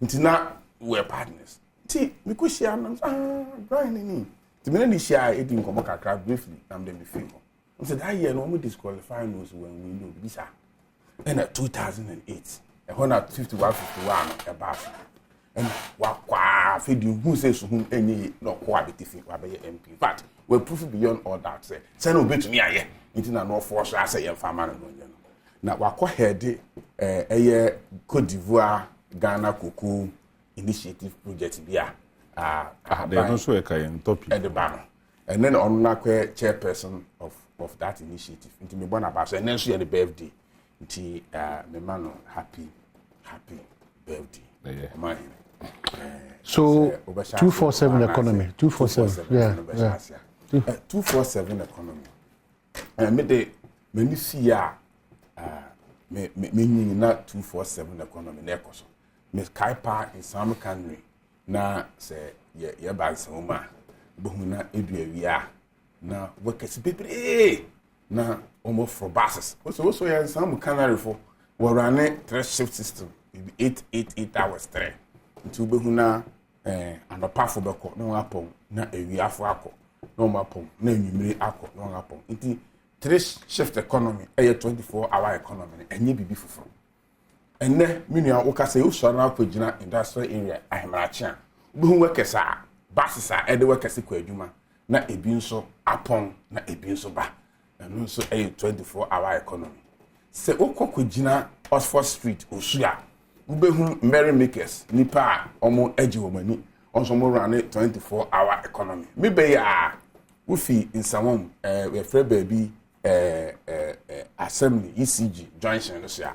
Until now, we're partners. See, because she Brian in the minute she I didn't come back briefly, I'm then the favor. I said, I hear no more disqualifying those when we know the visa. And at 2008, a 151 above. And what feed you who says to whom any no cohabiting MP. But we're proof beyond all that. Say, send over to me, I into no force, I say, a farmer. Na wakọ head Côte d'Ivoire Ghana Cocoa Initiative Project bia they also a kind topic at the banner and then on na chairperson of that initiative nti me born about and then so the birthday nti me man happy birthday yeah. So 247 economy 247 yeah 247 economy me de me see ya me not 247 economy na ekoso me kaipa in some country na say ye ba nsoma bohuna edu awia na workers bebre na almost for buses also ya some canary for we run a 3 shift system 8 hours 3 nti bohuna anopafo beko na wapon na awiafo akọ na wapon na enwumire akọ na wapon nti 3 shift economy 24 hour economy enye bibi fufuro enne minua wokasa you so na akogina industrial area ahemrachia bohu wekesa buses a ede wekese kwa adwuma na ebi nso apon na ebi nso ba eno nso 24 hour economy se okokogina Oxford Street osua ubehu merry makers nipa omo eji womani onso mo run 24 hour economy me be ya ufi insawom we free baby assembly ECG junction no sia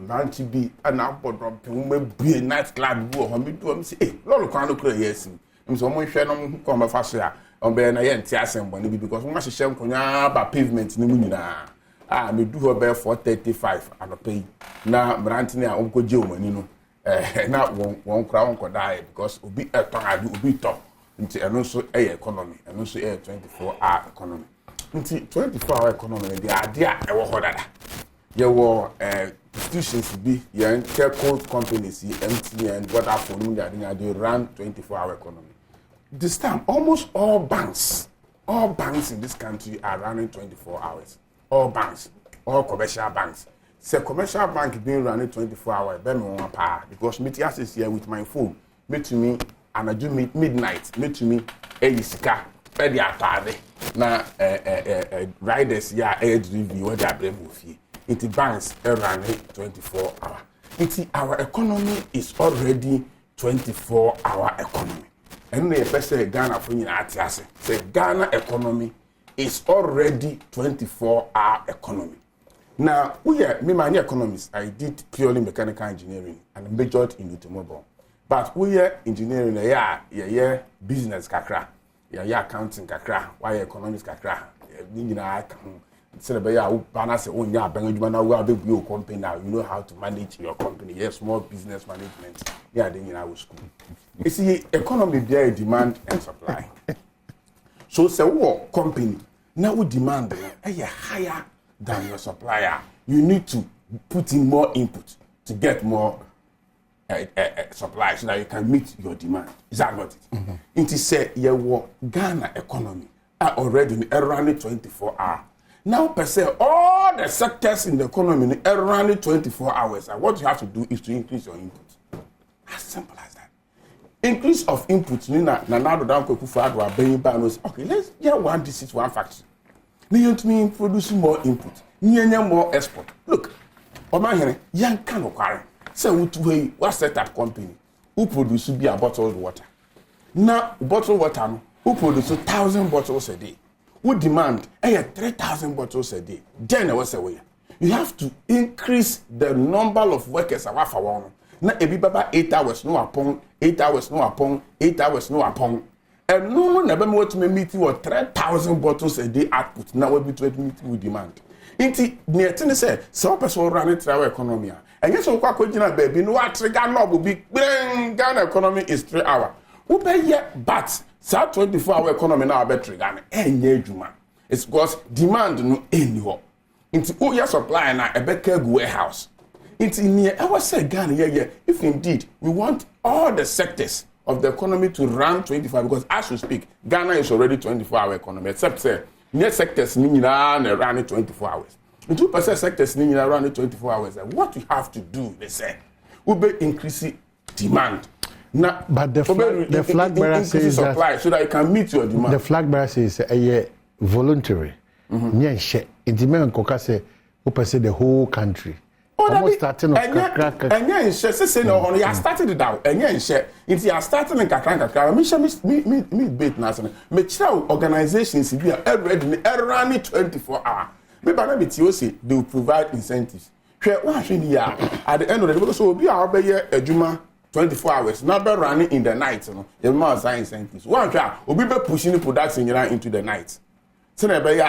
manchi bi ana bodom pe mo bie night club bu ho me do me say lolo kan no kura yes me so mo hwe no ko ma fa so ya on be na ye ntia assemble ni bi because mo ma hye nkonya ba pavement ni mu nyina me do ho be 435 anope na brantini a onkoje omani no na won kura won kodai because obi eton adu obi top nti eno so economy eno so 24 hour economy nti 24 hour economy dey ade a ewo hodada ye wo institutions bi yan telco companies MTN Vodafone they run 24 hour economy this time almost all banks in this country are running 24 hours all banks all commercial banks say commercial bank being running 24 hours be me one pa because me access here with my phone me to me and I do midnight me to me sika e dey atade na riders ya review what they are bring fee it banks are running 24 hours our economy is already 24 hour economy and the person Ghana for you say Ghana economy is already 24 hour economy. Now, we are many economists. I did purely mechanical engineering and majored in automobile. But we are engineering, yeah, business kakra, yeah, accounting kakra, why economics kakra, you know how to manage your company. Yes, small business management. Yeah, then you know school. You see, economy there demand and supply. So say what company now we demand higher than your supplier. You need to put in more input to get more supply so that you can meet your demand. Is that not it? It is say Ghana economy are already running 24 hours. Now per se all the sectors in the economy are running 24 hours. And what you have to do is to increase your input. As simple as that. Increase of input now down okay, let's get one disease, one factory. You mean producing more input, more export. Look, Oman young can acquire. So what set up company who produce be a bottled water. Now bottled water who produce 1,000 bottles a day. Who demand 3,000 bottles a day. Then what's away? You have to increase the number of workers around for one. Na ebi baba 8 hours no upon 8 hours no upon 8 hours no upon and no never more to meet you 3,000 bottles a day output now will be to meet with demand inti near ten say some person run it our economy and yes so kwa kojina baby no trigger no will be Ghana economy is 3 hours who be here but sa 24 hour economy now be trigger enye adwuma it's because demand no anywhere inti o your supply na e be keg warehouse. It's in here. I was saying, Ghana, if indeed we want all the sectors of the economy to run 25, because as we speak, Ghana is already 24-hour economy, except say, near sectors running 24 hours. The 2% sectors running 24 hours. What we have to do, they say, will be increasing demand. Now, but the flag bearer says supply so that you can meet your demand. The flag bearer says voluntary. The whole country. Almost starting of kakra. And yeah, say no, you started it out. And yeah, if you are starting in kakra, me bait national. Me child organizations be already running 24 hours. Maybe na be TOC they will provide incentives. At the end of the day, so be our be adwuma 24 hours. Now be running in the night, you know. You must sign incentives. One try, obi be pushing the production into the night. So na be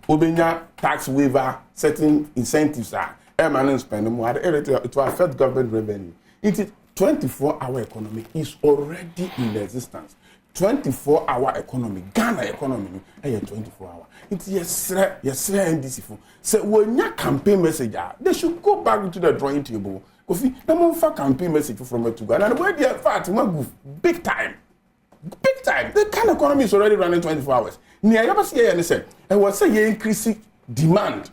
obenya tax waiver, certain incentives are. And spend more. It will affect government revenue. It is 24-hour economy is already in existence. 24-hour economy, Ghana economy, and 24-hour. It's yes, NDC for. So when your campaign message, they should go back to the drawing table. Kofi, the more campaign message from it to Ghana, and where they are fat, big time. Big time. The kind of economy is already running 24 hours. Near you see anything. And what say you increase demand.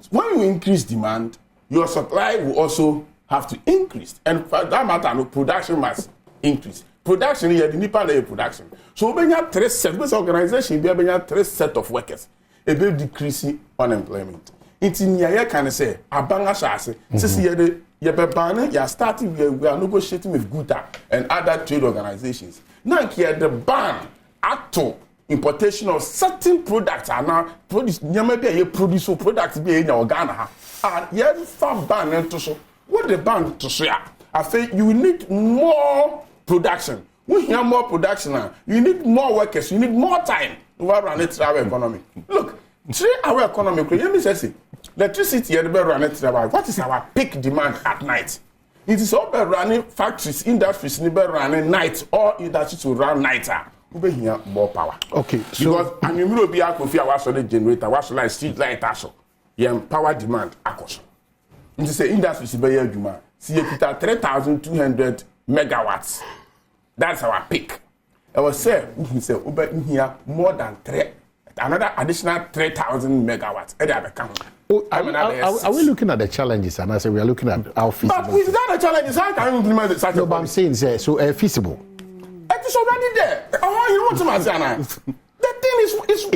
When you increase demand, your supply will also have to increase. And for that matter, no production must increase. Production here, the Nepal production. So when you have three set, this organization, you have three set of workers. A bit decreasing unemployment. It's in here can say, Abanga Shase, since you're starting, we are negotiating with Guta and other trade organizations. Now here the ban to importation of certain products are now produced. Maybe produce products be in your Ghana. And here farm ban and to so what the ban to say. I think you need more production. We have more production now. You need more workers. You need more time to run it our economy. Look, 3 hour economy. Let me say, electricity here run it. What is our peak demand at night? It is all about running factories, industries, never running night, or industries to run nighter. We here more power. Okay, because and you will be able to feel our solar generator, our solar street light, also. Yeah, power demand, akos. It is the industries be here, Juma. See, it 3,200 megawatts. That's our peak. I was say, we say, here more than another additional 3,000 megawatts. Are we looking at the challenges? And I say we are looking at how feasible. But without the challenges, how can you implement such no, but I'm saying, so feasible. It is already there. You want to say, the thing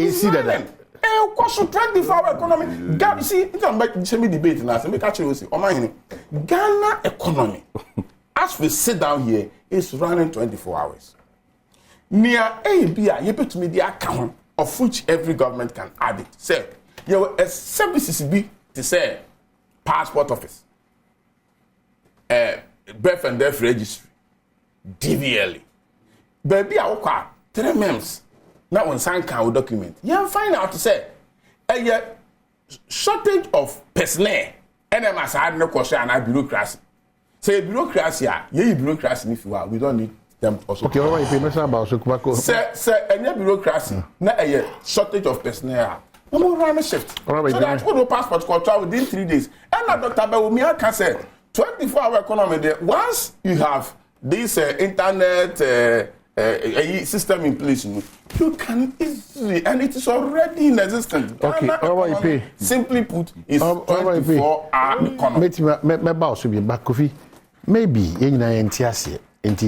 is running. Of course, 24-hour economy. Ghana, see, it's a debate now. So make a choice. Ghana economy, as we sit down here, is running 24 hours. Near ABI, you put me the account of which every government can add it. Say, you have a services be to say passport office, birth and death registry, DVL. Baby, I work 3 months. Now on sign count document. You find out to say a shortage of personnel. And I must have no question and bureaucracy. Say bureaucracy, bureaucracy if you are. We don't need them also. Okay, all right, you mentioned about Sukubako. Say any bureaucracy, not a shortage of personnel. No more run a shift. All right, so that all the passport control within 3 days. And Dr. Bawumia can say 24-hour economy there. Once you have this internet system in place, you can easily, and it is already in existence. Okay, economy, simply put, is 24-hour economy. Maybe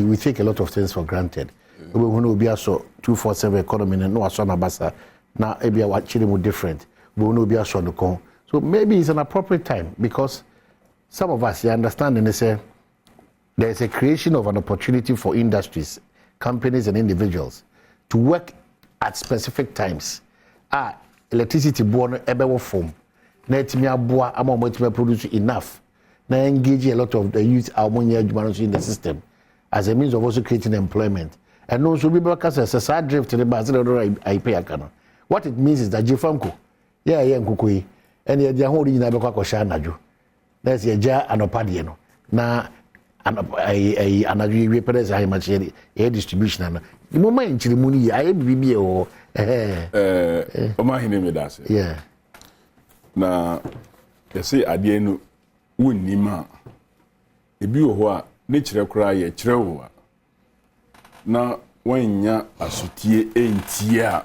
we take a lot of things for granted. We will be also 247 economy and no asana basa. Now, maybe our children different. We will be also the con. So maybe it's an appropriate time because some of us understand and they say there's a creation of an opportunity for industries, companies and individuals to work at specific times. Electricity born ebe form. Na etimi aboa ama mo etimi produce enough. Na engage a lot of the youth ammonia in the system as a means of also creating employment. And also be because as a drift to the bazar I pay akano. What it means is that Jifamko, nkukui, and the whole in Abaka Shanajo. That's a jar and a padiano. Now, another represents I much a distribution. The moment in Chilimuni, I be or Omahine yeah. Now, you see, at the end, Nima, a bio nature cry a trewa. Now, when ya a sutie ain't ya.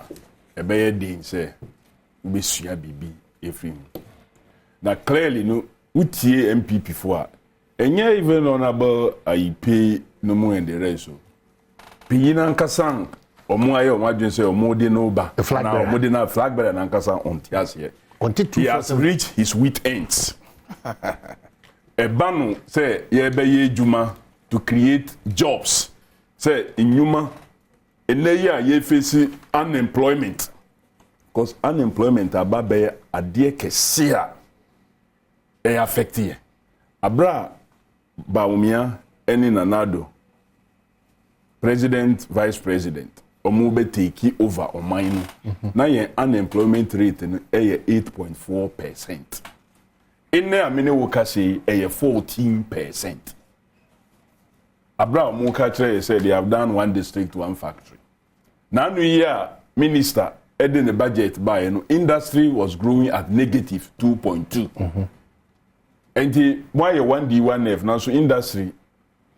A bear ding say, we see a BB, Ephraim. Now, clearly, no, we tie MPP for, and yeah, even on about I pay no more in the rest. Pina Kassan, or more, or what say, or more than over, a flag, or more than a flag bearer and Kassan on Tias here. He has reached his wit ends. A banu say, ye be Juma to create jobs. Say, in Yuma. And then you face unemployment. Because unemployment ababe adie kesia e affecti. Abra Baumia eni nanado. President, vice president. Omube take over omainu. Na ye unemployment rate no e 8.4%. Ene amene wokase e 14%. Abra Mukache said they have done one district, one factory. Now no year minister in the budget by industry was growing at negative 2.2. And why 1D1F now so industry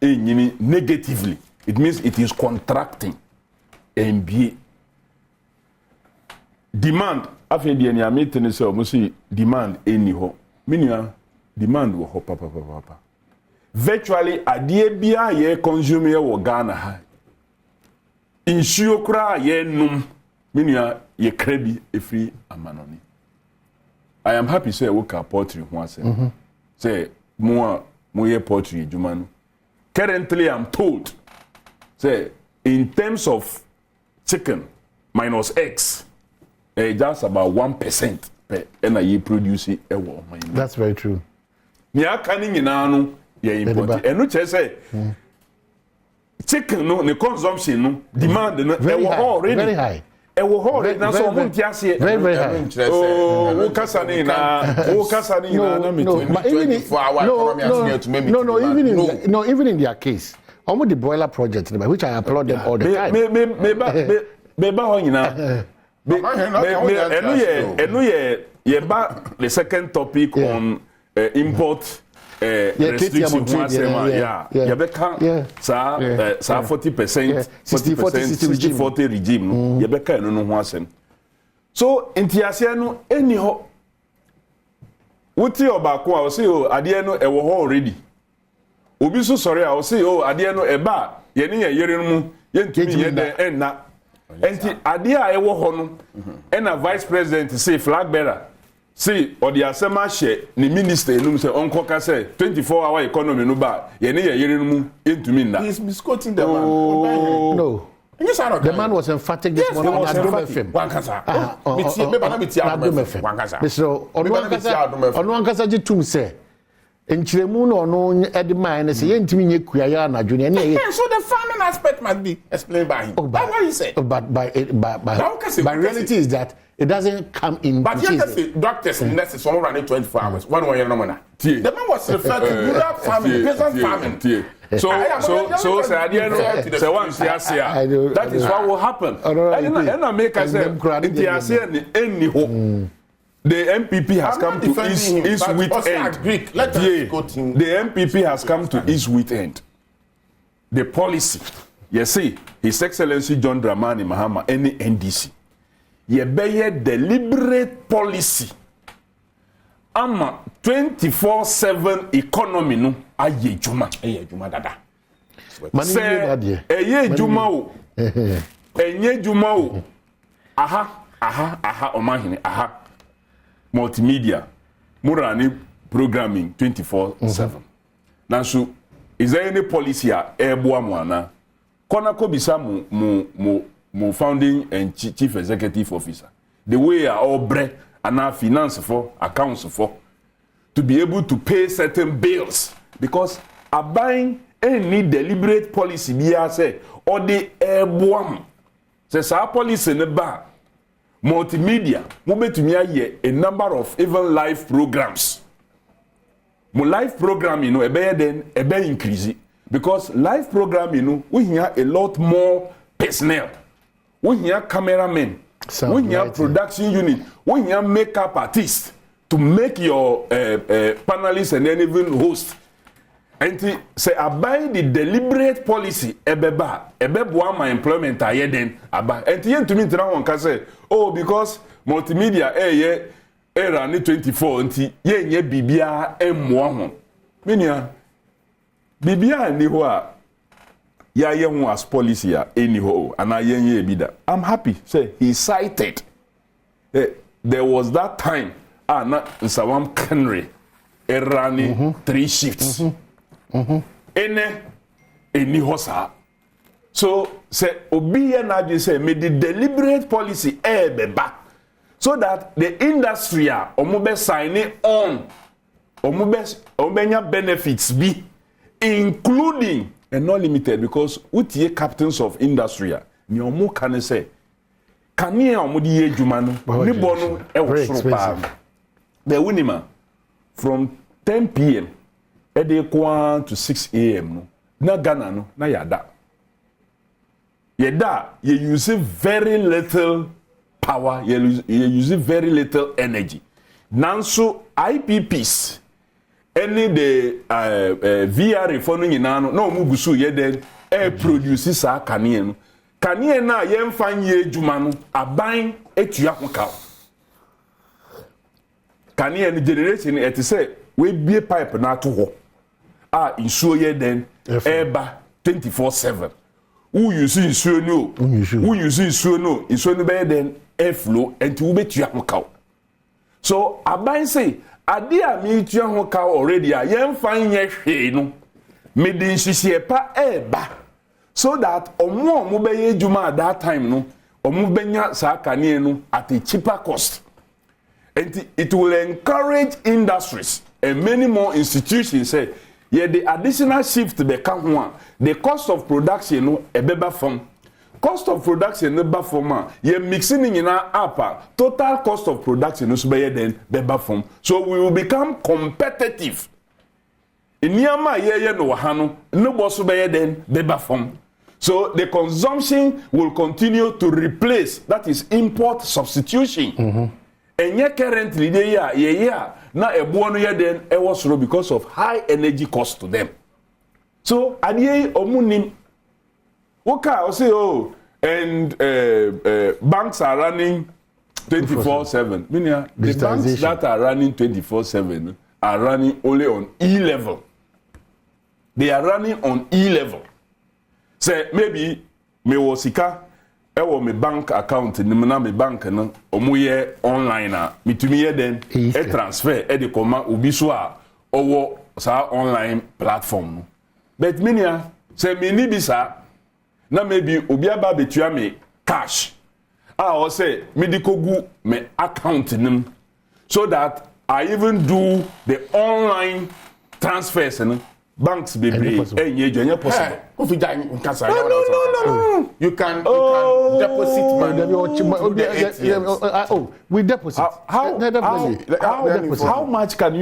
negatively. It means it is contracting. MBA demand after the any meeting say almost demand anyhow. Meaning demand will hop up. Virtually adie bia ye consume ye Ghana ha. Insuo kra ye num meaning ye krebi efri amanoni. I am happy say work poultry ho asem. Say mo ye poultry jumanu. Currently I'm told say in terms of chicken minus eggs, just about 1% per NIE produce a woman. That's very true. Nia canning in anu, ye import. And which I say chicken no the consumption no demand no very high. Very high. Very high. Oh, Kasani no, even in their case. Almost the boiler project, which I applaud them all the time. The second topic on import restriction. 40%, 60-40 regime. So, in Tiasiano, anyhow, what you about? I say, oh, Adiano, a war already. Obi so sorry I will say oh ade no eba ye ne yere mu ye ntumi ye de enna enti ade a ewo ho no ena vice president say flag bearer say odi asema hye ni minister enum say onko ka say 24-hour economy no ba ye ne yere mu ye ntumi nda. He is misquoting the man. No. The man was emphatic this morning on Adom FM. Ono ankasa jitum say enchiremu no ono edman say yentimi nye kuaya na junior ne. So the farming aspect must be explained by him. That's what he said. But reality is that it doesn't come in. But yes, doctors and nurses someone running 24 hours. One way or another. The man was referred to rural farming, peasant farming. So that is what will happen. And I make us say the MPP has come to his wit end. The MPP has come to his wit end. The policy, you see, His Excellency John Dramani Mahama, any NDC, ye be deliberate policy. Ama 24/7 economy no aye juma dada. Say eye juma o. Enye juma o. Aha omahine aha. Multimedia murani programming 24/7. Nanso is there any policy a ebo amwana? Kona ko bisa mu founding and chief executive officer. The way are all bre and our finance for accounts for to be able to pay certain bills because a buying any deliberate policy be say or the airborne says our policy in the bar multimedia mo betumi aye a number of even live programs mo live program ebe increase because live program we hear a lot more personnel we hear cameramen we hear production unit we hear makeup artists to make your panelists and then even host and say abide the deliberate policy ebeboa my employment aye den aba and yen to me tira won ka say oh because multimedia era ni 24 nti yen ye bibia emmoa ho menia bibia ni ho a ya ye ho as policy a any ho and yen ye bi da I'm happy say he cited there was that time na Nsawam Kenry erani 3 shifts any hosa so say obi na dey say me the deliberate policy beba so that the industry omobe sign on omenya benefits be including and not limited because utie captains of industry ni omo kan say kania omodi ye adwuma no ni bonu e wo soro pa the winima from 10 p.m. to 6 a.m. no na Ghana no na yada Yeda, you use very little power, you use very little energy. Nanso IPPs, any the VR phone in ano, no mugusu yeden air produces sa kanien. Kanien na yen fanye jumanu aban etuya hoka. Kanien generation et say we be pipe na to ho. Insuo yeden eba 24/7. Who you see insuo no? Who you see insuo no? Insuo no be den airflow and to be tuya hoka. So aban say ade a me tua ho ka already a yen fan ye hwe no me din hihie pa eba so that omo be ye juma at that time no omo benya sa kane no at a cheaper cost, and it will encourage industries and many more institutions say ye the additional shift be ka ho a the cost of production no ebeba from cost of production no ba from a ye mixing in up total cost of production no so be then beba from, so we will become competitive in yama ye no ha no bo so be then beba from, so the consumption will continue to replace, that is import substitution. And yet currently they ye na ebo no ye then e was because of high energy cost to them. So adie omunim Oka, say, oh, and banks are running 24/7. Meaning, the banks that are running 24/7 are running only on E-level. They are running on E-level. Say, maybe, me wasika, ewo me bank account, ni mena me bank, no, omuye online, me to me then, e transfer, e de koma, ubiswa, owo, sa online platform. But meaning, say, me ni bisa, na maybe obiaba betua me cash or say me dikogu me account nim, so that I even do the online transfers and banks be possible. Possible. No. You can deposit money. We deposit. How much can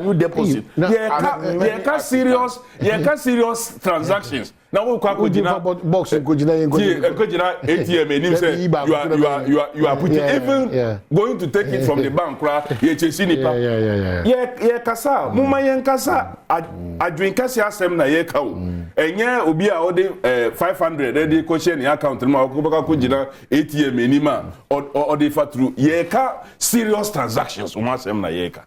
you deposit? Yeah, serious transactions. Now we box ATM and you are putting even going to take it from the bank, yeah, kasa muma yen kasa adwin kasa asem na ye ka o enye obi a ode 500 ready question account ma ko kugina ATM enima or dey through ye ka serious transactions o asem na ye ka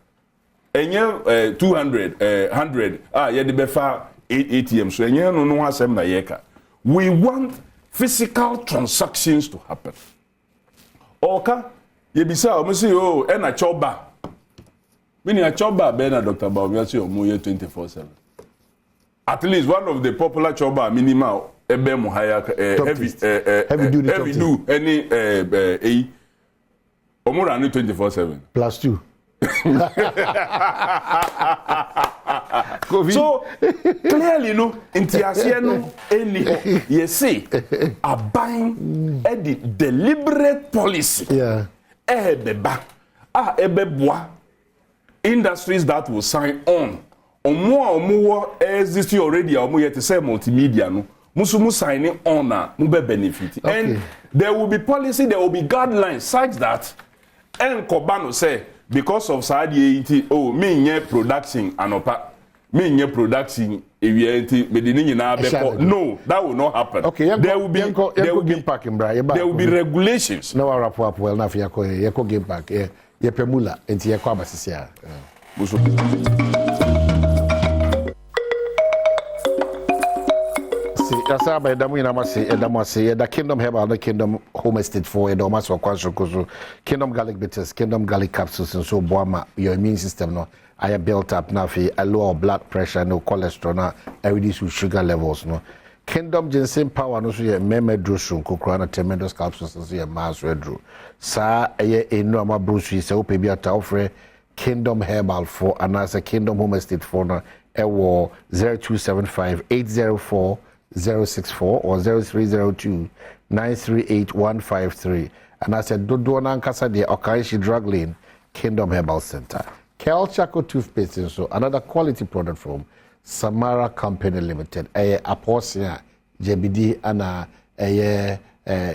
enye 200 100 ye de befa ATM, so no asem na yeka. We want physical transactions to happen. Oka yebisa o say oh e na choba. Meaning a choba be na Dr. Badwam say o mo 24/7. At least one of the popular choba minimal ebe mo higher heavy do any o mo run 24/7 +2. So clearly no intiasie no any you see a buying a deliberate policy ebeba ebeboa industries that will sign on omo exist already omo yet say multimedia no musumu signing on na mu be benefit, and there will be policy, there will be guidelines such that enkobano say because of Saudi oh me nye production anopa me nye production ewienti medini na beko. No, that will not happen. Okay, there will be regulations. No wrap up well na fi yako game park ye pemula enti yako abasisia. Yasa ba edamu ina mase edamu ase the Kingdom Herbal the Kingdom Home Estate for edamu so kwaso koso Kingdom Garlic Bitters, Kingdom Garlic Capsules, and so boama your immune system no I built up na fi a lower blood pressure, no cholesterol, na reduce sugar levels no. Kingdom Ginseng Power no so ye meme drosun kokra na tremendous capsules so ye mass redro sa ye eno ama brusu se ope bi ata ofre Kingdom Herbal for anasa Kingdom Home Estate for na ewo 0275 804 064 or 0302 938 153. And I said, Dodo Nankasa de Okaishi Drug Lane, Kingdom Herbal Center. Kel Chaco Toothpaste, and so another quality product from Samara Company Limited. A Aposia, JBD, and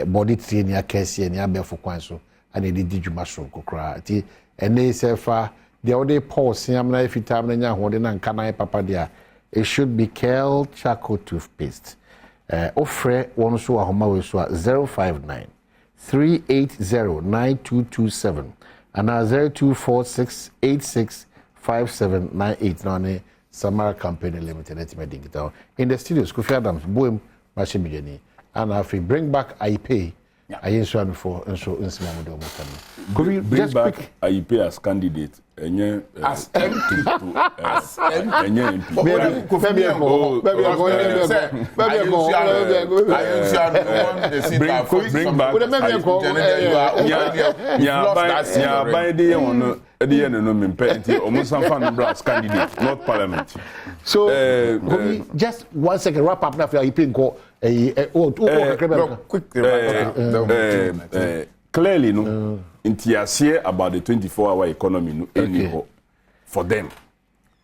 body training akɛseɛ ne abɛfo kwan so ana ɛde di dwuma so kokora nti ɛne sɛ fa deɛ wode pulse amna fitam na nya hode na nka na papa dia it should be Kel charcoal toothpaste ofre one so ahoma we so 059 380 9227 and 0246865798 na Samara Company Limited at Digital in the studios Kofi Adams boom machine and if we bring back IPay I ensure before and so in small do could we bring back IPay as candidate as MP as MP not parliament. So just 1 second wrap up after IPay go clearly no intiasie about the 24-hour economy no anyhow for them,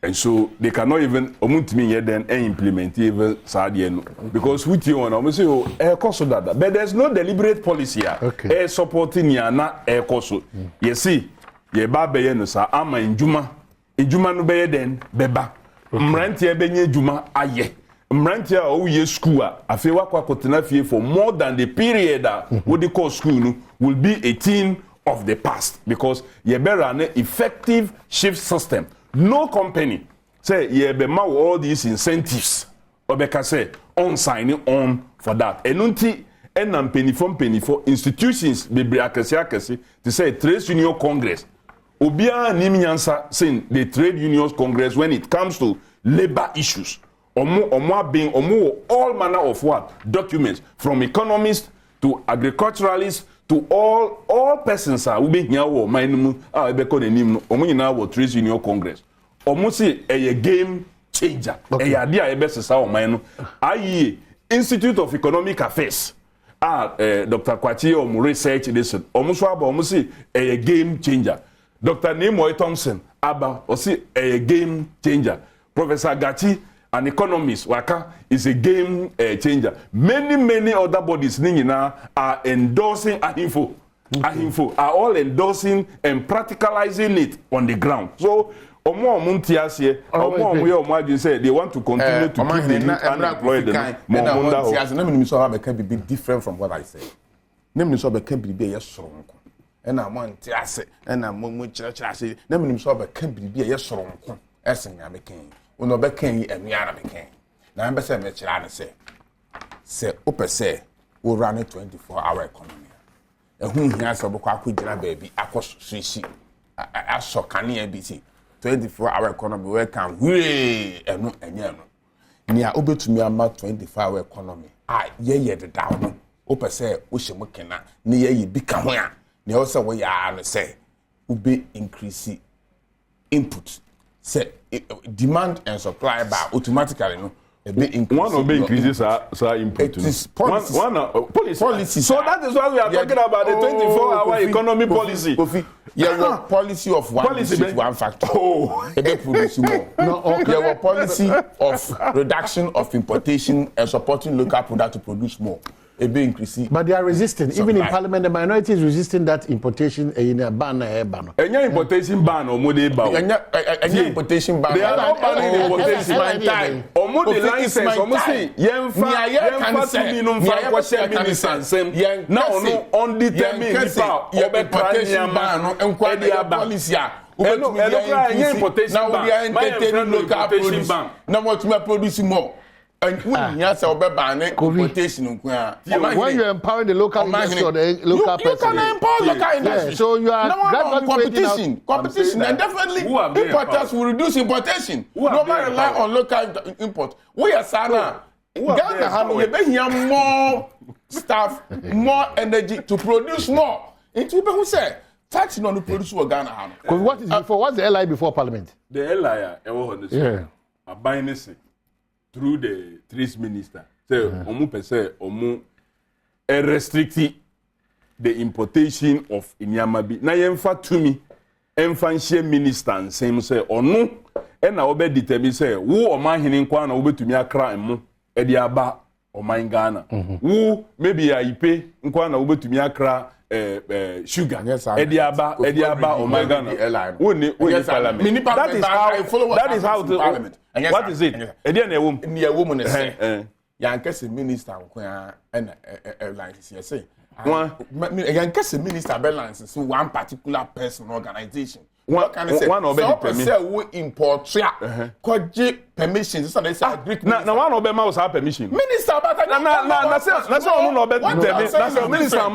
and so they cannot even omuntimi yet then implement even sadie no because with you on almost say cost that but there's no deliberate policy here supporting yana cost you see ye ba be no sa ama njuma no be then beba mrantie benye juma aye mrantie o ye school afi wakwa kotena fie for more than the period what they call school no will be a thing of the past because ye be run an effective shift system. No company say ye be ma all these incentives obeka say on signing on for that enunti enam penny for institutions be akese to say trade union congress obia nim nyansa saying the trade unions congress when it comes to labor issues omo all manner of what documents from economists to agriculturalists to all persons we be here wo man be ko nanim no omo nyina wo trade union congress omo say a game changer e ade a be sesa o man no ayi Institute of Economic Affairs Dr. Kwachi omo research this omo so aba omo say a game changer. Dr. Nemoy Thompson aba o say a game changer. Professor Gachi, an economist, waka is a game changer. Many other bodies are endorsing Ahimfo. Ahimfo are all endorsing and practicalizing it on the ground. So, say they want to continue to keep the youth unemployed. Can be different from what I say. Can be strong. And I want to say, and I'm church. I say, can be strong. Essing I became. Uno became and Yana became. Now I'm saying, say, Upper say, we'll run a 24-hour economy. And whom he has a book, baby, I was Swiss. I saw Canny ABC. 24-hour economy, where can we and no, near Uber to me about 24-hour economy. Ye the down. Upper say, wish you can near ye become where. Near also we are say, Ube increase input. Say demand and supply by automatically no one of the increases are input. It is policy. Policy. So that is why we are talking about the 24-hour economy policy. Yeah, policy of one policy one factor. Produce more. There were policy of reduction of importation and supporting local product to produce more. But they are resisting. Even in Parliament, the minority is resisting that importation in a ban. Any importation ban or more any importation ban. They are not banning importation ban. Or more the license. Or more say, now no undetermined importation ban. Enquire policy. Now we are entertaining local produce. Now what we are producing more. And when you empower the local industry or the local person, you can empower local industry. Yeah, so you are competition, and definitely importers will reduce importation. No matter rely on local import. We are Sana. Ghana have more staff, more energy to produce more. And people who say taxing on the produce what Ghana. Because what is before? What's the LI before Parliament? The LI, a buying through the trees minister. So, omu restrict the importation of inyamabi. Na yemfa to me, emfa minister and same say onu e na obe determine say wo o ma hinin kwa na obe tumi akra emu e dia ba Oman Ghana. Who maybe I pay nkwana ubetumi akra sugar. Ediaba Oman Ghana. That is how parliament. What is it? Edian a woman. Near woman is Yankee minister and airlines. Yes, say. Yankee minister airlines is one particular person organization. What can I say? One of them we import permission. This is a Greek. Now one of them must have permission. Minister, but that's all no better. That's minister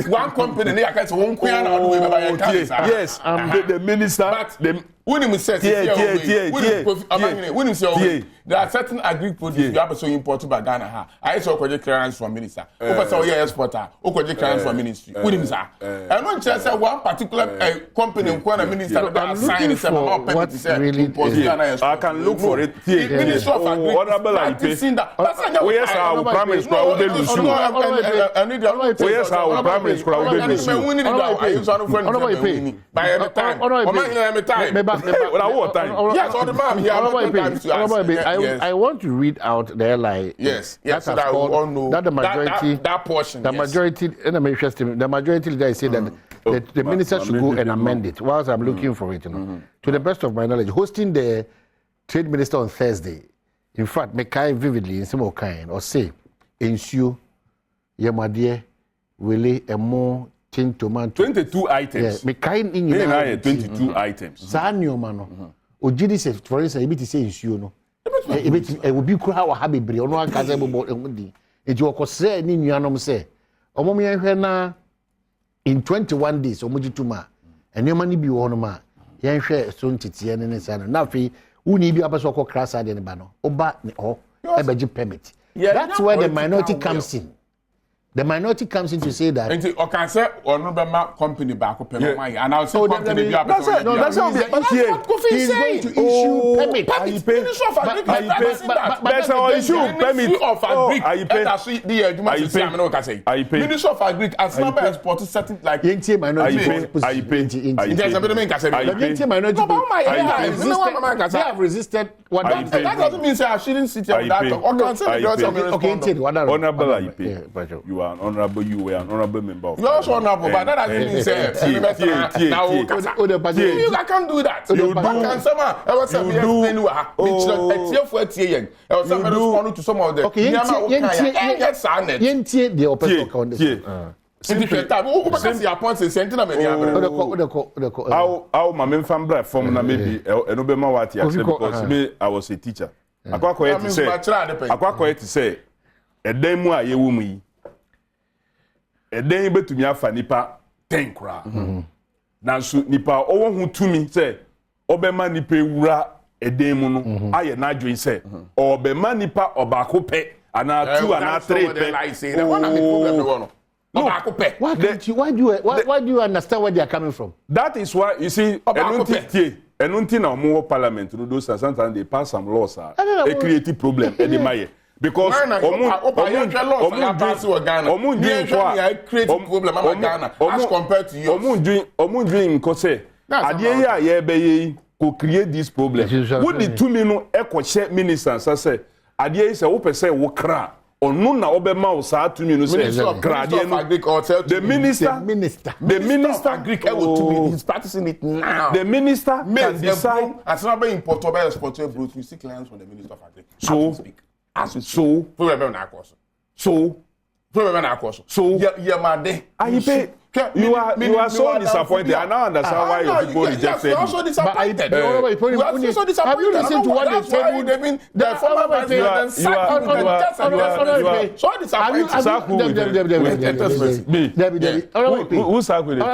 one company they are one queen. Yes, the minister. When him says there are certain agri produce you have to import by Ghana. I saw clearance from minister. Exporter. Clearance from ministry. When him say, I don't just say one particular company and minister that sign what really is. I can look for it. Minister of Agri. Where's our primary school? Where's our primary school? Yes, all the man here. I want to read out the lie. Yes, so that we all know that the majority, that portion. The majority, and I'm interested. The majority leader say that the minister should go and amend it. Whilst I'm looking for it, to the best of my knowledge, hosting the trade minister on Thursday. In fact, make vividly in some kind or say, ensure Yamadie will a more. 22 items. Me kind in you 22 items. Sanyo mano. Ojidi se for instance e biti say nsuo no. E biti e obi kura wa ha bebre ono aka say bobo ehudi. E ji okose ni nuanom say. Omo me hwe na in 21 days omo ji tuma. Enema ni bi wo no ma. Yen hwe so ntitiye ne sa no. Na fi uni bi abaso okọ krasa de ne ba no. Oba ne ho e beji permit. That's where the minority comes in. The minority comes in to say that. And you can say, or no, company back up, and I'll say, company that's he's going to issue permit. Minister of Agri, as number exported certain like minority. They have resisted. That doesn't mean I shouldn't sit here with that. Or can say you are an honorable, you were an honorable member of. You're also honorable, but that doesn't mean say you can't do that. You can respond to some of the how my men family from na maybe enobema what because me I was a teacher. Akwa to say eden mu ayewu mu yi eden betumi afa nipa 10 kra nanso nipa owo hu tumi say obema nipa ewura eden mu no aye na adwen say obema nipa obako pe ana 2 ana 3 pe why do you understand where they are coming from? That is why you see enunti na omo parliament no those sometimes they pass some laws a create problem e dey maye because as compared to you dream ko say adie ya ye be ye ko create this problem what the two me no e ko share minister say adie say wo pese wo kra onu na obema wo sa to me no say kra die no the minister of Greek he's practicing it now. The minister can decide as not being imported by exporter brute we see clients from the minister of Agric you are so disappointed. I now understand why your people rejected you. Also disappointed. Have you listened to what they said? The former president so disappointed. Who sacked with the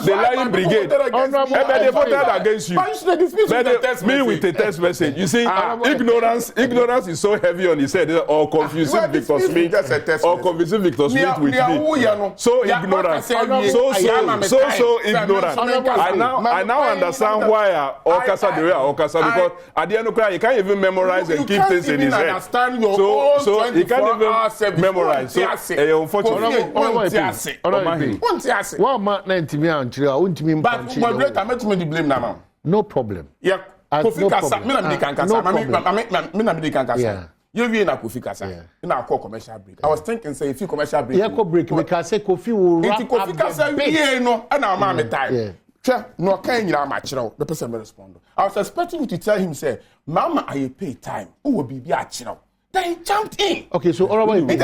The lying brigade. They voted against you. Me with the text message. You see, ignorance is so heavy on his head or confusing Victor Smith or convincing Victor Smith with me. So ignorant. So ignorant. I now understand why Okasa the way Okasa because at the end of the day, he can't even memorize and keep things in his head. So he can't even memorize. So unfortunately. What man 90 me and 3 I won't mean but moderator make me blame now. No problem. Yeah. Kofi Kasa, me na me kan kasa. Me na me kan kasa. You be na Kofi Kasa. Na call commercial break. I was thinking say if you commercial break. Yeah, go break. We can say Kofi will wrap up. Kofi Kasa we no na ma me time. Sure, no can you ma chiro. The person respond. I was expecting you to tell him say, "Mama, I pay time. Who will be a chiro?" Then he jumped in. Okay, so all right. No. I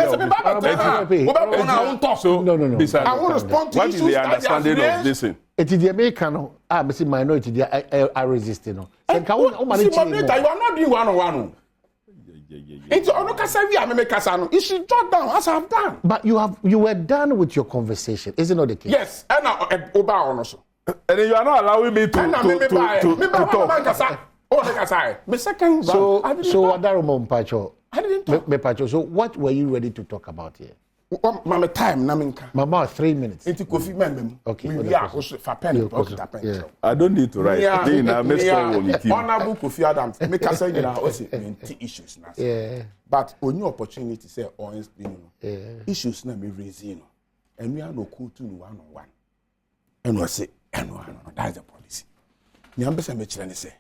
won't respond to what is the understanding of this thing? It is the American. I see minority. They are resisting. You are not doing one-on-one. It's on the you should jot down as I've done. But you were done with your conversation, is it not the case? Yes, and also. And you are not allowing me to talk. So Adarumon Pacho. I didn't talk. So what were you ready to talk about here? Mama time naminka. Mama 3 minutes. Into Kofi member. Okay. I don't need to write. Honorable Kofi Adams. Make us say also issues now. Yeah. But on your opportunity say issues na me raising. And we are no cool to one-on-one. And we say that's the policy. The ambassador me say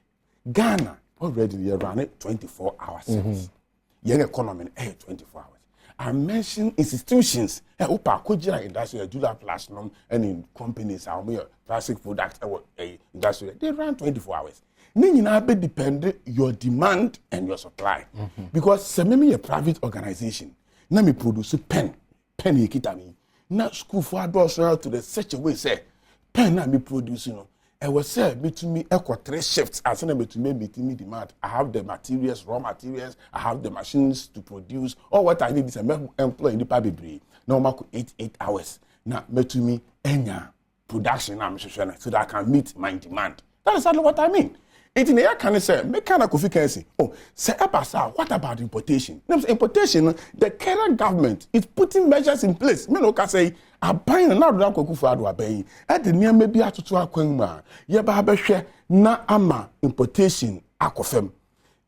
Ghana already run it 24 hours. Young economy 24 hours. I mentioned institutions. Industrial, Julia Platinum, and in companies, plastic products, industrial. They run 24 hours. Meaning, I be depend your demand and your supply. Because some a private organization. Now me produce pen you kita me. Now school for adults to the such a way say pen na me produce I was said between me equal 3 shifts as an to me demand. I have the materials, raw materials, I have the machines to produce. All what I need is a employee in the public. No more 8 hours. Now me to me enya production so that I can meet my demand. That is exactly what I mean. It in the air can say, make kind of coffee can say, say what about importation? Importation, the current government is putting measures in place. Me no can say, I'm buying another cocoa for Adwa at the near maybe at to Aquema. Yaba na ama importation akofem.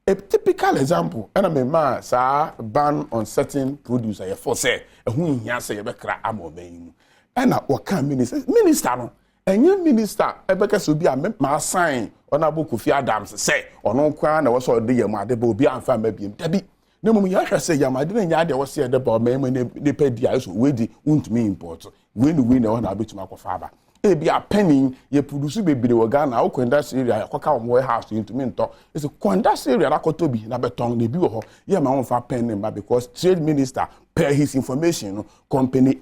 A typical example, and I mean, ban on certain produce. I for say, a who in say, amo being. And what can minister? No. And your minister, Ebeka will be a my sign on a book of Adams say, or no crown, I was all the Yama, the Bobia and family. Debbie, no more Yasha say Yama didn't yard, was said about me when they paid the ice with the won't me import. Win on a bit of father. It be a penny, you produce baby the organ, I'll go in that area, Coca warehouse into Minto. It's a quandas area, Rakotobi, Nabeton, the Bureau, yeah, my own for penny, because trade minister, per his information, company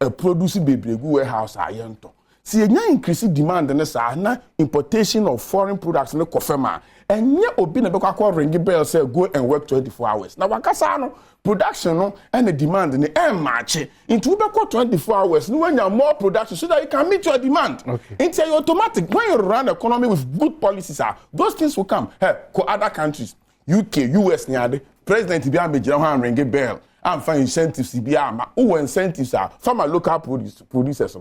a produce baby warehouse, I enter. See, you increase demand in the importation of foreign products in the Kofema. And you open a book ring bell say go and work 24 hours. Now, Wakasano production and the demand in the air match into 24 hours. When you have more production so that you can meet your demand. Okay. It's automatic. When you run the economy with good policies, those things will come. Other countries, UK, US, President Ibiam ring bell. And find incentives who incentives are from local producers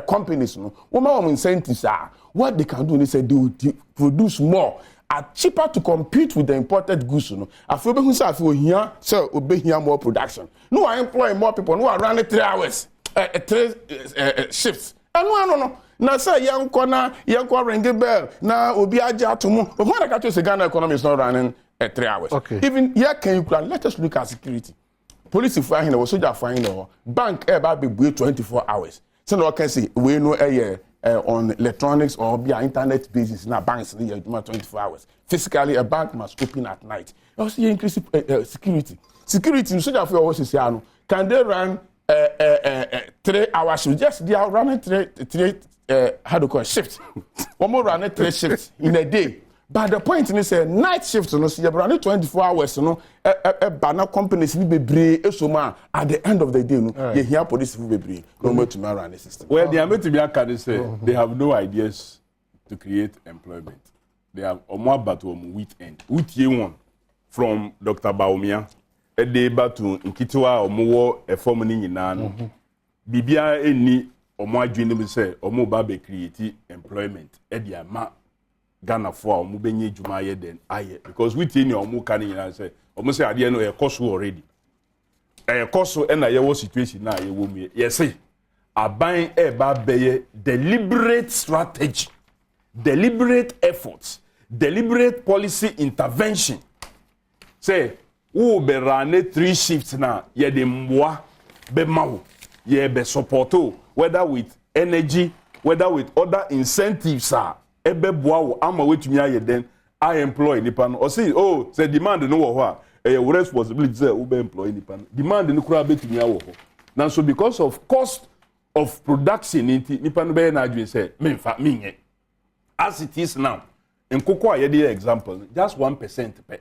companies incentives are what they can do is they will produce more are cheaper to compete with the imported goods I feel here so obey here more production no I employ more people who are running 3 hours 3 shifts and no now say young corner ring bell now obi aja to move but when I catch the Ghana economy is not running 3 hours even here can you plan let us look at security. Police fine or soldier fine or bank be 24 hours. So no can say we know on electronics or via internet basis now banks need 24 hours. Physically a bank must open at night. Also increase security. Security soldier for always say can they run 3 hours shift? Just they are running three how do you call shift. One more running 3 shifts in a day. But the point is night shift so you run 24 hours banner companies will be at the end of the day you hear police will be no more to run the system. Well, they are going to be can say they have no ideas to create employment. They have more Badwam weekend. With you one from Dr. Baumia, a day to Nkitiwa or more a forming in Nan. Bibia any or more dream say or more baby create employment. Edia ma Ghana for mubenye jumaye then aye because we tin your mu kan yin say almost say ade no e cost already e cost e na ye wo situation na ye wo mu ye say aban e ba beye deliberate strategy deliberate efforts, deliberate policy intervention. Say, who be run 3 shifts now, ye de mwa, be mau, ye be supporto, whether with energy, whether with other incentives, ebe boa ama wetumi ye then I employ nipa no. Or say, oh, say demand no wa responsibility say ube employ nipa no. Demand no kura betumi awo ho. Now so because of cost of production nipa no be na adwin say memfa minye. As it is now, in Koko a yedi example, just 1% pe.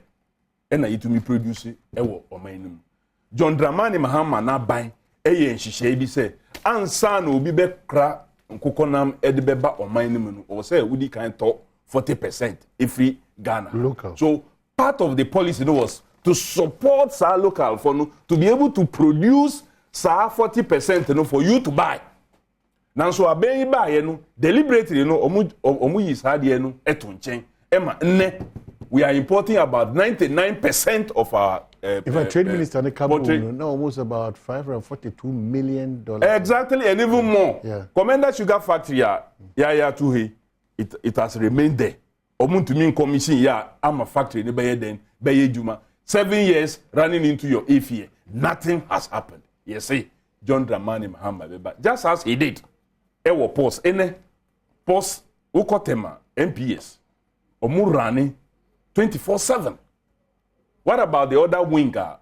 Ena yitumi produce ewo oman no. John Dramani Mahama na ban eye nhihye bi say ansa na obi be kra Nkoko nam ede beba oman no no. O say wudi kan to 40% every Ghana. Local. So part of the policy was to support our local for no, to be able to produce 40% for you to buy. Now so aben buy no deliberately no omu yi sade no etonchen ema nne we are importing about 99% of our if a trade minister in Cameroon now almost about $542 million. Exactly, and even more. Yeah. Commander Sugar Factory ya tuhe it has remained there. Omuntu min commission ya am a factory ne beye den beye juma 7 years running into your 8th year. Nothing has happened. You see, John Dramani Mahama Beba, just as he did. Ewo post ene post ukotema MPS omu running 24/7. What about the other winger,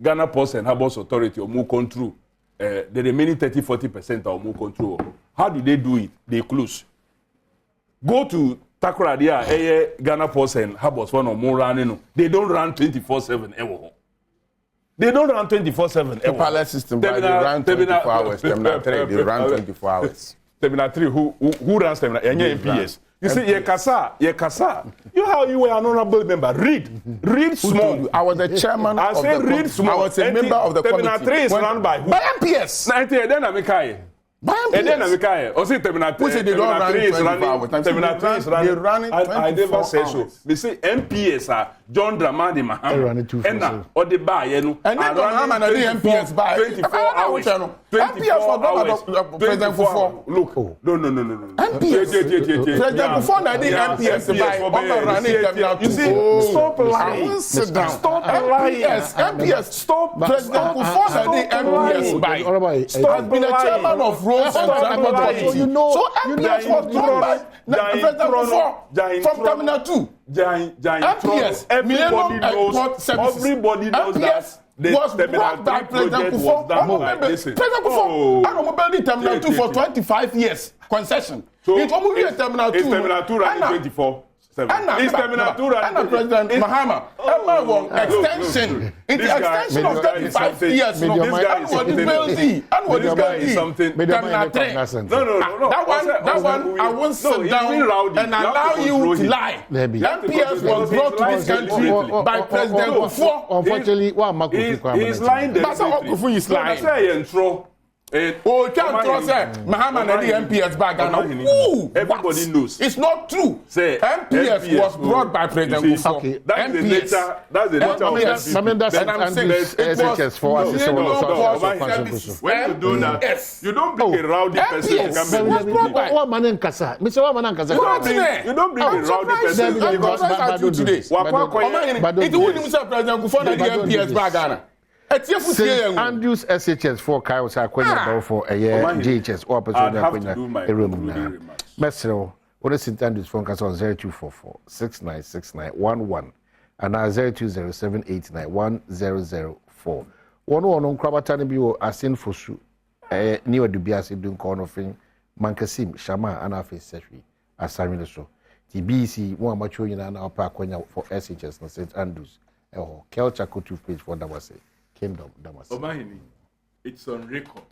Ghana Post and Harbours Authority omu control the remaining 30-40% omu control? How do they do it? They close. Go to Takoradi, Ghana Post and Harbours one or more running. They don't run 24/7 ever. They don't run 24/7 ever. The palace system, they run 24 hours. They run 24 hours. Terminal 3, who runs Terminal? MPS. You see, ye kasa. You how you were an honorable member. Read small. I was the chairman. I say read small. I was a member of the committee. Terminal 3 is run by who? By MPS. 90. Then I'm and then I say Terminal 3 is running. Terminal 3 is running. I never say so. They say MPS are John Dramani Mahama. And now, or the buy, you know. And then Mahama and the MPS buy 24 hours. MPS for President Kufo. Look, no. MPS. President Kufo and the MPS buy. You see, stop lying. Sit down. Stop lying. MPS. Stop. President Kufo and the MPS buy. Stop being a chairman of roads and transport authority. So MPS was drawn by President Kufo from Terminal 2. MPS, everybody knows that. Was brought by President Kufo. President Kufo, I don't building Terminal 2 for 25 years concession. So it's only a Terminal 2. It's Terminal 2 running 24. It's Terminal 2 running. President Mahama, extension. It's extension of 35 years. This guy is something. Terminal 3. No. That one, I won't sit down and allow you to lie. MPS was brought to this country by President Kufo. Unfortunately, he's lying. That's how Kufo is lying. Oh, can't trust Mahama and the MPS back and everybody knows. It's not true. Say MPS was brought by President Kufo. Okay. That's the nature. That's the nature of SHS for us. When you do that, you don't bring a rowdy person to come and what man in Kasa? Mr. What man in Kasa? You don't bring a rowdy person today. It wouldn't say President Kufo and the MPS back. St. Andrews SHS for Kyle Sakwenya for a year GHS or Patrona a room now. Mesro, what is St. Andrews phone call on 0244 696911 and now 0207891004. One on Krabatani Bio Asin Fosu, a near Dubiasi Dun corner thing, Mankasim, Shama, and Afi Setri, as Simon so. TBC, one mature in an upper for SHS and St. Andrews. Oh, Kelcha could you page for Damase. Kingdom, Omahini, it's on record.